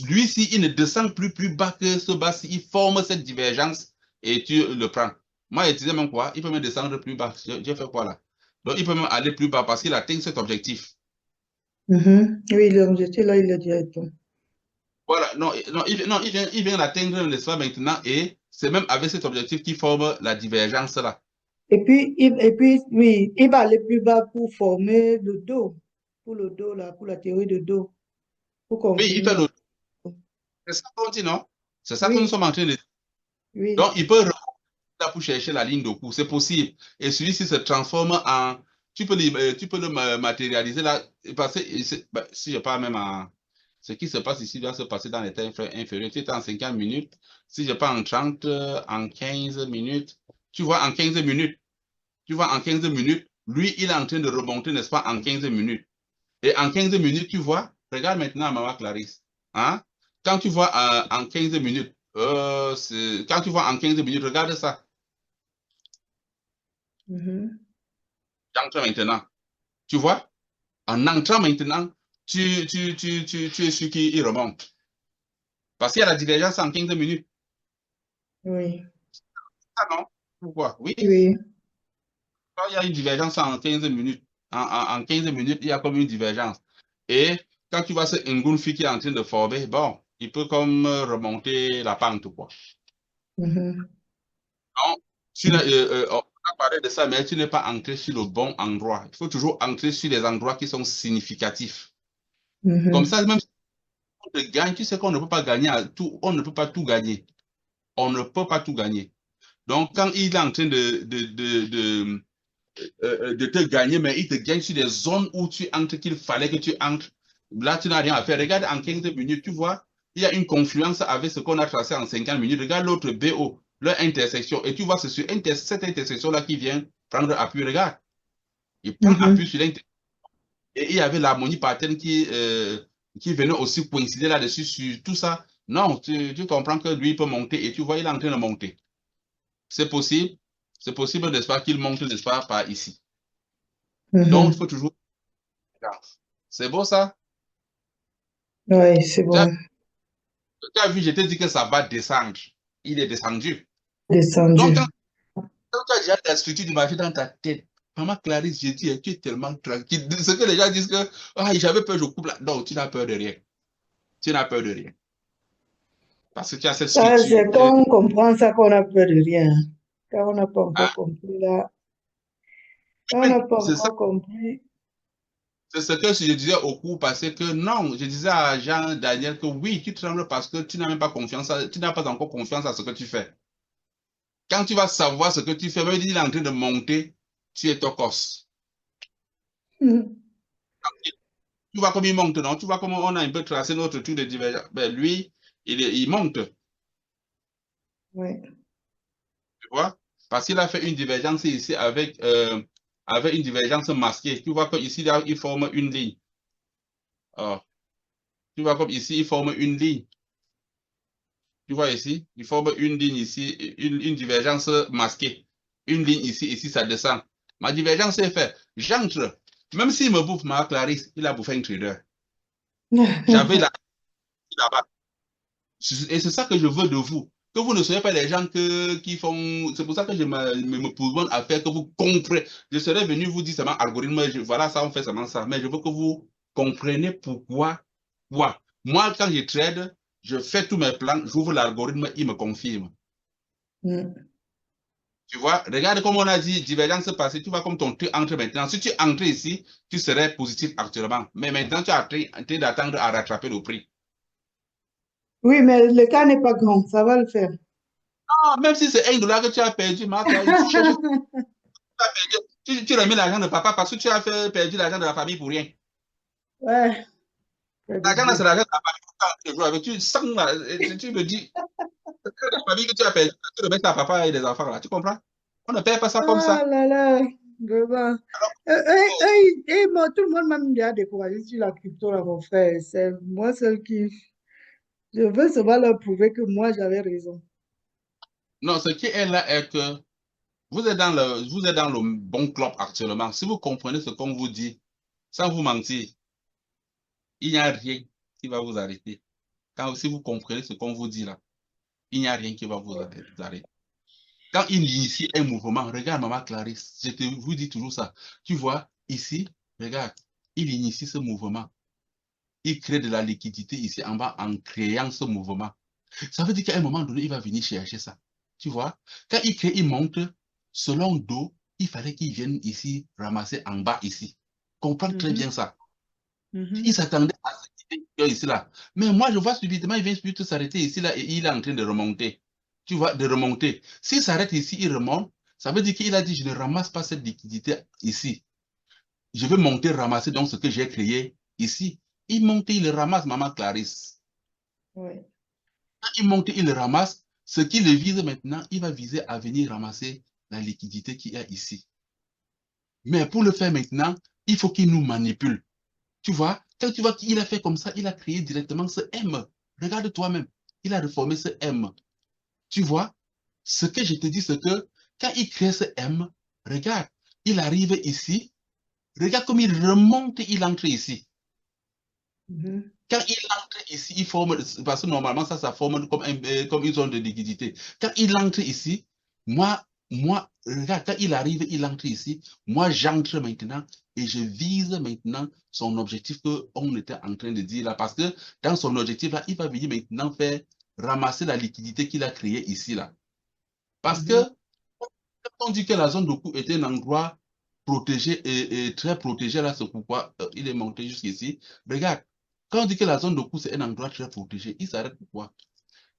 lui-ci, il ne descend plus bas que ce bas-ci, il forme cette divergence et tu le prends. Moi, je disais même quoi, il peut même descendre plus bas. J'ai fait quoi là? Donc, il peut même aller plus bas parce qu'il atteint cet objectif. Mhm. Oui, l'objectif là, il est direct. Voilà, non, il vient l'atteindre, n'est-ce pas, maintenant, et c'est même avec cet objectif qui forme la divergence là. Et puis, oui, il va aller plus bas pour former le dos, pour le dos, là, pour la théorie de dos, pour Oui, il confirmer fait la. le. C'est ça qu'on dit, non? C'est ça que nous Oui, sommes en train de dire. oui. Donc, il peut remonter là pour chercher la ligne de coup, c'est possible. Et celui-ci se transforme en. Tu peux le matérialiser là, parce que si je parle même en. Ce qui se passe ici doit se passer dans les temps inférieurs. Tu es en 50 minutes. Si je parle en 30, en 15 minutes, tu vois, en 15 minutes. Tu vois, en 15 minutes, lui, il est en train de remonter, n'est-ce pas, en 15 minutes. Et en 15 minutes, tu vois, regarde maintenant Maman Clarisse. Hein? Quand tu vois en 15 minutes, quand tu vois en 15 minutes, regarde ça. Mhm. J'entre maintenant. Tu vois? En entrant maintenant, tu es sûr qu'il remonte. Parce qu'il y a la divergence en 15 minutes. Oui, Ah non? Pourquoi? Oui, oui. quand il y a une divergence en 15 minutes. En 15 minutes, il y a comme une divergence. Et quand tu vois ce Ngunfi qui est en train de former, bon, il peut comme remonter la pente, quoi. Mhm. Donc, on a parlé de ça, mais tu n'es pas entré sur le bon endroit. Il faut toujours entrer sur les endroits qui sont significatifs. Comme Mhm. ça, même si on te gagne, tu sais qu'on ne peut pas gagner à tout, on ne peut pas tout gagner. On ne peut pas tout gagner. Donc, quand il est en train de te gagner, mais il te gagne sur des zones où tu entres, qu'il fallait que tu entres. Là, tu n'as rien à faire. Regarde en 15 minutes, tu vois, il y a une confluence avec ce qu'on a tracé en 50 minutes. Regarde l'autre BO, leur intersection, et tu vois, c'est sur cette intersection-là qui vient prendre appui. Regarde, il prend appui Mhm. sur l'intersection. Et il y avait l'harmonie pattern qui venait aussi coïncider là-dessus sur tout ça. Non, tu comprends que lui, il peut monter, et tu vois, il est en train de monter. C'est possible. C'est possible, n'est-ce pas, qu'il monte, n'est-ce pas, par ici. Donc, il Mhm. faut toujours. C'est beau ça? Oui, c'est Tu as, bon. tu as vu, je t'ai dit que ça va descendre. Il est descendu. Donc, Descendu. quand tu as déjà la structure du marché dans ta tête, Maman Clarisse, j'ai dit, tu es tellement tranquille. Ce que les gens disent que ah, j'avais peur, je coupe là. Non, tu n'as peur de rien. Tu n'as peur de rien. Parce que tu as cette Ça, structure. c'est quand on comprend ça qu'on a peur de rien. Quand on n'a pas encore compris là. Quand on n'a pas C'est ça. encore compris. C'est ce que je disais au cours passé que non, je disais à Jean-Daniel que oui, tu trembles parce que tu n'as même pas confiance, tu n'as pas encore confiance à ce que tu fais. Quand tu vas savoir ce que tu fais, même il est en train de monter, tu es tocos. Tu vois comme il monte, non? Tu vois comment on a un peu tracé notre truc de divergence. Ben, lui, il monte, Oui. tu vois? Parce qu'il a fait une divergence ici avec une divergence masquée. Tu vois qu'ici, il forme une ligne. Oh. Tu vois comme ici, il forme une ligne. Tu vois ici, il forme une ligne ici, une divergence masquée. Une ligne ici, ici, ça descend. Ma divergence est faite. J'entre. Même s'il me bouffe ma Clarisse, il a bouffé un trader. J'avais là-bas. Et c'est ça que je veux de vous. Que vous ne soyez pas les gens qui font. C'est pour ça que je me pose à faire que vous compreniez. Je serais venu vous dire seulement algorithme, voilà, ça, on fait seulement ça. Mais je veux que vous compreniez pourquoi. Quoi. Moi, quand je trade, je fais tous mes plans, j'ouvre l'algorithme, il me confirme. Tu vois, regarde comme on a dit, divergence passée, tu vois comme ton truc entre maintenant. Si tu entres ici, tu serais positif actuellement. Mais maintenant, tu es en train d'attendre à rattraper le prix. Oui, mais le cas n'est pas grand, ça va le faire. Ah, même si c'est $1 que tu as perdu, Marc, tu cherches, tu remets l'argent de papa parce que tu as perdu l'argent de la famille pour rien. Ouais. L'argent, c'est l'argent de la famille. Tu sens, tu me dis, c'est la famille que tu as perdu, tu remets ça à papa et les enfants là. Tu comprends? On ne paye pas ça comme ça. Ah là là, vraiment. Moi, tout le monde m'a déjà découragé sur la crypto, là, mon frère. C'est moi seul qui. Je veux seulement leur prouver que moi, j'avais raison. Non, ce qui est là est que vous êtes dans le bon club actuellement. Si vous comprenez ce qu'on vous dit, sans vous mentir, il n'y a rien qui va vous arrêter. Si vous comprenez ce qu'on vous dit là, il n'y a rien qui va vous arrêter. Quand il initie un mouvement, regarde Maman Clarisse, vous dis toujours ça. Tu vois, ici, regarde, il initie ce mouvement. Il crée de la liquidité ici en bas en créant ce mouvement. Ça veut dire qu'à un moment donné, il va venir chercher ça. Tu vois, quand il crée, il monte, selon Do, il fallait qu'il vienne ici ramasser en bas ici. Comprends très bien ça. Il s'attendait à ce qu'il y ait ici là. Mais moi, je vois subitement, il vient plutôt s'arrêter ici là et il est en train de remonter. Tu vois, de remonter. S'il s'arrête ici, il remonte. Ça veut dire qu'il a dit, je ne ramasse pas cette liquidité ici. Je vais monter, ramasser donc ce que j'ai créé ici. Il monte, il le ramasse, Maman Clarisse. Oui. Quand il monte, il le ramasse. Ce qu'il vise maintenant, il va viser à venir ramasser la liquidité qu'il y a ici. Mais pour le faire maintenant, il faut qu'il nous manipule. Tu vois, quand tu vois qu'il a fait comme ça, il a créé directement ce M. Regarde toi-même. Il a reformé ce M. Tu vois, ce que je te dis, c'est que quand il crée ce M, regarde, il arrive ici. Regarde comme il remonte, il entre ici. Quand il entre ici, il forme, parce que normalement, ça forme comme une zone de liquidité. Quand il entre ici, moi, regarde, quand il arrive, il entre ici, moi, j'entre maintenant et je vise maintenant son objectif qu'on était en train de dire là. Parce que dans son objectif là, il va venir maintenant faire ramasser la liquidité qu'il a créée ici là. Parce que quand on dit que la zone de coût était un endroit protégé et très protégé là, c'est pourquoi il est monté jusqu'ici. Regarde, quand on dit que la zone de coût c'est un endroit très protégé, il s'arrête pourquoi?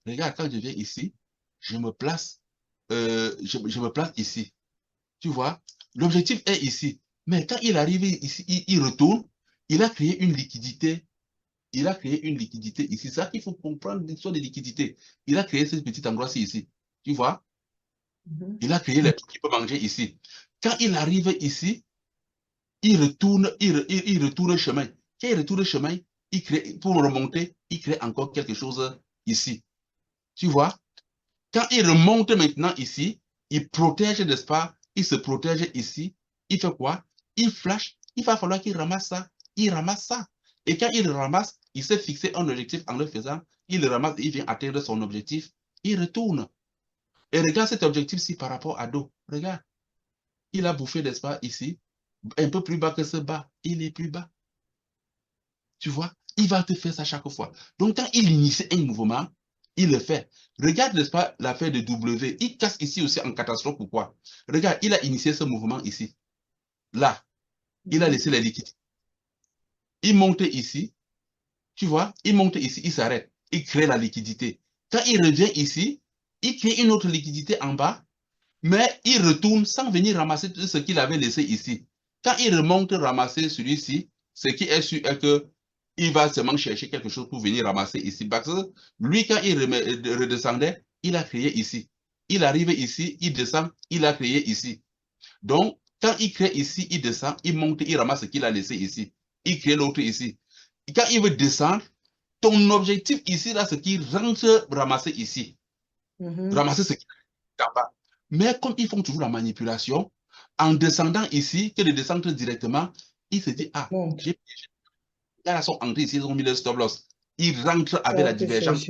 Regarde, quand je viens ici, je me place ici. Tu vois, l'objectif est ici. Mais quand il arrive ici, il retourne, il a créé une liquidité. Il a créé une liquidité ici. C'est ça qu'il faut comprendre l'histoire de liquidité. Il a créé ce petit endroit-ci ici. Tu vois? Il a créé les trucs qu'il peut manger ici. Quand il arrive ici, il retourne chemin. Quand il retourne chemin, il crée, pour remonter, il crée encore quelque chose ici. Tu vois? Quand il remonte maintenant ici, il protège, n'est-ce pas? Il se protège ici. Il fait quoi? Il flash. Il va falloir qu'il ramasse ça. Il ramasse ça. Et quand il ramasse, il s'est fixé un objectif en le faisant. Il le ramasse, il vient atteindre son objectif. Il retourne. Et regarde cet objectif-ci par rapport à Do. Regarde. il a bouffé, n'est-ce pas, ici, un peu plus bas que ce bas, il est plus bas. Tu vois, il va te faire ça chaque fois. Donc, quand il initie un mouvement, il le fait. Regarde, n'est-ce pas, l'affaire de W. Il casse ici aussi en catastrophe. Pourquoi? Regarde, il a initié ce mouvement ici. Là, il a laissé les liquides. Il monte ici. Tu vois, il monte ici, il s'arrête. Il crée la liquidité. Quand il revient ici, il crée une autre liquidité en bas, mais il retourne sans venir ramasser tout ce qu'il avait laissé ici. Quand il remonte ramasser celui-ci, ce qui est sûr est que il va seulement chercher quelque chose pour venir ramasser ici. Parce que lui, quand il redescendait, il a créé ici. Il arrive ici, il descend, il a créé ici. Donc, quand il crée ici, il descend, il monte, il ramasse ce qu'il a laissé ici. Il crée l'autre ici. Et quand il veut descendre, ton objectif ici, là, c'est qu'il rentre ramasser ici. Ramasser ce qu'il a en bas. Mais comme ils font toujours la manipulation, en descendant ici, que de descendre directement, il se dit, ah, j'ai piégé. Là, ils sont entrés ici, ils ont mis le stop loss. Ils rentrent avec la divergence.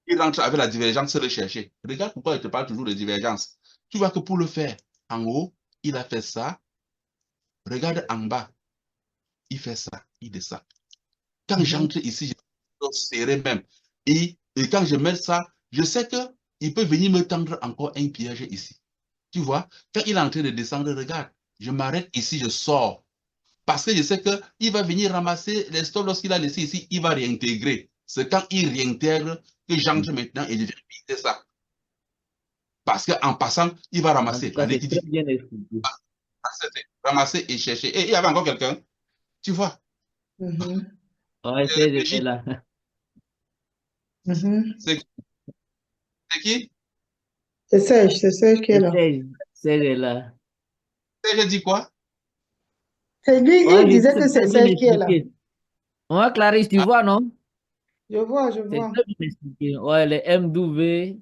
Ils rentrent avec la divergence sans le chercher. Regarde pourquoi je te parle toujours de divergence. Tu vois que pour le faire, en haut, il a fait ça. Regarde en bas, il fait ça, il descend. Quand j'entre ici, je serrer même. Et quand je mets ça, je sais qu'il peut venir me tendre encore un piège ici. Tu vois, quand il est en train de descendre, regarde, je m'arrête ici, je sors. Parce que je sais qu'il va venir ramasser les stocks lorsqu'il a laissé ici, il va réintégrer. C'est quand il réintègre que j'entre maintenant et je vais viser ça. Parce qu'en passant, il va ramasser la liquidité. Ramasser et chercher. Et il y avait encore quelqu'un. Tu vois? Ouais, c'est là. C'est qui? C'est Serge qui est là. C'est là. J'ai dit quoi? C'est lui, il disait que c'est Serge qui est là. Ouais, Clarisse, tu vois, non? Je vois. C'est très bien expliqué. Ouais, les MW.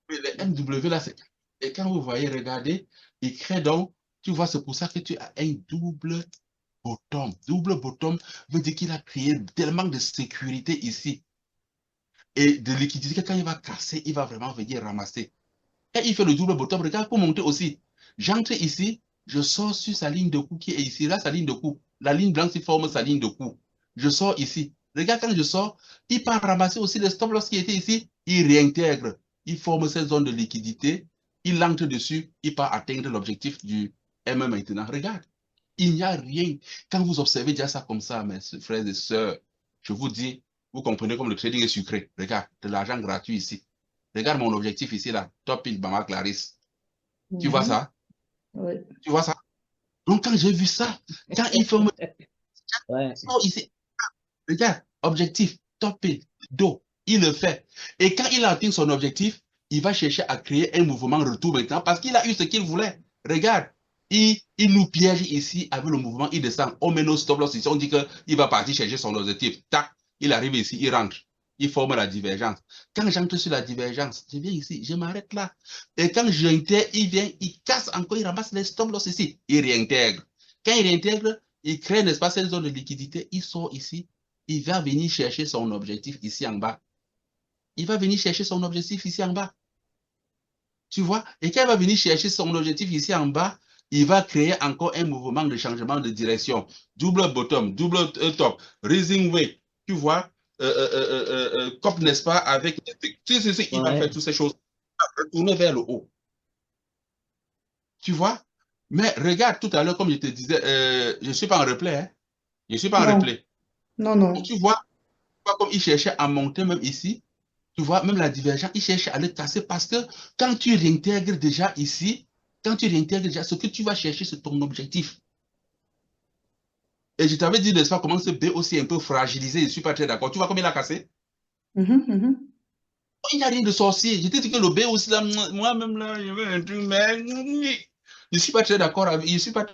Les MW, là, c'est... Et quand vous voyez, regardez, il crée donc, tu vois, c'est pour ça que tu as un double bottom. Double bottom veut dire qu'il a créé tellement de sécurité ici. Et de liquidité que quand il va casser, il va vraiment venir ramasser. Quand il fait le double bottom, regarde pour monter aussi. J'entre ici, je sors sur sa ligne de coup qui est ici. Là, sa ligne de coup. La ligne blanche, il forme sa ligne de coup. Je sors ici. Regarde, quand je sors, il part ramasser aussi le stop loss qui était ici. Il réintègre. Il forme cette zone de liquidité. Il entre dessus. Il part atteindre l'objectif du M maintenant. Regarde. Il n'y a rien. Quand vous observez déjà ça comme ça, mes frères et sœurs, je vous dis, vous comprenez comme le trading est sucré. Regarde, de l'argent gratuit ici. Regarde mon objectif ici, là. Top il Bama Clarisse. Tu vois ça? Oui. Tu vois ça? Donc, quand j'ai vu ça, quand il forme... Ouais. ici, regarde, objectif, top il, do, il le fait. Et quand il a atteint son objectif, il va chercher à créer un mouvement retour maintenant parce qu'il a eu ce qu'il voulait. Regarde, il nous piège ici avec le mouvement, il descend. On met nos stop loss ici, on dit qu'il va partir chercher son objectif. Tac, il arrive ici, il rentre. Il forme la divergence. Quand j'entre sur la divergence, je viens ici, je m'arrête là. Et quand j'intègre, il vient, il casse encore, il ramasse les stop loss ici. Il réintègre. Quand il réintègre, il crée, n'est-ce pas, cette zone de liquidité. Il sort ici. Il va venir chercher son objectif ici en bas. Il va venir chercher son objectif ici en bas. Tu vois? Et quand il va venir chercher son objectif ici en bas, il va créer encore un mouvement de changement de direction. Double bottom, double top, rising wave. Tu vois? Cop, n'est-ce pas? Avec... il va faire toutes ces choses. Il va retourner vers le haut. Tu vois? Mais regarde, tout à l'heure, comme je te disais, je ne suis pas en replay. Hein? Je ne suis pas en replay. Non. Et tu vois comme il cherchait à monter même ici. Tu vois, même la divergence, il cherche à le casser parce que quand tu réintègres déjà ici, ce que tu vas chercher, c'est ton objectif. Et je t'avais dit, n'est-ce pas, comment ce B aussi est un peu fragilisé, je ne suis pas très d'accord. Tu vois comment il a cassé? Il n'y a rien de sorcier. Je t'ai dit que le B aussi, là, moi-même, là, je veux un truc, mais je ne suis pas très d'accord avec, je ne suis pas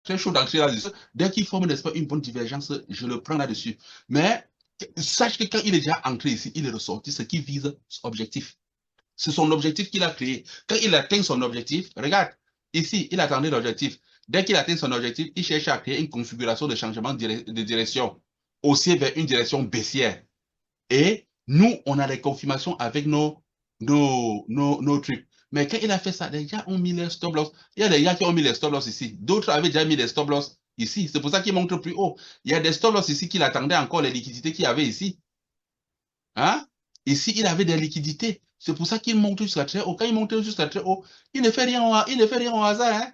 très chaud d'entrer là-dessus. Dès qu'il forme, n'est-ce pas, une bonne divergence, je le prends là-dessus. Mais sache que quand il est déjà entré ici, il est ressorti, ce qui vise son objectif. C'est son objectif qu'il a créé. Quand il atteint son objectif, regarde, ici, il attendait l'objectif. Dès qu'il atteint son objectif, il cherche à créer une configuration de changement de direction, haussier vers une direction baissière. Et nous, on a les confirmations avec nos nos trucs. Mais quand il a fait ça, les gars ont mis les stop loss. Il y a des gars qui ont mis les stop loss ici. D'autres avaient déjà mis les stop loss ici. C'est pour ça qu'il montre plus haut. Il y a des stop loss ici qu'il attendait encore les liquidités qu'il y avait ici. Hein? Ici, il avait des liquidités. C'est pour ça qu'il monte jusqu'à très haut. Quand il monte jusqu'à très haut, il ne fait rien au hasard. Hein?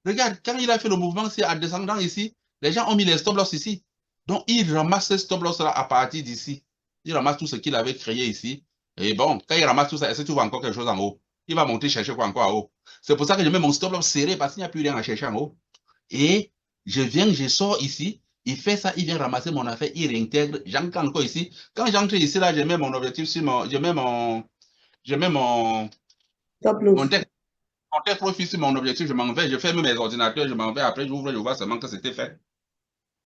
Regarde, quand il a fait le mouvement, c'est en descendant ici, les gens ont mis les stop loss ici. Donc, il ramasse ces stop loss là à partir d'ici. Il ramasse tout ce qu'il avait créé ici. Et bon, quand il ramasse tout ça, est-ce que tu vois encore quelque chose en haut? Il va monter chercher quoi encore en haut? C'est pour ça que je mets mon stop loss serré parce qu'il n'y a plus rien à chercher en haut. Et je sors ici. Il fait ça, il vient ramasser mon affaire, il réintègre. J'entre encore ici. Quand j'entre ici, là, je mets mon objectif sur je mets mon Stop loss. mon take profit sur mon objectif, je m'en vais, je ferme mes ordinateurs, je m'en vais, après j'ouvre, je vois seulement que c'était fait.